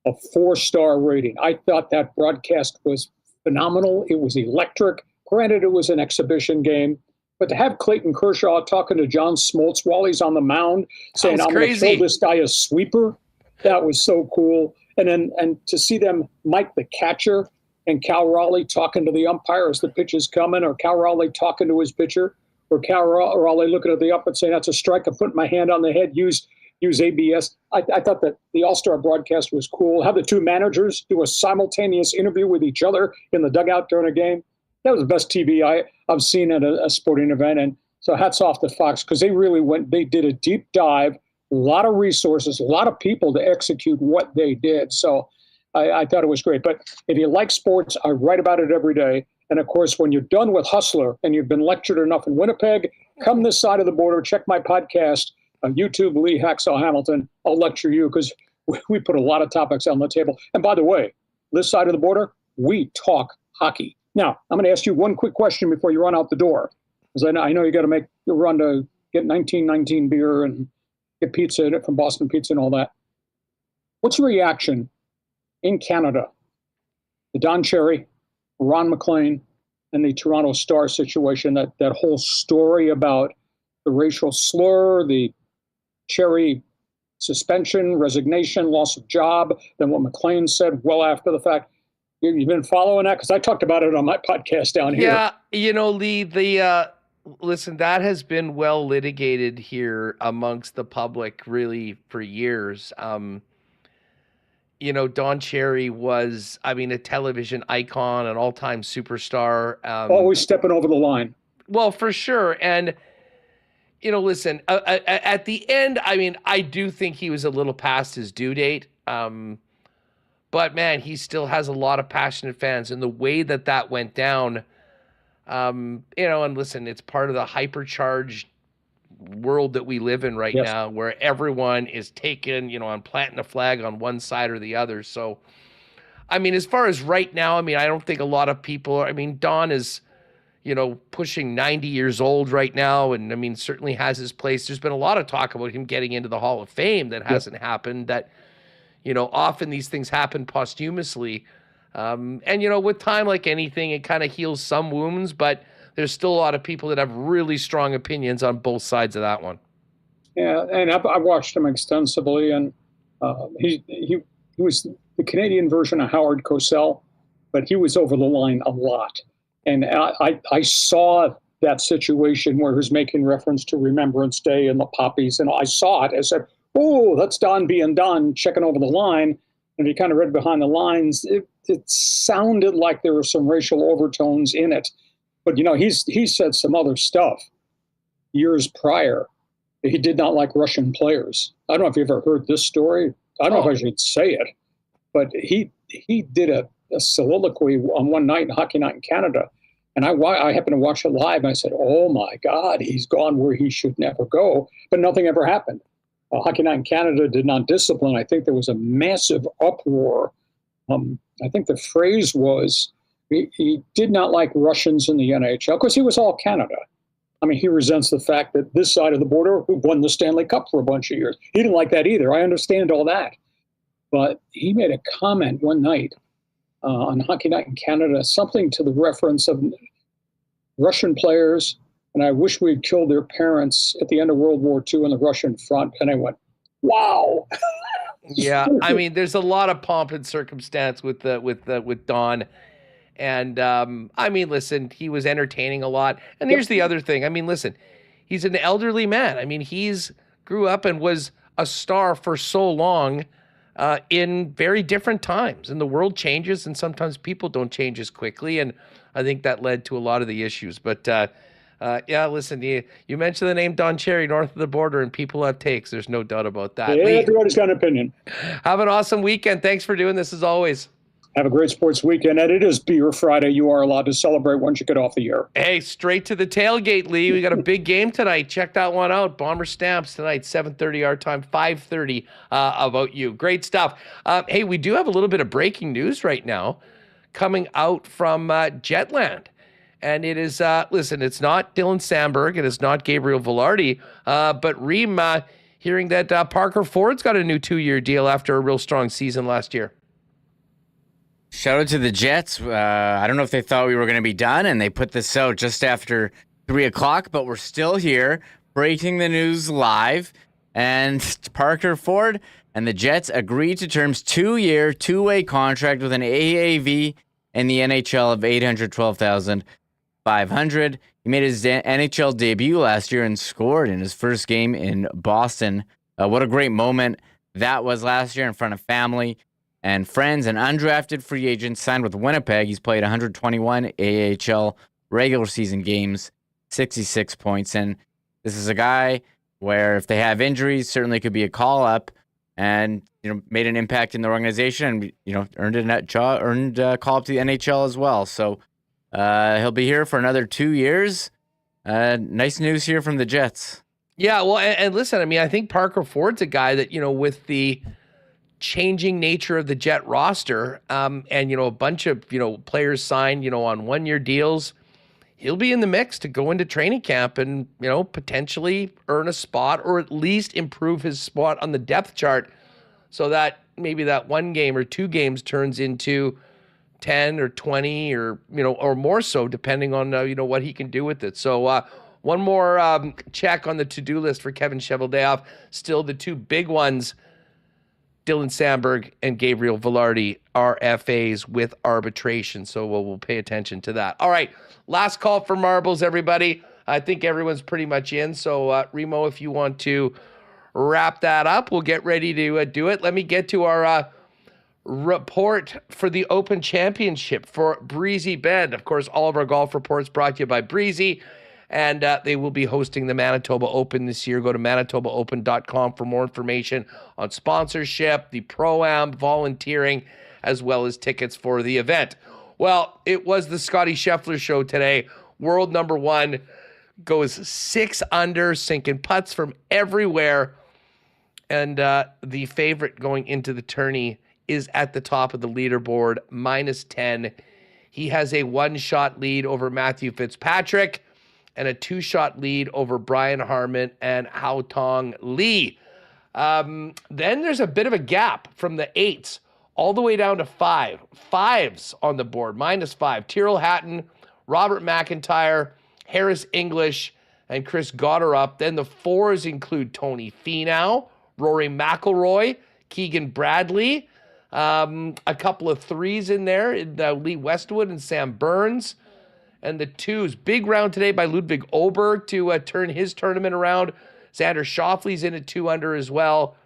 a 4-star rating. I thought that broadcast was phenomenal. It was electric. Granted, it was an exhibition game. But to have Clayton Kershaw talking to John Smoltz while he's on the mound, saying, I'm going to throw this guy a sweeper, that was so cool. And to see them, Mike the catcher and Cal Raleigh talking to the umpire as the pitch is coming, or Cal Raleigh talking to his pitcher, or Cal Raleigh looking at the ump and saying, that's a strike, I'm putting my hand on the head, use ABS. I thought that the All-Star broadcast was cool. Have the 2 managers do a simultaneous interview with each other in the dugout during a game. That was the best TV I've seen at a sporting event. And so hats off to Fox because they really they did a deep dive a lot of resources, a lot of people to execute what they did. So I thought it was great. But if you like sports, I write about it every day. And of course, when you're done with Hustler and you've been lectured enough in Winnipeg, come this side of the border, check my podcast on YouTube, Lee Hacksaw Hamilton. I'll lecture you because we put a lot of topics on the table. And by the way, this side of the border, we talk hockey. Now, I'm going to ask you one quick question before you run out the door, because I know you got to make the run to get 1919 beer and get pizza from Boston Pizza and all that. What's your reaction in Canada, the Don Cherry, Ron McLean, and the Toronto Star situation, that whole story about the racial slur, the Cherry suspension, resignation, loss of job, then what McLean said well after the fact. You've been following that? Because I talked about it on my podcast down here. Yeah, Lee, listen, that has been well litigated here amongst the public really for years. Don Cherry was, a television icon, an all-time superstar. Always stepping over the line. Well, for sure. And, listen, at the end, I do think he was a little past his due date. But, man, he still has a lot of passionate fans. And the way that went down, and listen, it's part of the hypercharged world that we live in right now, where everyone is taken, on planting a flag on one side or the other. So, as far as right now, I don't think a lot of people, Don is, pushing 90 years old right now. And certainly has his place. There's been a lot of talk about him getting into the Hall of Fame that hasn't happened, that, often these things happen posthumously. And, with time, like anything, it kind of heals some wounds, but there's still a lot of people that have really strong opinions on both sides of that one. Yeah, and I've watched him extensively, and he was the Canadian version of Howard Cosell, but he was over the line a lot. And I saw that situation where he was making reference to Remembrance Day and the poppies, and I saw it. I said, oh, that's Don being Don, checking over the line. And he kind of read behind the lines. It sounded like there were some racial overtones in it. But, he said some other stuff years prior. He did not like Russian players. I don't know if you've ever heard this story. I don't know if I should say it. But he did a soliloquy on one night, Hockey Night in Canada. And I happened to watch it live. And I said, oh, my God, he's gone where he should never go. But nothing ever happened. Hockey Night in Canada did not discipline. I think there was a massive uproar. I think the phrase was, he did not like Russians in the NHL because he was all Canada. He resents the fact that this side of the border won the Stanley Cup for a bunch of years. He didn't like that either. I understand all that. But he made a comment one night on Hockey Night in Canada, something to the reference of Russian players, and I wish we had killed their parents at the end of World War II on the Russian front. And I went, wow. Yeah, there's a lot of pomp and circumstance with Don. And, listen, he was entertaining a lot. And here's the other thing. Listen, he's an elderly man. He's grew up and was a star for so long in very different times. And the world changes, and sometimes people don't change as quickly. And I think that led to a lot of the issues. But, listen, you mentioned the name Don Cherry north of the border, and people have takes. There's no doubt about that. Yeah, everybody's got an opinion. Have an awesome weekend. Thanks for doing this as always. Have a great sports weekend. And it is Beer Friday. You are allowed to celebrate once you get off the air. Hey, straight to the tailgate, Lee. We got a big game tonight. Check that one out. Bomber Stamps tonight, 7:30 our time, 5:30 about you. Great stuff. Hey, we do have a little bit of breaking news right now coming out from Jetland. And it is, listen, it's not Dylan Sandberg. It is not Gabriel Valardi. But Remis hearing that Parker Ford's got a new 2-year deal after a real strong season last year. Shout out to the Jets. I don't know if they thought we were going to be done, and they put this out just after 3 o'clock, but we're still here breaking the news live. And Parker Ford and the Jets agreed to terms 2-year, 2-way contract with an AAV in the NHL of $812,500. He made his NHL debut last year and scored in his first game in Boston. What a great moment that was last year in front of family and friends. An undrafted free agent signed with Winnipeg. He's played 121 AHL regular season games, 66 points. And this is a guy where if they have injuries, certainly could be a call up, and made an impact in the organization, and earned a call up to the NHL as well. So he'll be here for another 2 years. Nice news here from the Jets. Yeah, well, and listen, I mean, I think Parker Ford's a guy that, with the changing nature of the Jet roster, and, a bunch of, players signed, on 1-year deals, he'll be in the mix to go into training camp and, potentially earn a spot or at least improve his spot on the depth chart so that maybe that 1 game or 2 games turns into 10 or 20 or, or more so, depending on, what he can do with it. So, one more check on the to-do list for Kevin Cheveldayoff. Still the 2 big ones, Dylan Sandberg and Gabriel Valardi, are FAs with arbitration. So we'll pay attention to that. All right, last call for marbles, everybody. I think everyone's pretty much in. So, Remo, if you want to wrap that up, we'll get ready to do it. Let me get to our report for the Open Championship for Breezy Bend. Of course, all of our golf reports brought to you by Breezy. And they will be hosting the Manitoba Open this year. Go to manitobaopen.com for more information on sponsorship, the Pro-Am, volunteering, as well as tickets for the event. Well, it was the Scotty Scheffler show today. World number 1 goes 6 under, sinking putts from everywhere. And the favorite going into the tourney is at the top of the leaderboard, -10. He has a 1-shot lead over Matthew Fitzpatrick and a 2-shot lead over Brian Harman and Hao Tong Lee. Then there's a bit of a gap from the 8s all the way down to 5. 5s on the board, -5. Tyrrell Hatton, Robert McIntyre, Harris English, and Chris Gotterup. Then the 4s include Tony Finau, Rory McIlroy, Keegan Bradley, a couple of 3s in there, Lee Westwood and Sam Burns. And the 2s, big round today by Ludwig Oberg to turn his tournament around. Xander Schauffele's in at 2 under as well.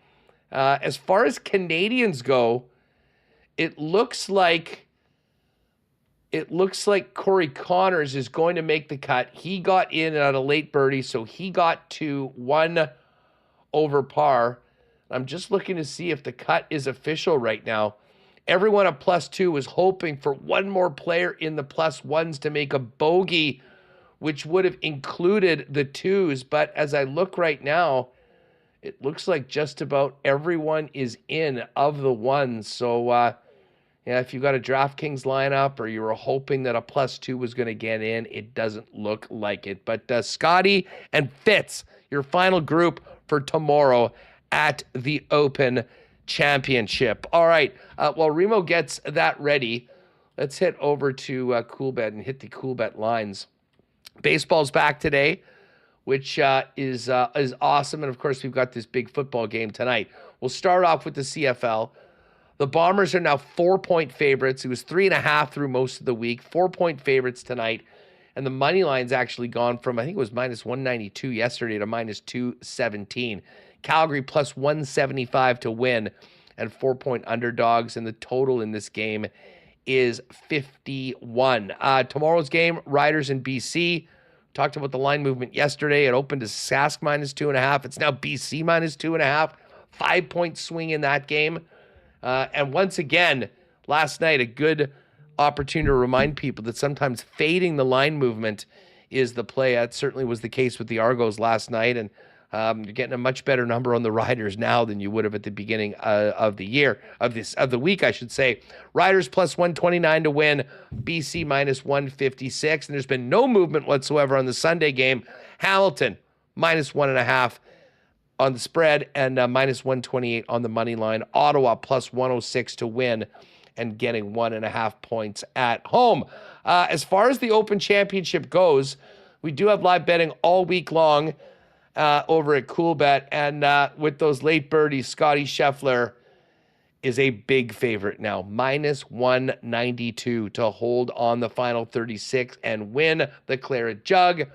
As far as Canadians go, it looks like Corey Connors is going to make the cut. He got in at a late birdie, so he got to 1 over par. I'm just looking to see if the cut is official right now. Everyone at +2 was hoping for one more player in the +1s to make a bogey, which would have included the 2s. But as I look right now, it looks like just about everyone is in of the 1s. So, if you got a DraftKings lineup or you were hoping that a +2 was going to get in, it doesn't look like it. But Scotty and Fitz, your final group for tomorrow at the Open Championship. All right, while Remo gets that ready, let's head over to Coolbet and hit the Coolbet lines. Baseball's back today, which is awesome, and of course we've got this big football game tonight. We'll start off with the CFL. The Bombers are now 4-point favorites. It was 3.5 through most of the week. 4-point favorites tonight, and the money line's actually gone from, I think it was -192 yesterday to -217. Calgary +175 to win, and 4-point underdogs, and the total in this game is 51. Tomorrow's game, Riders in BC. Talked about the line movement yesterday. It opened as Sask -2.5. It's now BC -2.5. 5-point swing in that game. And once again, last night, a good opportunity to remind people that sometimes fading the line movement is the play. That certainly was the case with the Argos last night, and you're getting a much better number on the Riders now than you would have at the beginning of the year, of the week, I should say. Riders +129 to win, BC -156, and there's been no movement whatsoever on the Sunday game. Hamilton -1.5 on the spread and -128 on the money line. Ottawa +106 to win and getting 1.5 points at home. As far as the Open Championship goes, we do have live betting all week long over at Coolbet, and with those late birdies, Scotty Scheffler is a big favorite now, -192 to hold on the final 36 and win the Claret Jug.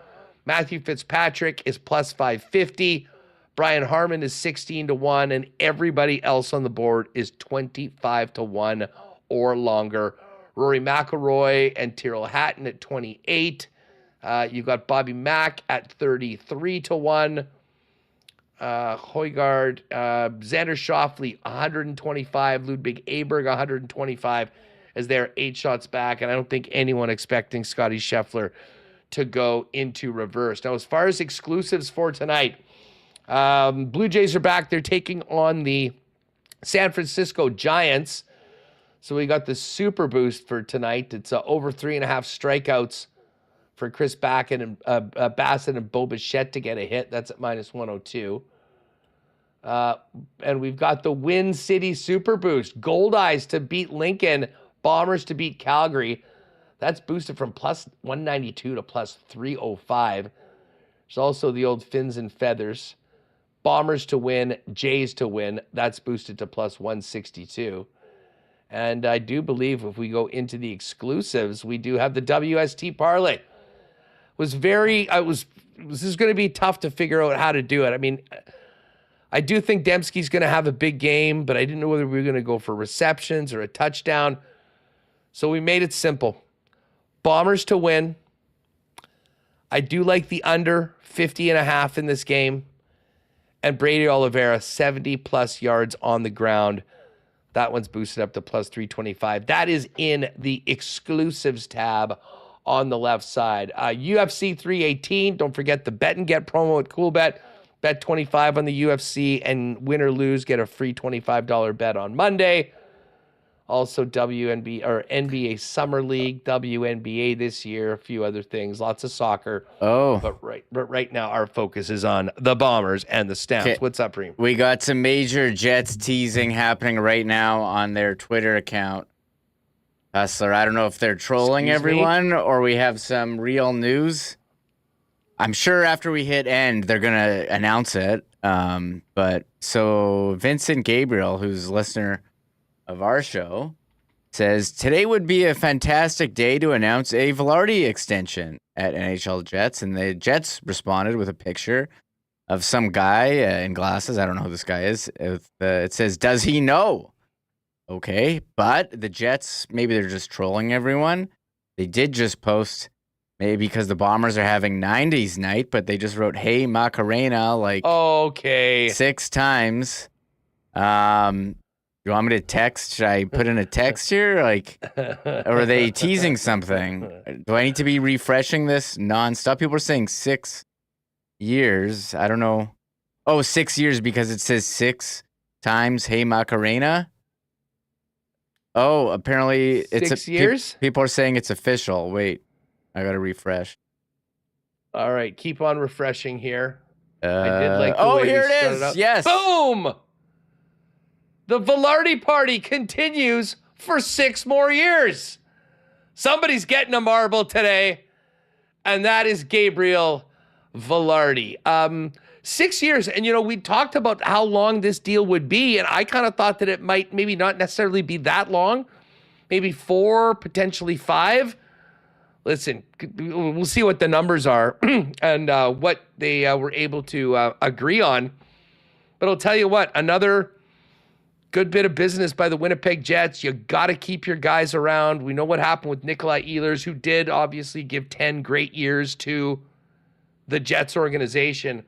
Matthew Fitzpatrick is +550. Brian Harman is 16-1, and everybody else on the board is 25-1 or longer. Rory McIlroy and Tyrrell Hatton at 28. You've got Bobby Mack at 33-1. Højgaard, Xander Schauffele, 125, Ludwig Aberg, 125, as they're 8 shots back, and I don't think anyone expecting Scotty Scheffler to go into reverse. Now, as far as exclusives for tonight, Blue Jays are back. They're taking on the San Francisco Giants. So we got the super boost for tonight. It's over 3.5 strikeouts for Chris Bassett and Bo Bichette to get a hit. That's at -102. And we've got the Win City super boost. Gold Eyes to beat Lincoln. Bombers to beat Calgary. That's boosted from +192 to +305. There's also the old Fins and Feathers. Bombers to win, Jays to win. That's boosted to +162. And I do believe if we go into the exclusives, we do have the WST parlay. This is going to be tough to figure out how to do it. I mean, I do think Dembski's going to have a big game, but I didn't know whether we were going to go for receptions or a touchdown. So we made it simple. Bombers to win. I do like the under 50.5 in this game. And Brady Oliveira, 70+ yards on the ground. That one's boosted up to +325. That is in the exclusives tab on the left side. UFC 318. Don't forget the bet and get promo at CoolBet. Bet 25 on the UFC, and win or lose, get a free $25 bet on Monday. Also NBA Summer League, WNBA this year, a few other things, lots of soccer. Oh. But right now our focus is on the Bombers and the Stamps. Okay. What's up, Reem? We got some major Jets teasing happening right now on their Twitter account. Hustler, I don't know if they're trolling everyone or we have some real news. I'm sure after we hit end, they're going to announce it. But so Vincent Gabriel, who's a listener of our show, says, today would be a fantastic day to announce a Valardi extension at NHL Jets. And the Jets responded with a picture of some guy in glasses. I don't know who this guy is. It says, does he know? Okay, but the Jets, maybe they're just trolling everyone. They did just post, maybe because the Bombers are having 90s night, but they just wrote, hey, Macarena, like 6 times. You want me to text? Should I put in a text here? Like, or are they teasing something? Do I need to be refreshing this nonstop? People are saying 6 years. I don't know. Oh, 6 years because it says 6 times, hey, Macarena. Oh, apparently it's 6 years? People are saying it's official. Wait, I got to refresh. All right, keep on refreshing here. I did like the way here we it started is. out. Yes. Boom! The Valardi party continues for 6 more years. Somebody's getting a marble today, and that is Gabriel Valardi. 6 years, and we talked about how long this deal would be, and I kind of thought that it might maybe not necessarily be that long, maybe 4, potentially 5. Listen, we'll see what the numbers are and what they were able to agree on. But I'll tell you what, another good bit of business by the Winnipeg Jets. You got to keep your guys around. We know what happened with Nikolai Ehlers, who did obviously give 10 great years to the Jets organization.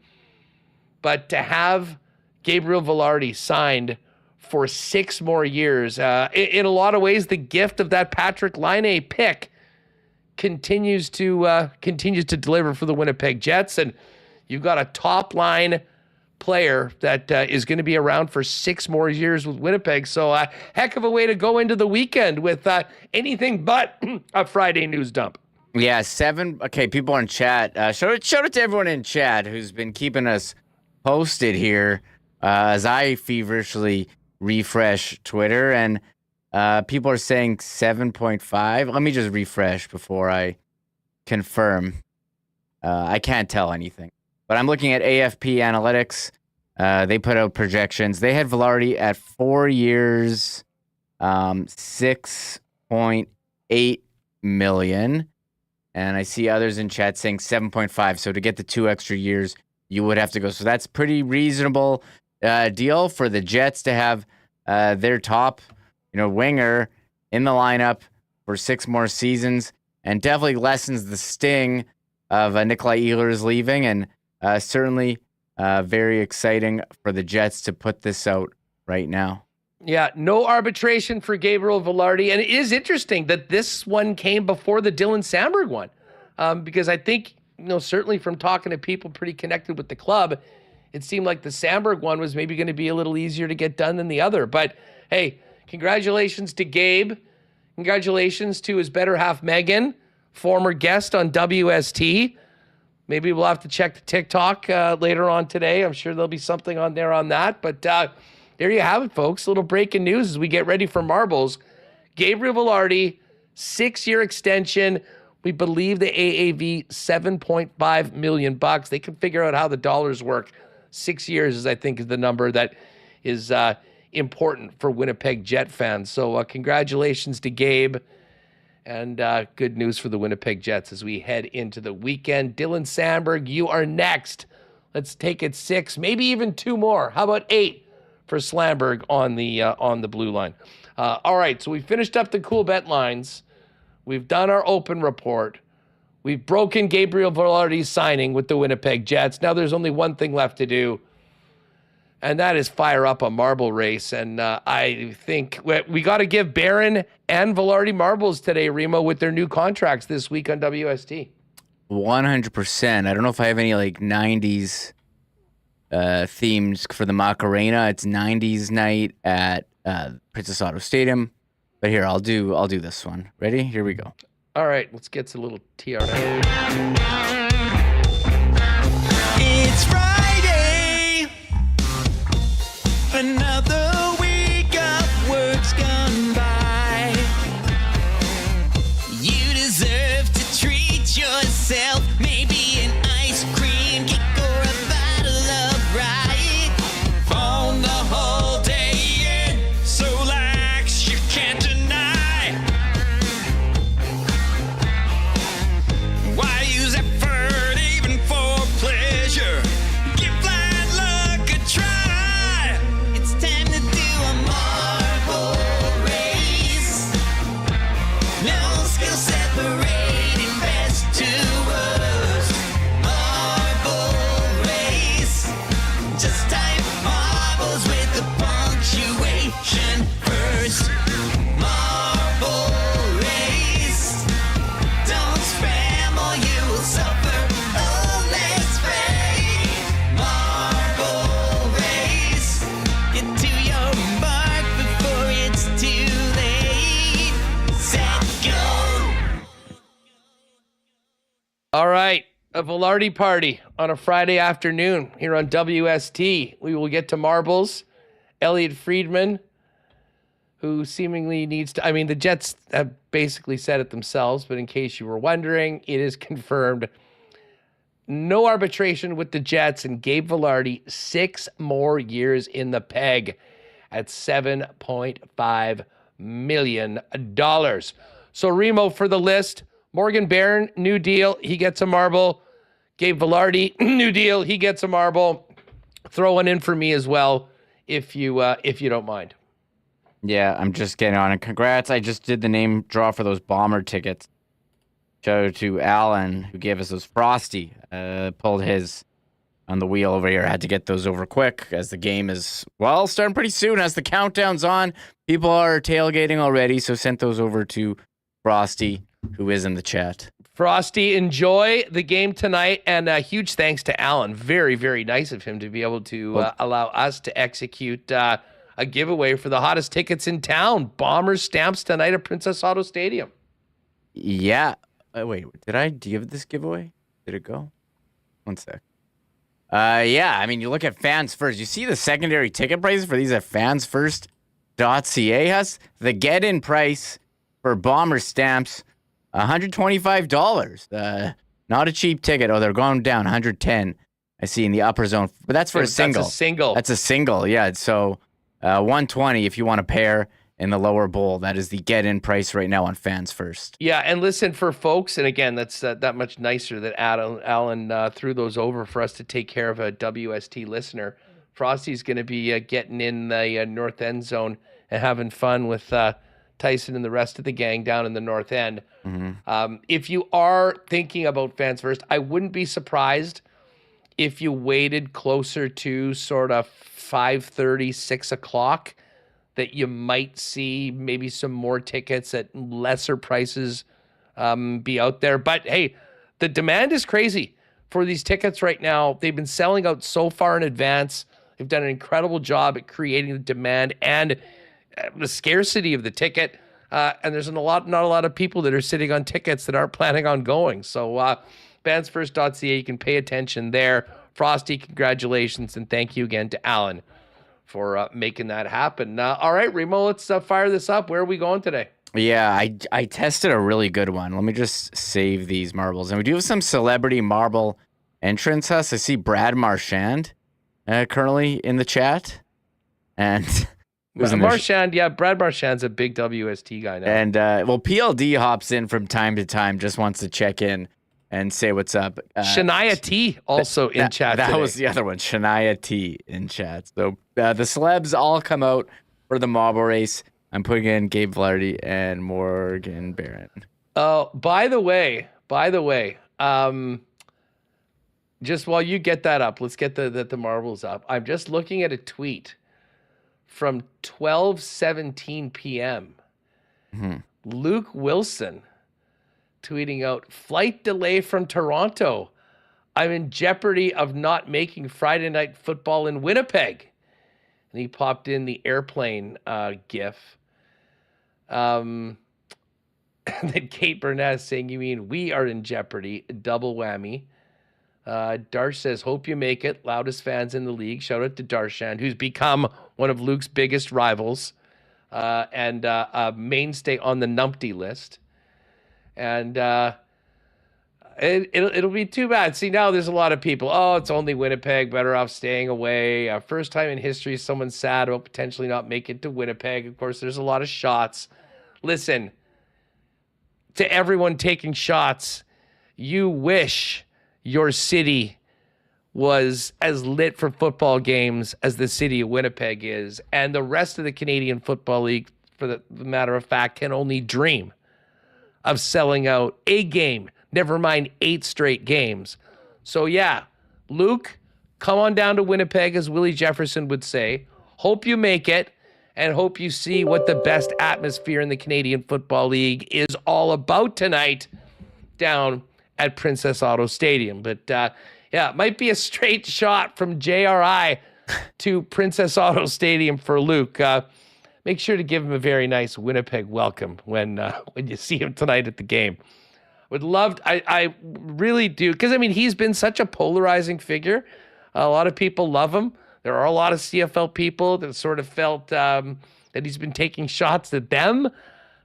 But to have Gabriel Valardi signed for 6 more years, in a lot of ways, the gift of that Patrick Laine pick continues to deliver for the Winnipeg Jets. And you've got a top line player that is going to be around for 6 more years with Winnipeg. So a heck of a way to go into the weekend with anything but a Friday news dump. Yeah, 7. Okay, people in chat. Shout it to everyone in chat who's been keeping us posted here as I feverishly refresh Twitter. And people are saying 7.5. Let me just refresh before I confirm. I can't tell anything. But I'm looking at AFP Analytics. They put out projections. They had Valardi at 4 years, $6.8 million. And I see others in chat saying 7.5. So to get the 2 extra years, you would have to go. So that's pretty reasonable deal for the Jets to have their top, winger in the lineup for 6 more seasons, and definitely lessens the sting of Nikolai Ehlers leaving, and certainly Very exciting for the Jets to put this out right now. Yeah, no arbitration for Gabriel Valardi. And it is interesting that this one came before the Dylan Samberg one. Because I think, certainly from talking to people pretty connected with the club, it seemed like the Samberg one was maybe going to be a little easier to get done than the other. But hey, congratulations to Gabe. Congratulations to his better half, Megan, former guest on WST. Maybe we'll have to check the TikTok later on today. I'm sure there'll be something on there on that. But there you have it, folks. A little breaking news as we get ready for marbles. Gabriel Valardi, 6-year extension. We believe the AAV $7.5 million. They can figure out how the dollars work. 6 years is, I think, is the number that is important for Winnipeg Jet fans. So congratulations to Gabe. And good news for the Winnipeg Jets as we head into the weekend. Dylan Samberg, you are next. Let's take it 6, maybe even 2 more. How about 8 for Slamberg on the blue line? All right, so we finished up the cool bet lines. We've done our open report. We've broken Gabriel Valardi's signing with the Winnipeg Jets. Now there's only one thing left to do, and that is fire up a marble race. And I think we got to give Barron and Valardi marbles today, Remo, with their new contracts this week on WST. 100%. I don't know if I have any 90s themes for the Macarena. It's 90s night at Princess Auto Stadium. But here, I'll do this one. Ready? Here we go. All right, let's get to a little TRN. It's Friday. Another week of work's gone by. You deserve to treat yourself. Maybe an ice cream kick or a bottle of rye. Phone the whole day in, so lax you can't deny. Why use effort even for pleasure? Give blind luck a try. It's time to do a marble race. No skill separating best to worst. Marble race. Just type marbles with the punctuation first. Marble race. Don't spam or you will suffer. Oh, let's play marble race. Get to your mark before it's too late. Set, go. All right, a Valardi party on a Friday afternoon here on WST. We will get to marbles. Elliot Friedman, who seemingly needs to... the Jets have basically said it themselves, but in case you were wondering, it is confirmed. No arbitration with the Jets, and Gabe Valardi, 6 more years in the peg at $7.5 million. So Remo for the list. Morgan Barron, new deal. He gets a marble. Gabe Valardi, new deal. He gets a marble. Throw one in for me as well, if you don't mind. Yeah, I'm just getting on it. Congrats. I just did the name draw for those Bomber tickets. Shout out to Alan, who gave us those. Frosty pulled his on the wheel over here. I had to get those over quick as the game is, starting pretty soon. As the countdown's on, people are tailgating already, so sent those over to Frosty, who is in the chat. Frosty, enjoy the game tonight, and a huge thanks to Alan. Very, very nice of him to be able to allow us to execute a giveaway for the hottest tickets in town. Bombers Stamps tonight at Princess Auto Stadium. Yeah. Wait, did I give this giveaway? Did it go? One sec. Yeah, you look at Fans First. You see the secondary ticket prices for these at fansfirst.ca has the get-in price for Bomber Stamps, $125. Not a cheap ticket. Oh, they're going down, $110. I see in the upper zone, but that's for a single. That's a single. Yeah. So, $120 if you want a pair in the lower bowl. That is the get-in price right now on Fans First. Yeah, and listen, for folks, and again, that's that much nicer that Alan threw those over for us to take care of a WST listener. Frosty's going to be getting in the north end zone and having fun with Tyson and the rest of the gang down in the north end. Mm-hmm. If you are thinking about Fans First, I wouldn't be surprised if you waited closer to sort of 5:30, 6 o'clock, that you might see maybe some more tickets at lesser prices be out there. But hey, the demand is crazy for these tickets right now. They've been selling out so far in advance. They've done an incredible job at creating the demand and the scarcity of the ticket. And there's not a lot of people that are sitting on tickets that aren't planning on going. So bandsfirst.ca, you can pay attention there. Frosty, congratulations, and thank you again to Alan for making that happen. All right, Remo, let's fire this up. Where are we going today? Yeah, I tested a really good one. Let me just save these marbles. And we do have some celebrity marble entrants. I see Brad Marchand currently in the chat. And Marchand, Brad Marchand's a big WST guy now. And PLD hops in from time to time, just wants to check in and say what's up. Shania T also in chat That today. was the other one, Shania T in chat. So the celebs all come out for the marble race. I'm putting in Gabe Valardi and Morgan Barron. Oh, by the way, just while you get that up, let's get the marbles up. I'm just looking at a tweet from 12:17 p.m. Mm-hmm. Luke Wilson tweeting out, flight delay from Toronto. I'm in jeopardy of not making Friday night football in Winnipeg. And he popped in the airplane gif. And then Kate Burnett saying, you mean we are in jeopardy? Double whammy. Darsh says, hope you make it. Loudest fans in the league. Shout out to Darshan, who's become one of Luke's biggest rivals and a mainstay on the numpty list. And it'll be too bad. See, now there's a lot of people, oh, it's only Winnipeg, better off staying away. First time in history, someone's sad about potentially not making it to Winnipeg. Of course, there's a lot of shots. Listen, to everyone taking shots, you wish your city was as lit for football games as the city of Winnipeg is. And the rest of the Canadian Football League, for the matter of fact, can only dream of selling out a game, never mind 8 straight games. So yeah, Luke, come on down to Winnipeg, as Willie Jefferson would say. Hope you make it, and hope you see what the best atmosphere in the Canadian Football League is all about tonight down at Princess Auto Stadium. But yeah, it might be a straight shot from JRI to Princess Auto Stadium for Luke. Make sure to give him a very nice Winnipeg welcome when you see him tonight at the game. Would love, I really do, because I mean, he's been such a polarizing figure. A lot of people love him. There are a lot of CFL people that sort of felt that he's been taking shots at them.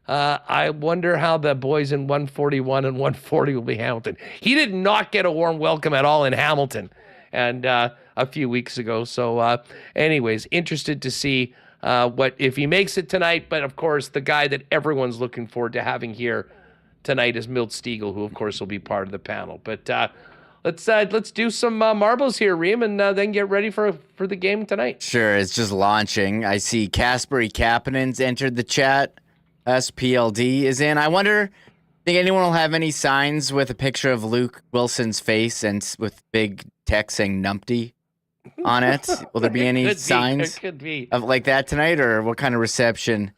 I wonder how the boys in 141 and 140 will be Hamilton. He did not get a warm welcome at all in Hamilton and a few weeks ago. So anyways, interested to see what if he makes it tonight. But of course, the guy that everyone's looking forward to having here tonight is Milt Stiegel, who of course will be part of the panel. But let's do some marbles here, Reem, and then get ready for the game tonight. Sure, it's just launching. I see Kasperi Kapanen's entered the chat. SPLD is in. I wonder, think anyone will have any signs with a picture of Luke Wilson's face and with big text saying numpty on it? Will there be any signs of like that tonight, or what kind of reception?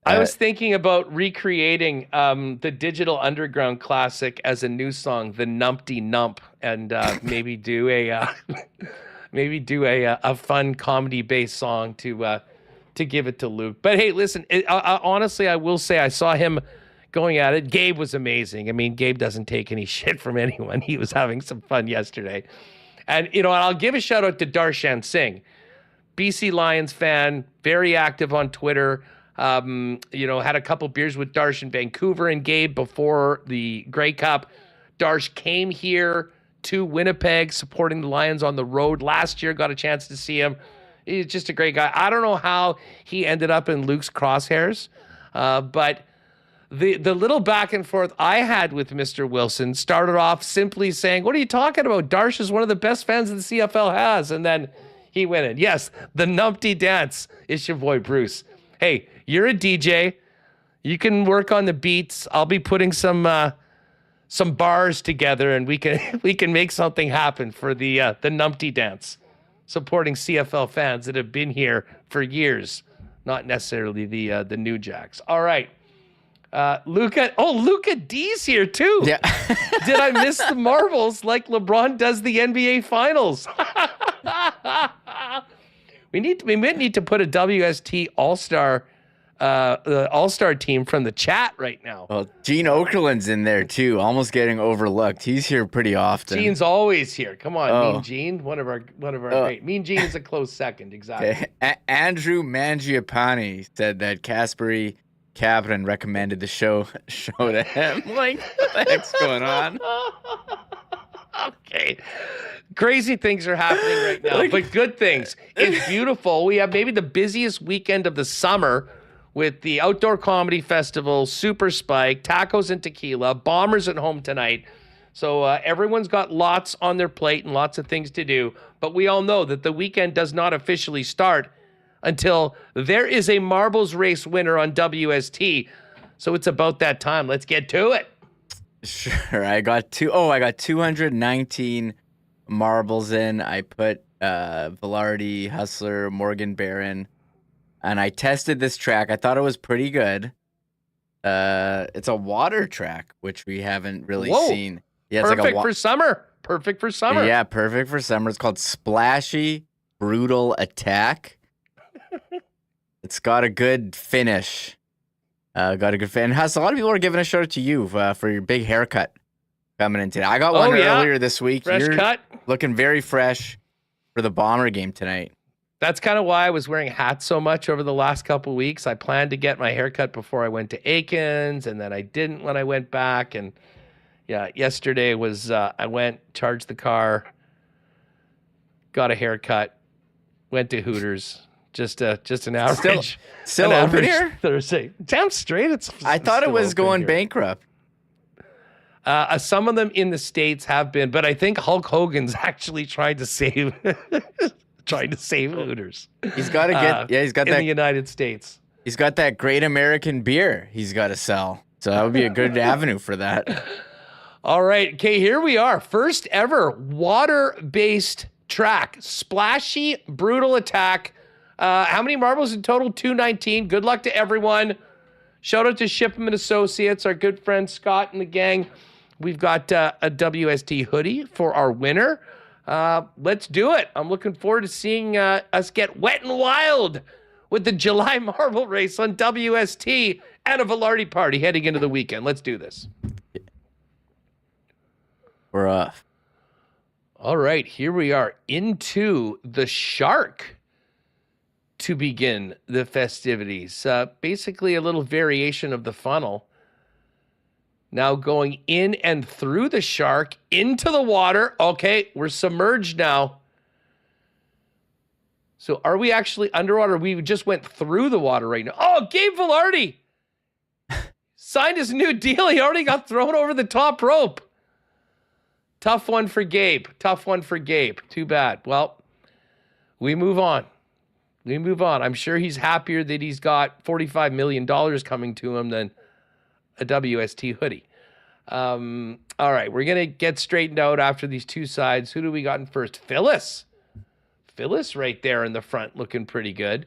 I was thinking about recreating the Digital Underground classic as a new song, the Numpty Nump, and maybe do a fun comedy-based song to give it to Luke. But hey, listen, honestly, I will say I saw him going at it. Gabe was amazing. I mean, Gabe doesn't take any shit from anyone. He was having some fun yesterday. And, I'll give a shout out to Darshan Singh, BC Lions fan, very active on Twitter. Had a couple beers with Darsh in Vancouver and Gabe before the Grey Cup. Darsh came here to Winnipeg supporting the Lions on the road last year, got a chance to see him. He's just a great guy. I don't know how he ended up in Luke's crosshairs, but the little back and forth I had with Mr. Wilson started off simply saying, what are you talking about? Darsh is one of the best fans that the CFL has. And then he went in. Yes, the numpty dance is your boy Bruce. Hey, you're a DJ. You can work on the beats. I'll be putting some some bars together, and we can make something happen for the Numpty Dance, supporting CFL fans that have been here for years, not necessarily the New Jacks. All right. Luca D's here too. Yeah. Did I miss the marbles like LeBron does the NBA Finals? we might need to put a WST All-Star team from the chat right now. Well, Gene Okerlund's in there too, almost getting overlooked. He's here pretty often. Gene's always here. Come on, Mean Gene, one of our great. Mean Gene is a close second, exactly. Okay. Andrew Mangiapane said that Kasperi Kapanen recommended the show to him. Like, what the heck's going on? Okay. Crazy things are happening right now, but good things. It's beautiful. We have maybe the busiest weekend of the summer with the Outdoor Comedy Festival, Super Spike, Tacos and Tequila, Bombers at home tonight. So everyone's got lots on their plate and lots of things to do. But we all know that the weekend does not officially start until there is a marbles race winner on WST. So it's about that time. Let's get to it. Sure. I got 219 marbles in. I put Valardi, Hustler, Morgan Barron, and I tested this track. I thought it was pretty good. It's a water track, which we haven't really seen. Yeah, it's perfect for summer. Perfect for summer. Yeah, perfect for summer. It's called Splashy Brutal Attack. It's got a good finish. Got a good finish. And a lot of people are giving a shout out to you for your big haircut coming in today. I got one earlier this week. Fresh cut. Looking very fresh for the Bomber game tonight. That's kind of why I was wearing hats so much over the last couple of weeks. I planned to get my haircut before I went to Aikens, and then I didn't when I went back. And yeah, yesterday was I went, charged the car, got a haircut, went to Hooters. Just an average. Still an open average here? Thursday. Damn straight. I thought it was going here. bankrupt. Some of them in the States have been, but I think Hulk Hogan's actually trying to save Hooters. He's got to get, he's got in that the United States. He's got that great American beer he's got to sell. So that would be a good avenue for that. All right. Okay, here we are. First ever water-based track. Splashy Brutal Attack. How many marbles in total? 219. Good luck to everyone. Shout out to Shipham and Associates, our good friend Scott and the gang. We've got a WST hoodie for our winner. Let's do it. I'm looking forward to seeing us get wet and wild with the July marble race on WST and a Valardi party heading into the weekend. Let's do this. We're off. All right, here we are into the Shark to begin the festivities. Basically a little variation of the funnel. Now going in and through the Shark into the water. Okay, we're submerged now. So are we actually underwater? We just went through the water right now. Oh, Gabe Valardi signed his new deal. He already got thrown over the top rope. Tough one for Gabe. Too bad. Well, we move on. I'm sure he's happier that he's got $45 million coming to him than a WST hoodie. All right, we're going to get straightened out after these two sides. Who do we got in first? Phyllis right there in the front looking pretty good.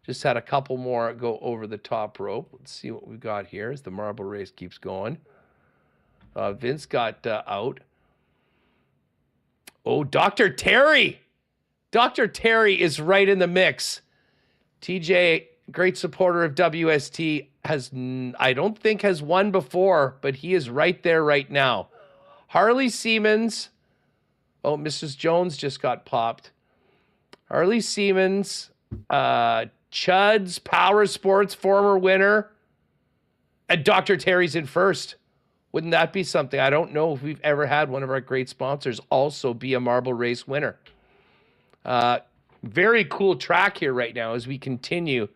Just had a couple more go over the top rope. Let's see what we've got here as the marble race keeps going. Vince got out. Oh, Dr. Terry. Dr. Terry is right in the mix. TJ, great supporter of WST, I don't think has won before, but he is right there right now. Harley Siemens. Oh, Mrs. Jones just got popped. Harley Siemens, Chuds, Power Sports, former winner. And Dr. Terry's in first. Wouldn't that be something? I don't know if we've ever had one of our great sponsors also be a marble race winner. Very cool track here right now as we continue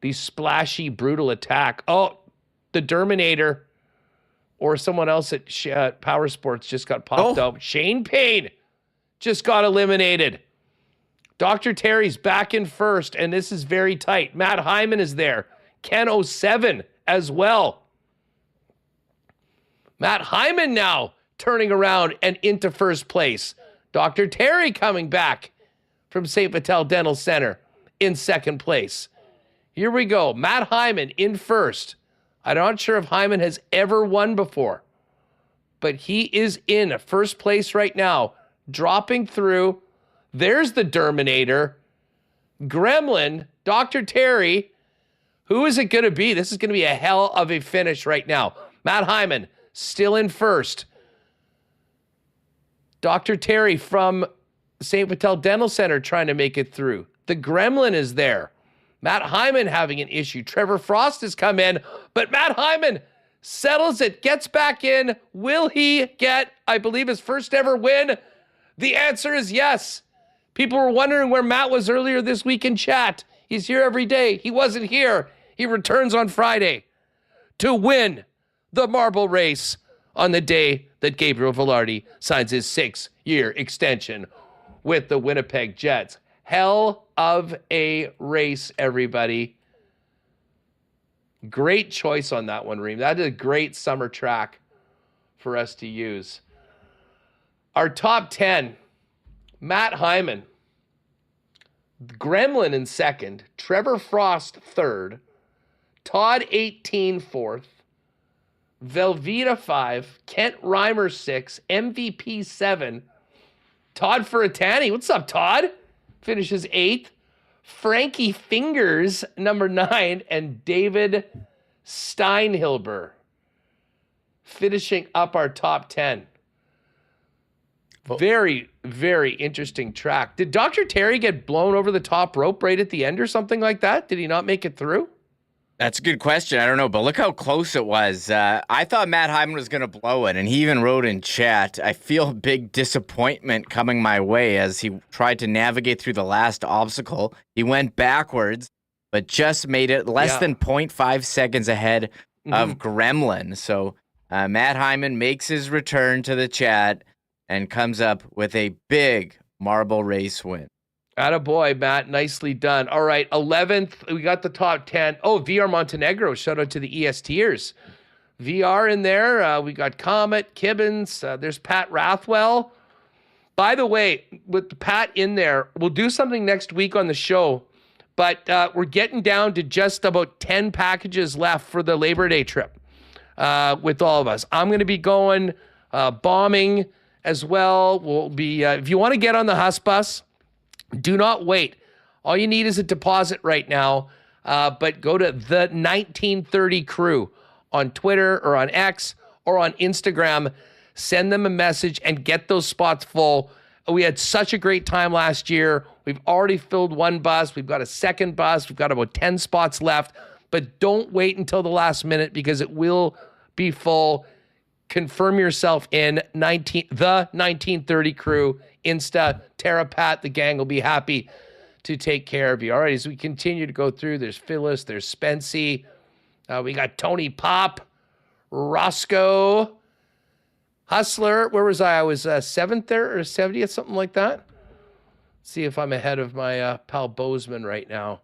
the splashy, brutal attack. Oh, the Derminator or someone else at Power Sports just got popped out. Shane Payne just got eliminated. Dr. Terry's back in first, and this is very tight. Matt Hyman is there. Ken 07 as well. Matt Hyman now turning around and into first place. Dr. Terry coming back from St. Vital Dental Center in second place. Here we go. Matt Hyman in first. I'm not sure if Hyman has ever won before, but he is in first place right now, dropping through. There's the Derminator. Gremlin, Dr. Terry. Who is it going to be? This is going to be a hell of a finish right now. Matt Hyman still in first. Dr. Terry from St. Vital Dental Center trying to make it through. The Gremlin is there. Matt Hyman having an issue. Trevor Frost has come in, but Matt Hyman settles it, gets back in. Will he get, I believe, his first ever win? The answer is yes. People were wondering where Matt was earlier this week in chat. He's here every day. He wasn't here. He returns on Friday to win the marble race on the day that Gabriel Valardi signs his 6-year extension with the Winnipeg Jets. Hell of a race, everybody. Great choice on that one, Reem. That is a great summer track for us to use. Our top 10, Matt Hyman, Gremlin in second, Trevor Frost third, Todd 18 fourth, Velveeta 5, Kent Reimer 6, MVP 7, Todd Furutani. What's up, Todd? Finishes 8th. Frankie Fingers, number 9, and David Steinhilber finishing up our top 10. Very, very interesting track. Did Dr. Terry get blown over the top rope right at the end or something like that? Did he not make it through? That's a good question. I don't know, but look how close it was. I thought Matt Hyman was going to blow it, and he even wrote in chat, I feel big disappointment coming my way as he tried to navigate through the last obstacle. He went backwards, but just made it less than 0.5 seconds ahead of Gremlin. So Matt Hyman makes his return to the chat and comes up with a big marble race win. Attaboy, Matt. Nicely done. All right, 11th. We got the top 10. Oh, VR Montenegro. Shout out to the ESTers. VR in there. We got Comet, Kibbins. There's Pat Rathwell. By the way, with Pat in there, we'll do something next week on the show, but we're getting down to just about 10 packages left for the Labor Day trip with all of us. I'm going to be going bombing as well. We'll be, if you want to get on the Huss bus, do not wait. All you need is a deposit right now, but go to the 1930 crew on Twitter or on X or on Instagram. Send them a message and get those spots full. We had such a great time last year. We've already filled one bus. We've got a second bus. We've got about 10 spots left, but don't wait until the last minute because it will be full. Confirm yourself in the 1930 crew. Insta, Tara, Pat, the gang will be happy to take care of you. All right, as we continue to go through, there's Phyllis, there's Spency. We got Tony Pop, Roscoe, Hustler. Where was I? I was 7th there or 70th, something like that. See if I'm ahead of my pal Bozeman right now.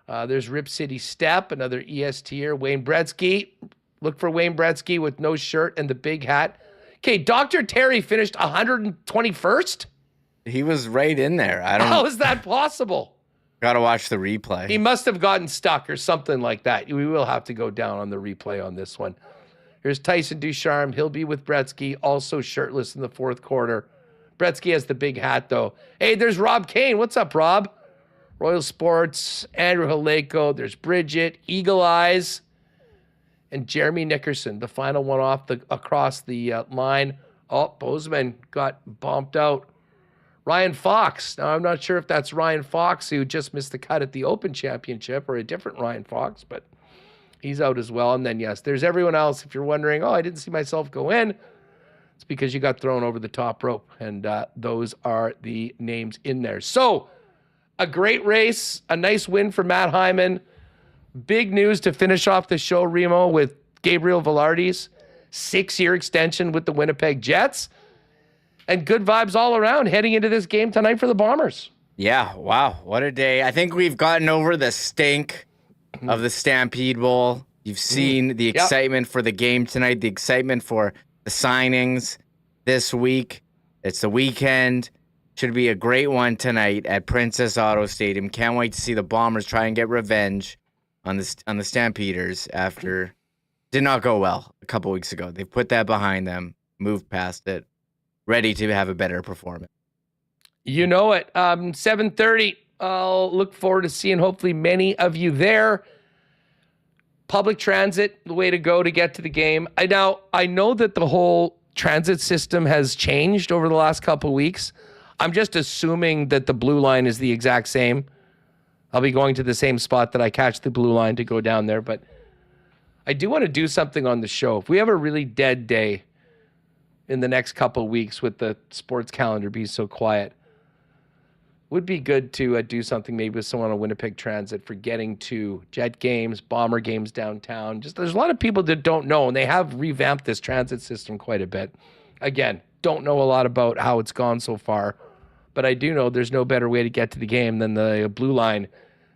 There's Rip City Step, another ESTer. Wayne Gretzky. Look for Wayne Gretzky with no shirt and the big hat. Okay, Dr. Terry finished 121st? He was right in there. How is that possible? Gotta watch the replay. He must have gotten stuck or something like that. We will have to go down on the replay on this one. Here's Tyson Ducharme. He'll be with Gretzky, also shirtless in the fourth quarter. Gretzky has the big hat, though. Hey, there's Rob Kane. What's up, Rob? Royal Sports, Andrew Haleko. There's Bridget, Eagle Eyes, and Jeremy Nickerson, the final one across the line. Oh, Bozeman got bumped out. Ryan Fox. Now, I'm not sure if that's Ryan Fox who just missed the cut at the Open Championship or a different Ryan Fox, but he's out as well. And then, yes, there's everyone else. If you're wondering, I didn't see myself go in, it's because you got thrown over the top rope. And those are the names in there. So, a great race, a nice win for Matt Hyman. Big news to finish off the show, Remo, with Gabriel Valardi's 6-year extension with the Winnipeg Jets. And good vibes all around heading into this game tonight for the Bombers. Yeah, wow, what a day. I think we've gotten over the stink of the Stampede Bowl. You've seen the excitement for the game tonight, the excitement for the signings this week. It's the weekend. Should be a great one tonight at Princess Auto Stadium. Can't wait to see the Bombers try and get revenge on the Stampeders after did not go well a couple weeks ago. They put that behind them, moved past it, ready to have a better performance. You know it. 7:30. I'll look forward to seeing hopefully many of you there. Public transit, the way to go to get to the game. I know that the whole transit system has changed over the last couple of weeks. I'm just assuming that the blue line is the exact same. I'll be going to the same spot that I catch the blue line to go down there. But I do want to do something on the show. If we have a really dead day in the next couple of weeks with the sports calendar being so quiet, would be good to do something maybe with someone on Winnipeg Transit for getting to Jet games, Bomber games downtown. Just there's a lot of people that don't know, and they have revamped this transit system quite a bit. Again, don't know a lot about how it's gone so far, but I do know there's no better way to get to the game than the blue line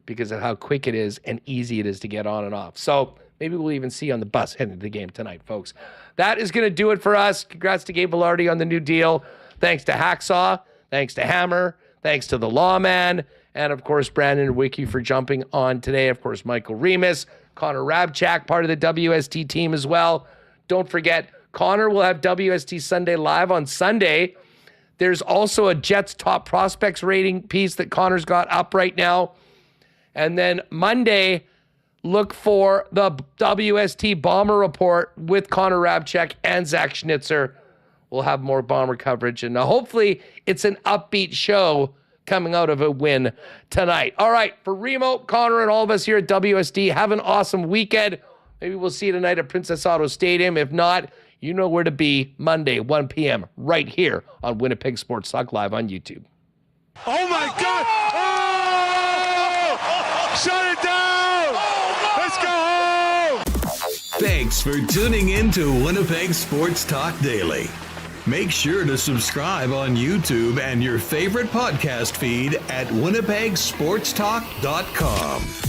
because of how quick it is and easy it is to get on and off. So maybe we'll even see you on the bus heading to the game tonight, folks. That is going to do it for us. Congrats to Gabe Valardi on the new deal. Thanks to Hacksaw. Thanks to Hammer. Thanks to the Lawman. And, of course, Brandon Rewucki for jumping on today. Of course, Michael Remis. Connor Rabchak, part of the WST team as well. Don't forget, Connor will have WST Sunday Live on Sunday. There's also a Jets top prospects rating piece that Connor's got up right now. And then Monday, look for the WST Bomber Report with Connor Rabchak and Zach Schnitzer. We'll have more Bomber coverage. And hopefully it's an upbeat show coming out of a win tonight. All right, for Remo, Connor, and all of us here at WSD, have an awesome weekend. Maybe we'll see you tonight at Princess Auto Stadium. If not, you know where to be Monday, 1 p.m., right here on Winnipeg Sports Talk Live on YouTube. Oh my God! Oh! Shut it down! Let's go home! Thanks for tuning in to Winnipeg Sports Talk Daily. Make sure to subscribe on YouTube and your favorite podcast feed at winnipegsportstalk.com.